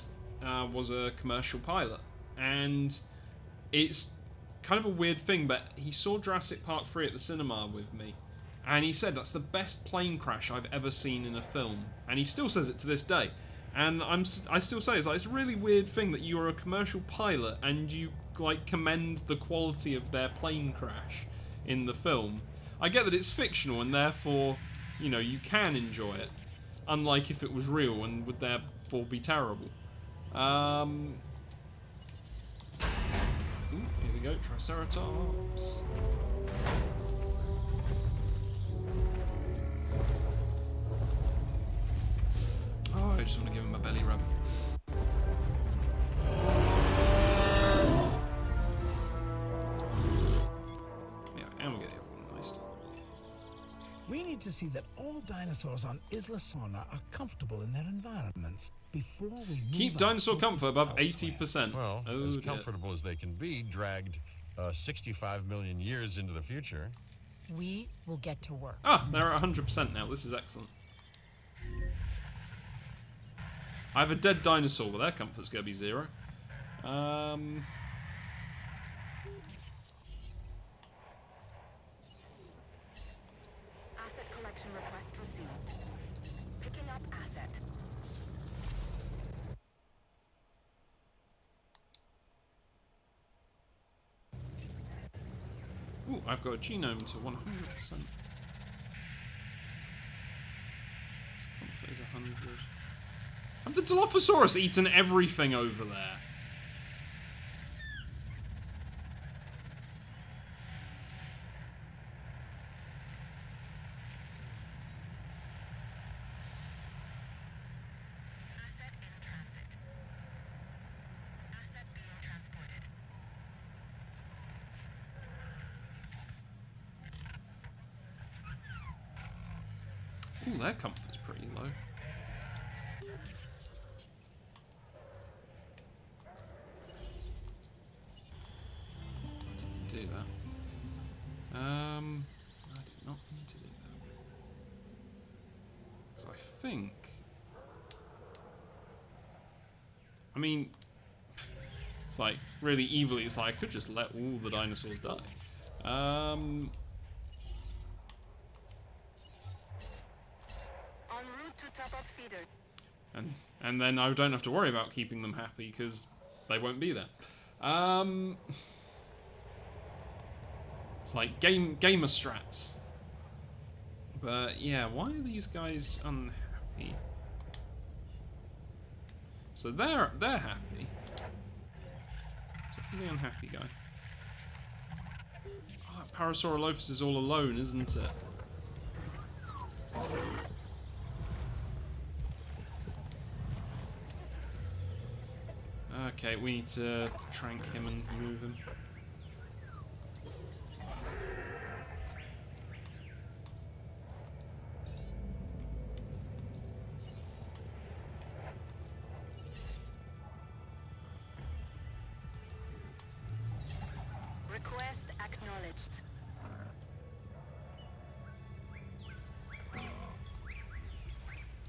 was a commercial pilot, and it's kind of a weird thing, but he saw Jurassic Park 3 at the cinema with me, and he said that's the best plane crash I've ever seen in a film, and he still says it to this day. And I still say it's a really weird thing that you are a commercial pilot and you like commend the quality of their plane crash in the film. I get that it's fictional and therefore, you know, you can enjoy it, unlike if it was real and would therefore be terrible. Ooh, here we go, Triceratops. Oh, I just want to give him a belly rub. Yeah, and we'll get the other one released. We need to see that all dinosaurs on Isla Sorna are comfortable in their environments before we move Keep our dinosaur focus comfort above elsewhere. 80%. Well, Oh, as dear. comfortable as they can be, dragged 65 million years into the future. We will get to work. Ah, they're at 100% now. This is excellent. I have a dead dinosaur, but their comfort's going to be 0. Asset collection request received. Picking up asset. Ooh, I've got a genome to 100%. Comfort is 100. Have the Dilophosaurus eaten everything over there? Asset in transit. Asset being transported. Ooh, their comfort's pretty low. Didn't do that. I did not need to do that. Because I think... I mean... It's like, really evilly, it's like, I could just let all the dinosaurs die. En route to top-up feeder. And then I don't have to worry about keeping them happy, because they won't be there. It's like gamer strats. But yeah, why are these guys unhappy? So they're happy. So who's the unhappy guy? Oh, Parasaurolophus is all alone, isn't it? Okay, we need to trank him and move him. Request acknowledged.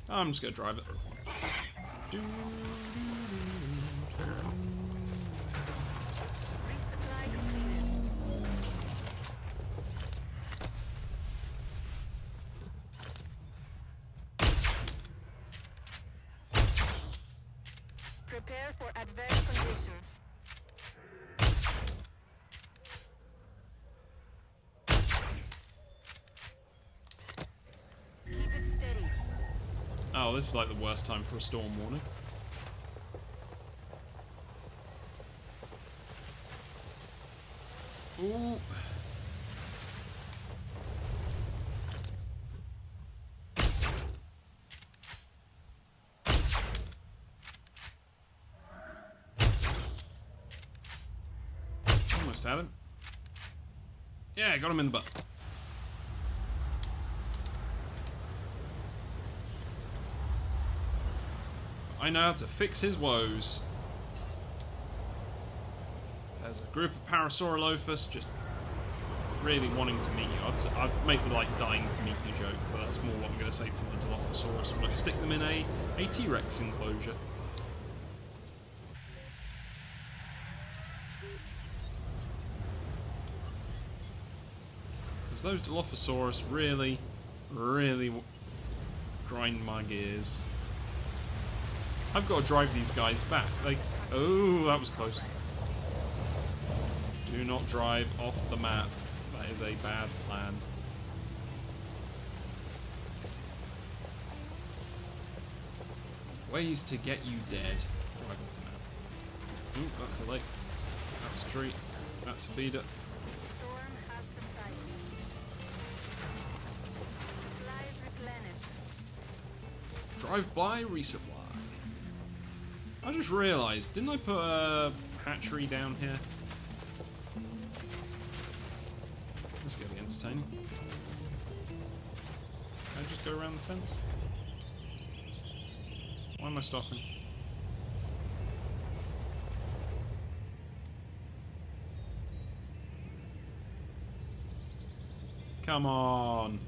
I'm just gonna drive it. Resupply completed. Prepare for adverse conditions. Keep it steady. Oh, this is like the worst time for a storm warning. Ooh. Almost had him. Yeah, got him in the butt. I know how to fix his woes. There's a group of Parasaurolophus just really wanting to meet you. I'd make the like dying to meet you joke, but that's more what I'm going to say to the Dilophosaurus when I stick them in a T-Rex enclosure. Because those Dilophosaurus really grind my gears. I've got to drive these guys back. Oh, that was close. Do not drive off the map. That is a bad plan. Ways to get you dead. Drive off the map. Ooh, that's a lake. That's a tree. That's a feeder. Storm has subsided. Supplies replenished. Drive by, resupply. I just realised, didn't I put a hatchery down here? This is going to be entertaining. Can I just go around the fence? Why am I stopping? Come on!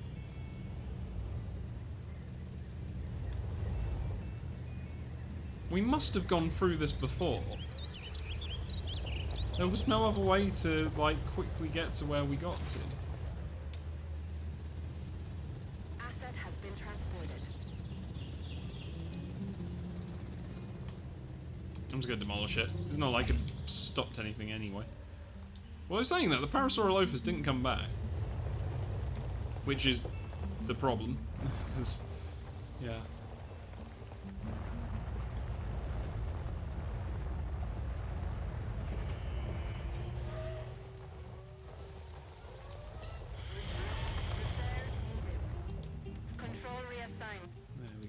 We must have gone through this before. There was no other way to, like, quickly get to where we got to. Asset has been transported. I'm just gonna demolish it. It's not like it stopped anything anyway. Well, I was saying that, the Parasaurolophus didn't come back. Which is the problem. Yeah.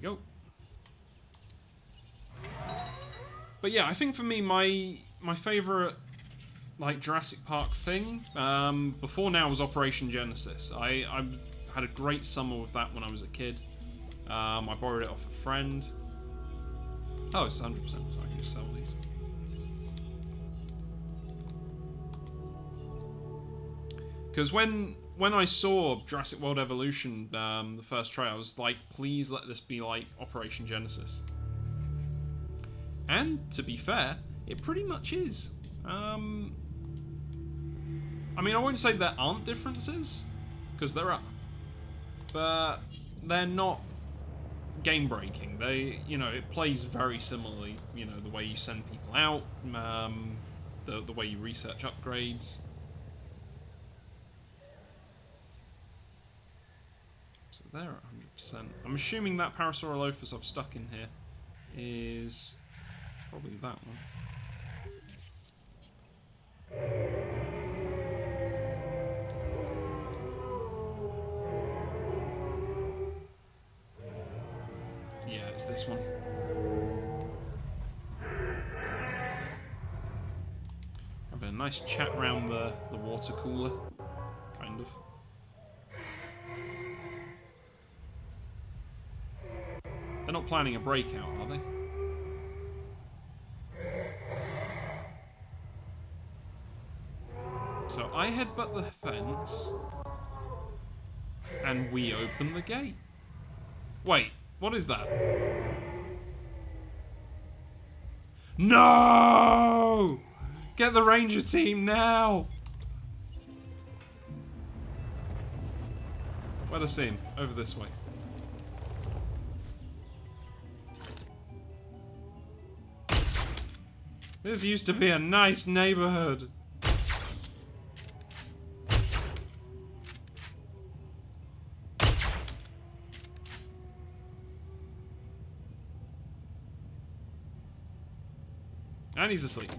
Go. But yeah, I think for me, my favourite like Jurassic Park thing before now was Operation Genesis. I had a great summer with that when I was a kid. I borrowed it off a friend. Oh, it's 100%, so I can just sell these. Because when I saw Jurassic World Evolution, the first trailer, I was like, please let this be like Operation Genesis. And, to be fair, It pretty much is. I mean, I won't say there aren't differences, because there are. But they're not game-breaking. They, you know, it plays very similarly. You know, the way you send people out, the way you research upgrades. So they're at 100%. I'm assuming that Parasaurolophus I've stuck in here is probably that one. Yeah, it's this one. Having a nice chat round the water cooler, kind of. They're not planning a breakout, are they? So I headbutt the fence, and we open the gate. Wait, what is that? No! Get the ranger team now! Where'd I see him? Over this way. This used to be a nice neighborhood. And he's asleep.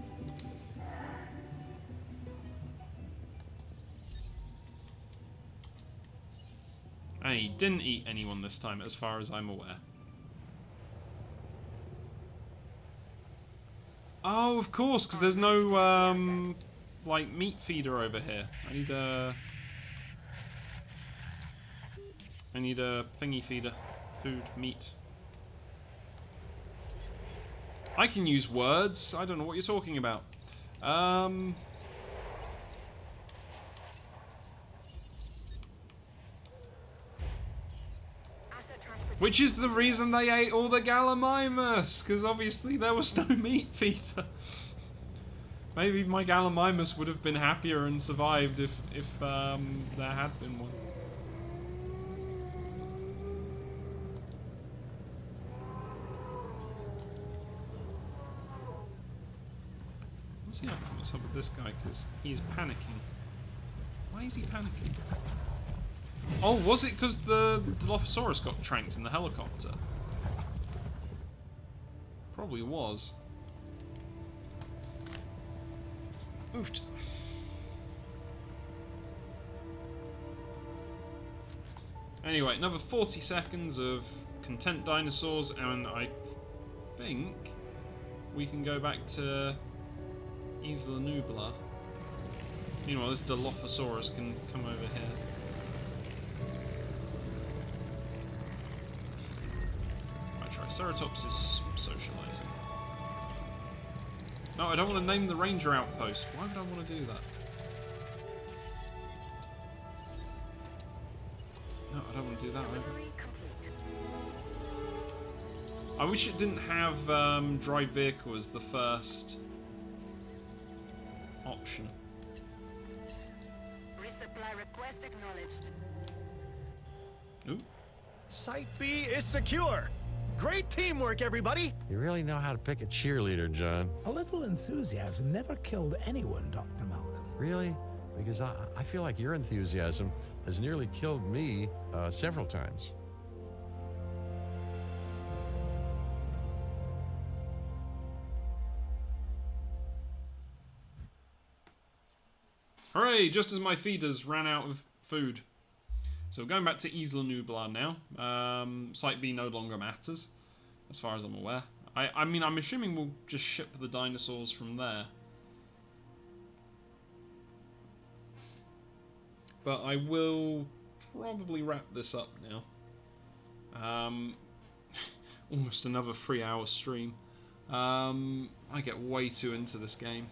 And he didn't eat anyone this time, as far as I'm aware. Oh, of course, because there's no, like, meat feeder over here. I need a thingy feeder. Food, meat. I can use words. I don't know what you're talking about. Which is the reason they ate all the Gallimimus, because obviously there was no meat feeder. Maybe my Gallimimus would have been happier and survived if there had been one. Let's see what's up with this guy, because he's panicking. Why is he panicking? Oh, was it because the Dilophosaurus got tranked in the helicopter? Probably was. Oofed. Anyway, another 40 seconds of content dinosaurs, and I think we can go back to Isla Nublar. Meanwhile, this Dilophosaurus can come over here. Triceratops is socializing. No, I don't want to name the ranger outpost. Why would I want to do that? No, I don't want to do that either. I wish it didn't have drive vehicle as the first option. Resupply request acknowledged. Ooh. Site B is secure. Great teamwork, everybody! You really know how to pick a cheerleader, John. A little enthusiasm never killed anyone, Dr. Malcolm. Really? Because I feel like your enthusiasm has nearly killed me several times. Hooray! Just as my feeders ran out of food. So going back to Isla Nublar now. Site B no longer matters, as far as I'm aware. I mean, I'm assuming we'll just ship the dinosaurs from there. But I will probably wrap this up now. Almost another 3-hour stream. I get way too into this game.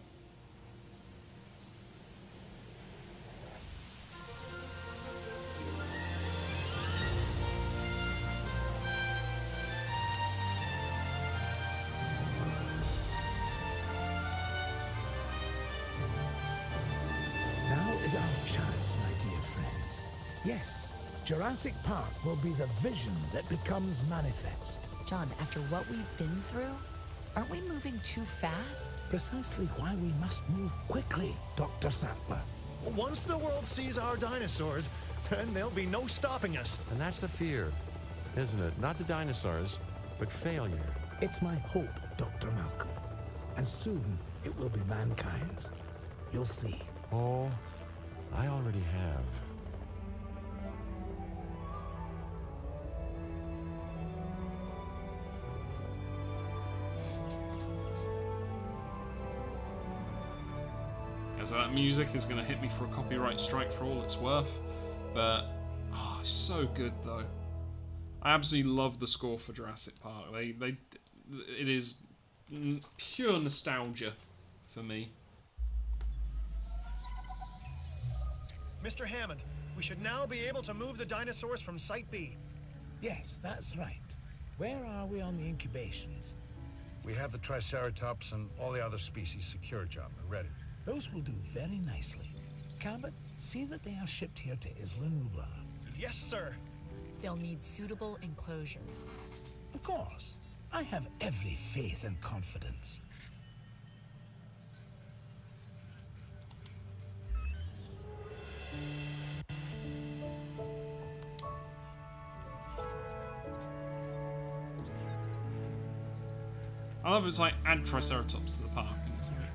is our chance, my dear friends. Yes, Jurassic Park will be the vision that becomes manifest. John, after what we've been through, aren't we moving too fast? Precisely why we must move quickly, Dr. Sattler. Once the world sees our dinosaurs, then there'll be no stopping us. And that's the fear, isn't it? Not the dinosaurs, but failure. It's my hope, Dr. Malcolm. And soon it will be mankind's. You'll see. Oh, I already have. As that music is going to hit me for a copyright strike for all it's worth, but so good though. I absolutely love the score for Jurassic Park. It is pure nostalgia for me. Mr. Hammond, we should now be able to move the dinosaurs from Site B. Yes, that's right. Where are we on the incubations? We have the Triceratops and all the other species secure, John. We're ready. Those will do very nicely. Cabot, see that they are shipped here to Isla Nublar. Yes, sir. They'll need suitable enclosures. Of course. I have every faith and confidence. I love it's like add Triceratops to the park. And it's like,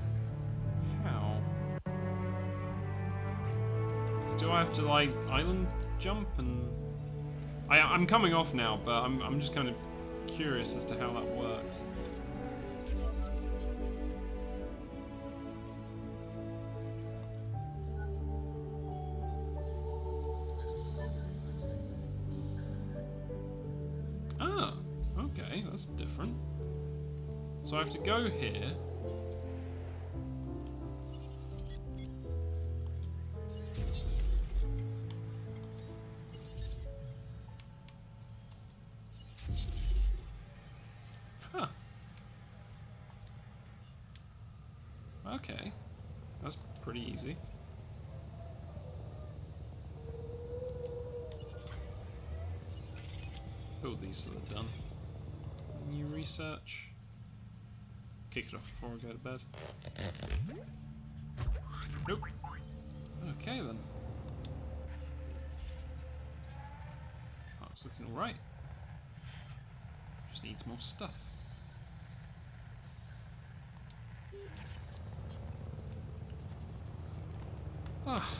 how? Do I have to like island jump? And I'm coming off now, but I'm just kind of curious as to how that works. Ah, okay, that's different. So I have to go here. Huh. Okay. That's pretty easy. Build these so they're done. New research. Kick it off before I go to bed. Nope. Okay then. Oh, it's looking alright. Just needs more stuff. Ah.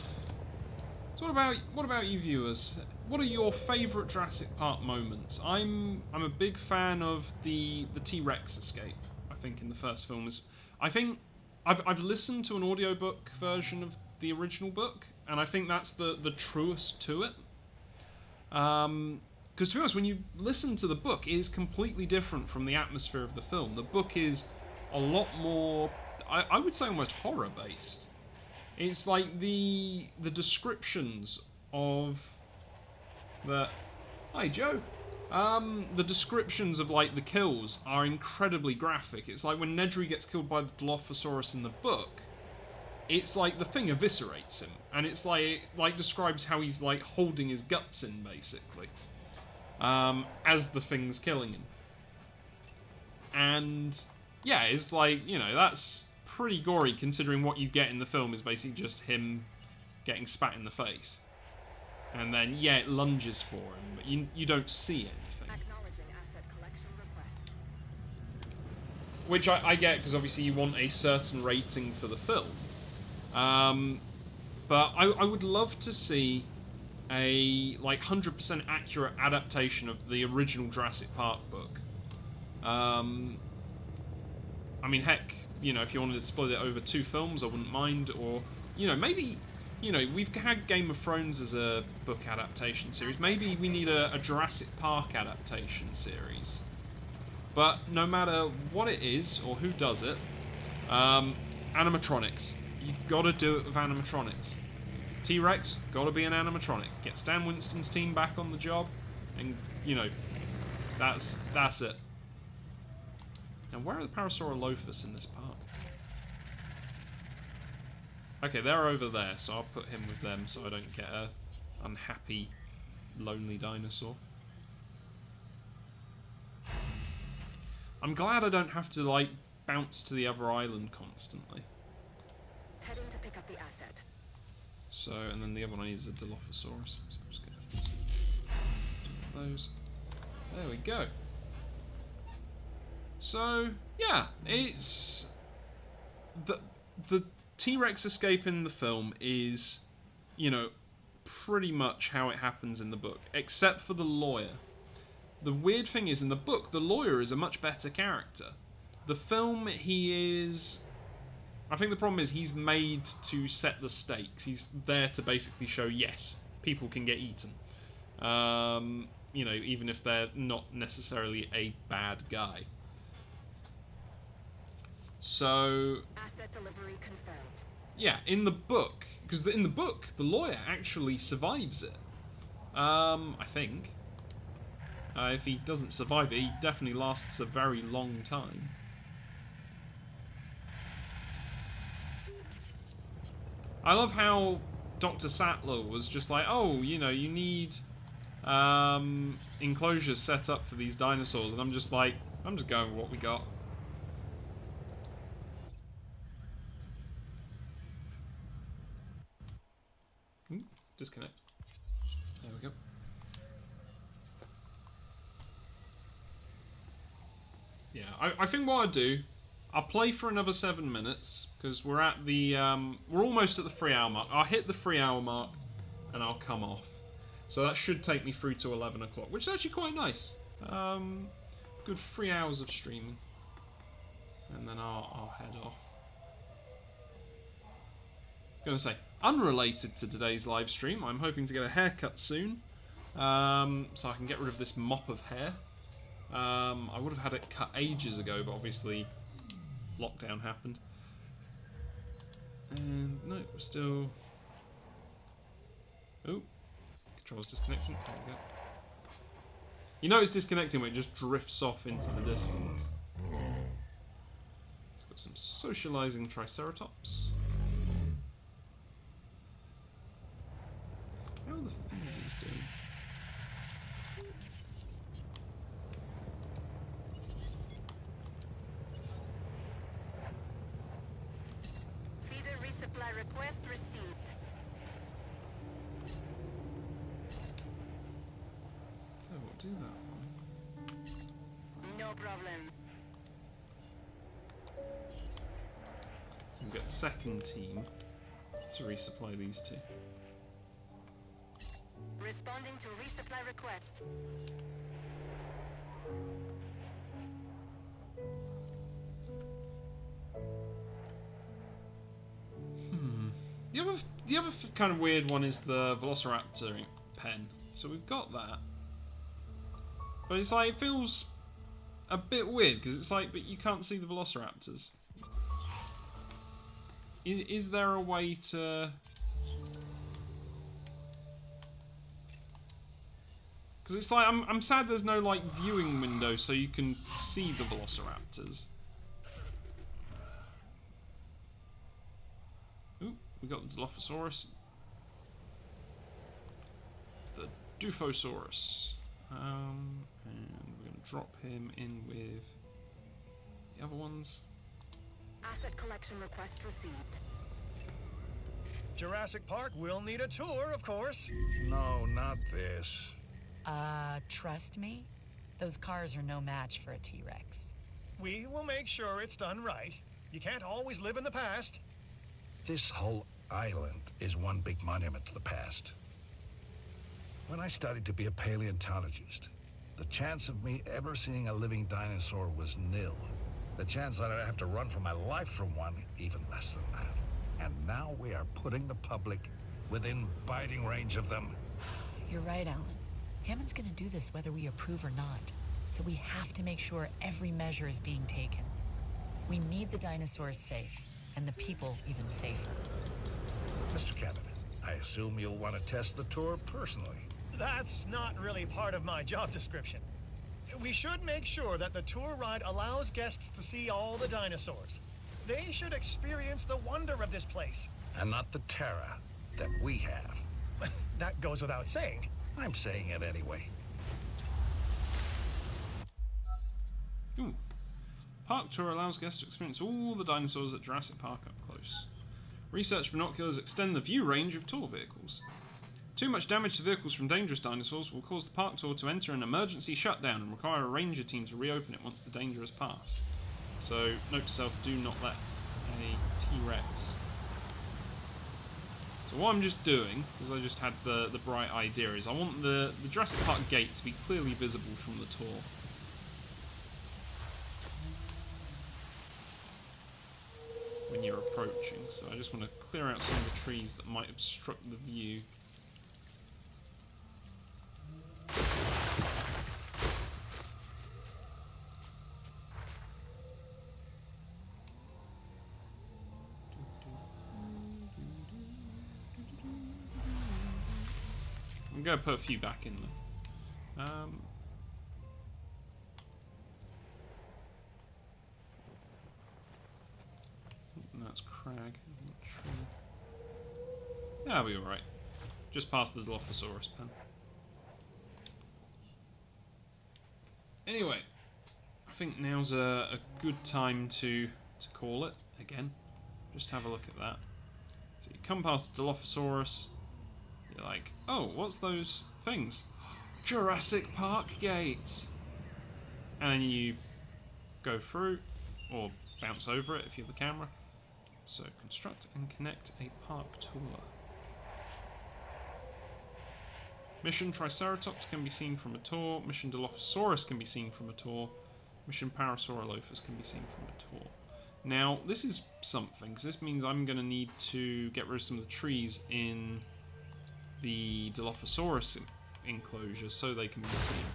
So what about you viewers? What are your favourite Jurassic Park moments? I'm a big fan of the T-Rex escape. I think in the first film is. I think I've listened to an audiobook version of the original book, and I think that's the truest to it. Because to be honest, when you listen to the book, it is completely different from the atmosphere of the film. The book is a lot more, I would say, almost horror based. It's like the descriptions of the. Hi, Joe. The descriptions of like the kills are incredibly graphic. It's like when Nedry gets killed by the Dilophosaurus in the book, it's like the thing eviscerates him, and it's like describes how he's like holding his guts in basically, as the thing's killing him. And yeah, it's like, you know, that's pretty gory considering what you get in the film is basically just him getting spat in the face. And then, yeah, it lunges for him, but you don't see anything. Acknowledging asset collection request. Which I get, because obviously you want a certain rating for the film. But I would love to see a, like, 100% accurate adaptation of the original Jurassic Park book. I mean, heck, you know, if you wanted to split it over 2 films, I wouldn't mind, or, you know, maybe... You know, we've had Game of Thrones as a book adaptation series. Maybe we need a Jurassic Park adaptation series. But no matter what it is, or who does it, animatronics. You've got to do it with animatronics. T-Rex, got to be an animatronic. Get Stan Winston's team back on the job, and, you know, that's it. Now, where are the Parasaurolophus in this park? Okay, they're over there, so I'll put him with them so I don't get a unhappy, lonely dinosaur. I'm glad I don't have to, like, bounce to the other island constantly. Heading to pick up the asset. So, and then the other one is a Dilophosaurus. So I'm just gonna do those. There we go. So, yeah, it's... The T-Rex escape in the film is, you know, pretty much how it happens in the book, except for the lawyer. The weird thing is, in the book, the lawyer is a much better character. The film, he is... I think the problem is he's made to set the stakes. He's there to basically show, yes, people can get eaten. You know, even if they're not necessarily a bad guy. So... Asset delivery confirmed. Yeah, in the book, because in the book, the lawyer actually survives it. I think. If he doesn't survive it, he definitely lasts a very long time. I love how Dr. Sattler was just like, oh, you know, you need enclosures set up for these dinosaurs, and I'm just like, I'm just going with what we got. Disconnect. There we go. Yeah, I think what I'll do, I'll play for another 7 minutes, because we're at the, we're almost at the 3 hour mark. I'll hit the 3 hour mark, and I'll come off. So that should take me through to 11 o'clock, which is actually quite nice. Good 3 hours of streaming. And then I'll head off. Gonna say, unrelated to today's live stream, I'm hoping to get a haircut soon, so I can get rid of this mop of hair. I would have had it cut ages ago, but obviously lockdown happened. And no, we're still... Oh, control's disconnecting. There we go. You know it's disconnecting when it just drifts off into the distance. It's got some socializing Triceratops. How are the feeders doing? Feeder resupply request received. So we'll do that one. No problem. We'll get second team to resupply these two. Responding to resupply request. The other kind of weird one is the Velociraptor pen. So we've got that. But it's like, it feels a bit weird, because it's like, but you can't see the Velociraptors. Is there a way to... Because it's like, I'm sad there's no, like, viewing window so you can see the Velociraptors. Ooh, we got the Dilophosaurus. The Dilophosaurus. And we're going to drop him in with the other ones. Asset collection request received. Jurassic Park will need a tour, of course. No, not this. Trust me, those cars are no match for a T-Rex. We will make sure it's done right. You can't always live in the past. This whole island is one big monument to the past. When I studied to be a paleontologist, the chance of me ever seeing a living dinosaur was nil. The chance that I'd have to run for my life from one, even less than that. And now we are putting the public within biting range of them. You're right, Alan. Hammond's gonna do this whether we approve or not. So we have to make sure every measure is being taken. We need the dinosaurs safe, and the people even safer. Mr. Cabot, I assume you'll want to test the tour personally. That's not really part of my job description. We should make sure that the tour ride allows guests to see all the dinosaurs. They should experience the wonder of this place. and not the terror that we have. That goes without saying. I'm saying it anyway. Ooh. Park tour allows guests to experience all the dinosaurs at Jurassic Park up close. Research binoculars extend the view range of tour vehicles. Too much damage to vehicles from dangerous dinosaurs will cause the park tour to enter an emergency shutdown and require a ranger team to reopen it once the danger has passed. So, note to self, do not let a T-Rex. So what I'm just doing, because I just had the bright idea, is I want the Jurassic Park gate to be clearly visible from the tour. When you're approaching, so I just want to clear out some of the trees that might obstruct the view. I'm going to put a few back in there. That's crag. Yeah, I'll be alright. Just past the Dilophosaurus pen. Anyway, I think now's a good time to call it again. Just have a look at that. So you come past Dilophosaurus, you're like, oh, what's those things? Jurassic Park gates! And then you go through, or bounce over it if you're the camera. So, construct and connect a park tour. Mission Triceratops can be seen from a tour. Mission Dilophosaurus can be seen from a tour. Mission Parasaurolophus can be seen from a tour. Now, this is something, because this means I'm going to need to get rid of some of the trees in the Dilophosaurus enclosure so they can be seen.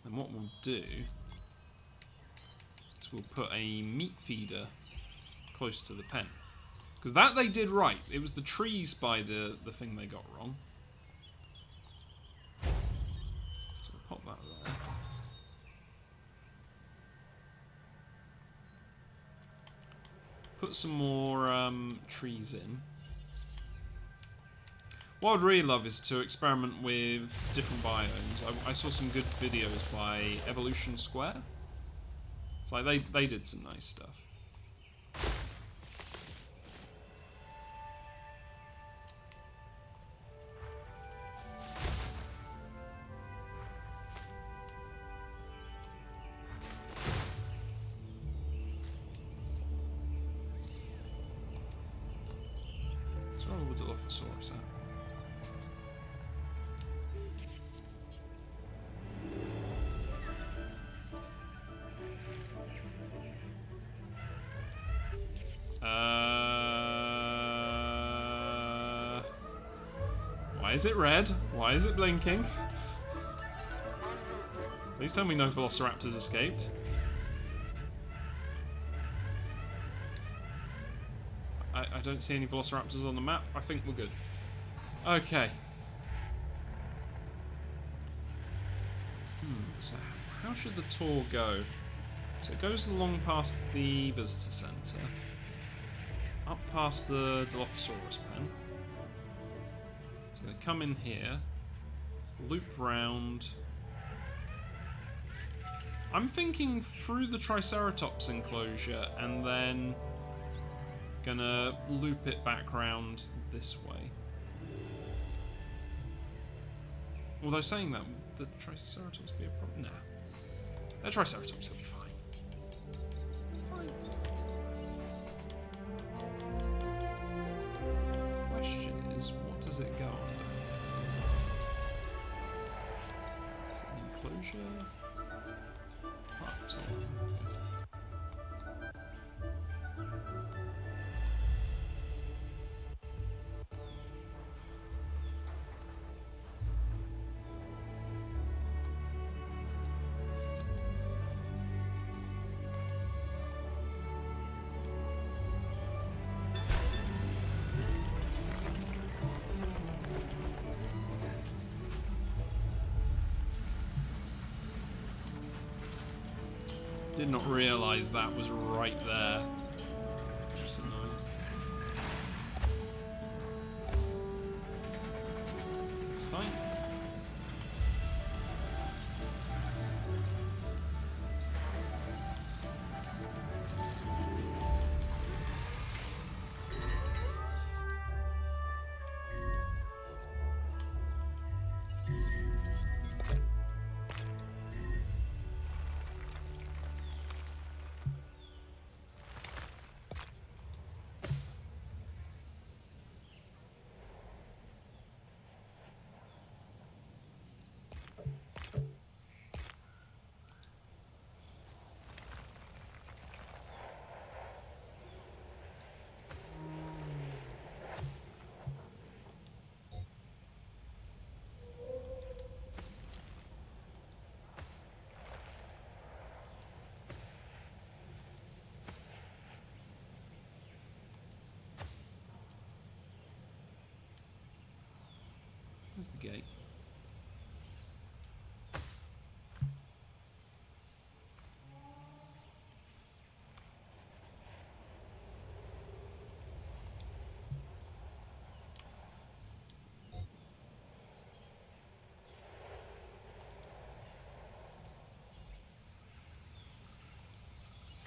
And what we'll do is we'll put a meat feeder close to the pen. Because that they did right. It was the trees by the thing they got wrong. So we'll pop that there. Put some more trees in. What I'd really love is to experiment with different biomes. I saw some good videos by Evolution Square. It's like they did some nice stuff. So where would Dilophosaurus at? Why is it red? Why is it blinking? Please tell me no velociraptors escaped. I don't see any velociraptors on the map. I think we're good. Okay. So how should the tour go? So it goes along past the visitor centre, up past the Dilophosaurus pen. It's going to come in here, loop round. I'm thinking through the Triceratops enclosure and then gonna loop it back round this way. Although saying that, would the Triceratops be a problem? Nah. The Triceratops will be fine. Question is, what does it go under? Is it an enclosure? Park tour. Did not realise that was right there. Just annoying. It's fine. Where's the gate?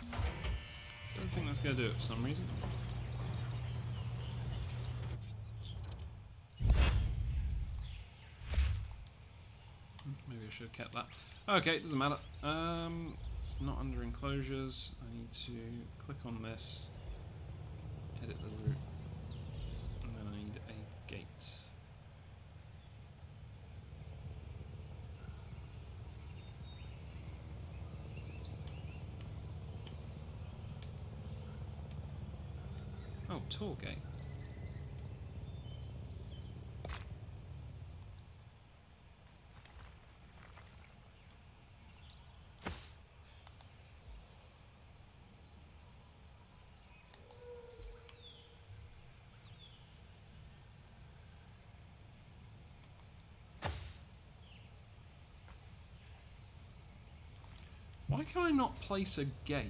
I don't think that's going to do it for some reason. Maybe I should have kept that. Okay, doesn't matter. It's not under enclosures. I need to click on this, edit the route, and then I need a gate. Oh, tour gate. Why can I not place a gate?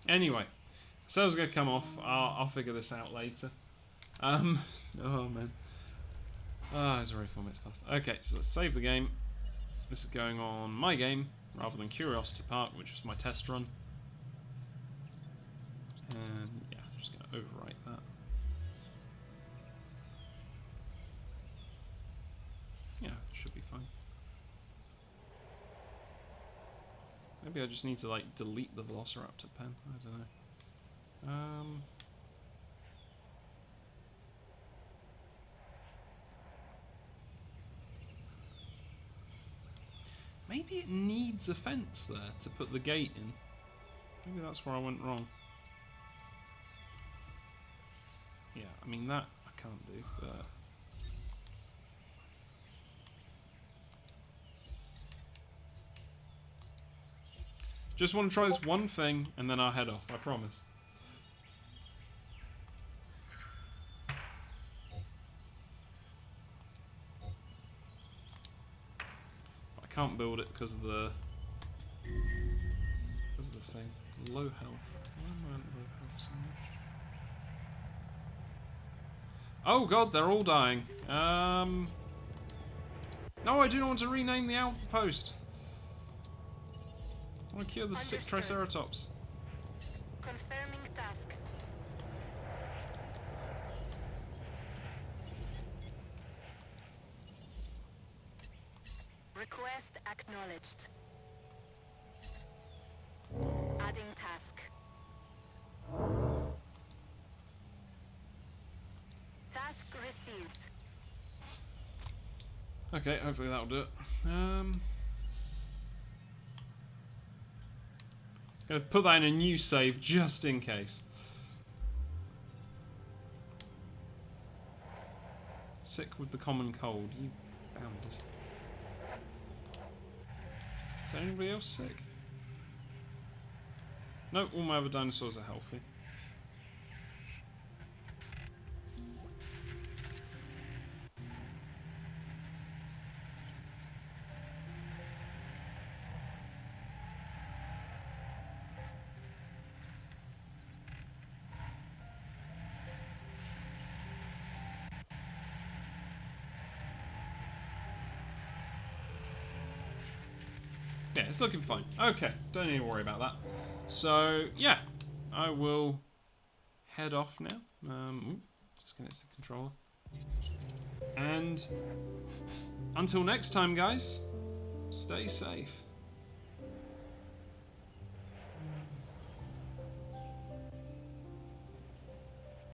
Anyway, so it's gonna come off. I'll figure this out later. Oh man. It's already 4 minutes past. Okay, so let's save the game. This is going on my game rather than Curiosity Park, which was my test run. And yeah, I'm just gonna overwrite that. Yeah, should be fine. Maybe I just need to like delete the Velociraptor pen. I don't know. Maybe it needs a fence there to put the gate in. Maybe that's where I went wrong. Yeah, I mean that I can't do, but just want to try this one thing, and then I'll head off, I promise. can't build it because of the thing. Low health. Why am I at low health so much? Oh god, they're all dying. No, I do not want to rename the outpost. I want to cure the sick Triceratops. Confirming task. Request acknowledged. Adding task. Task received. Okay, hopefully that'll do it. Gonna put that in a new save just in case. Sick with the common cold, you bounders. Is anybody else sick? No, all my other dinosaurs are healthy. Yeah, it's looking fine. Okay, don't need to worry about that. So, yeah, I will head off now. Just connect to the controller. And until next time, guys, stay safe.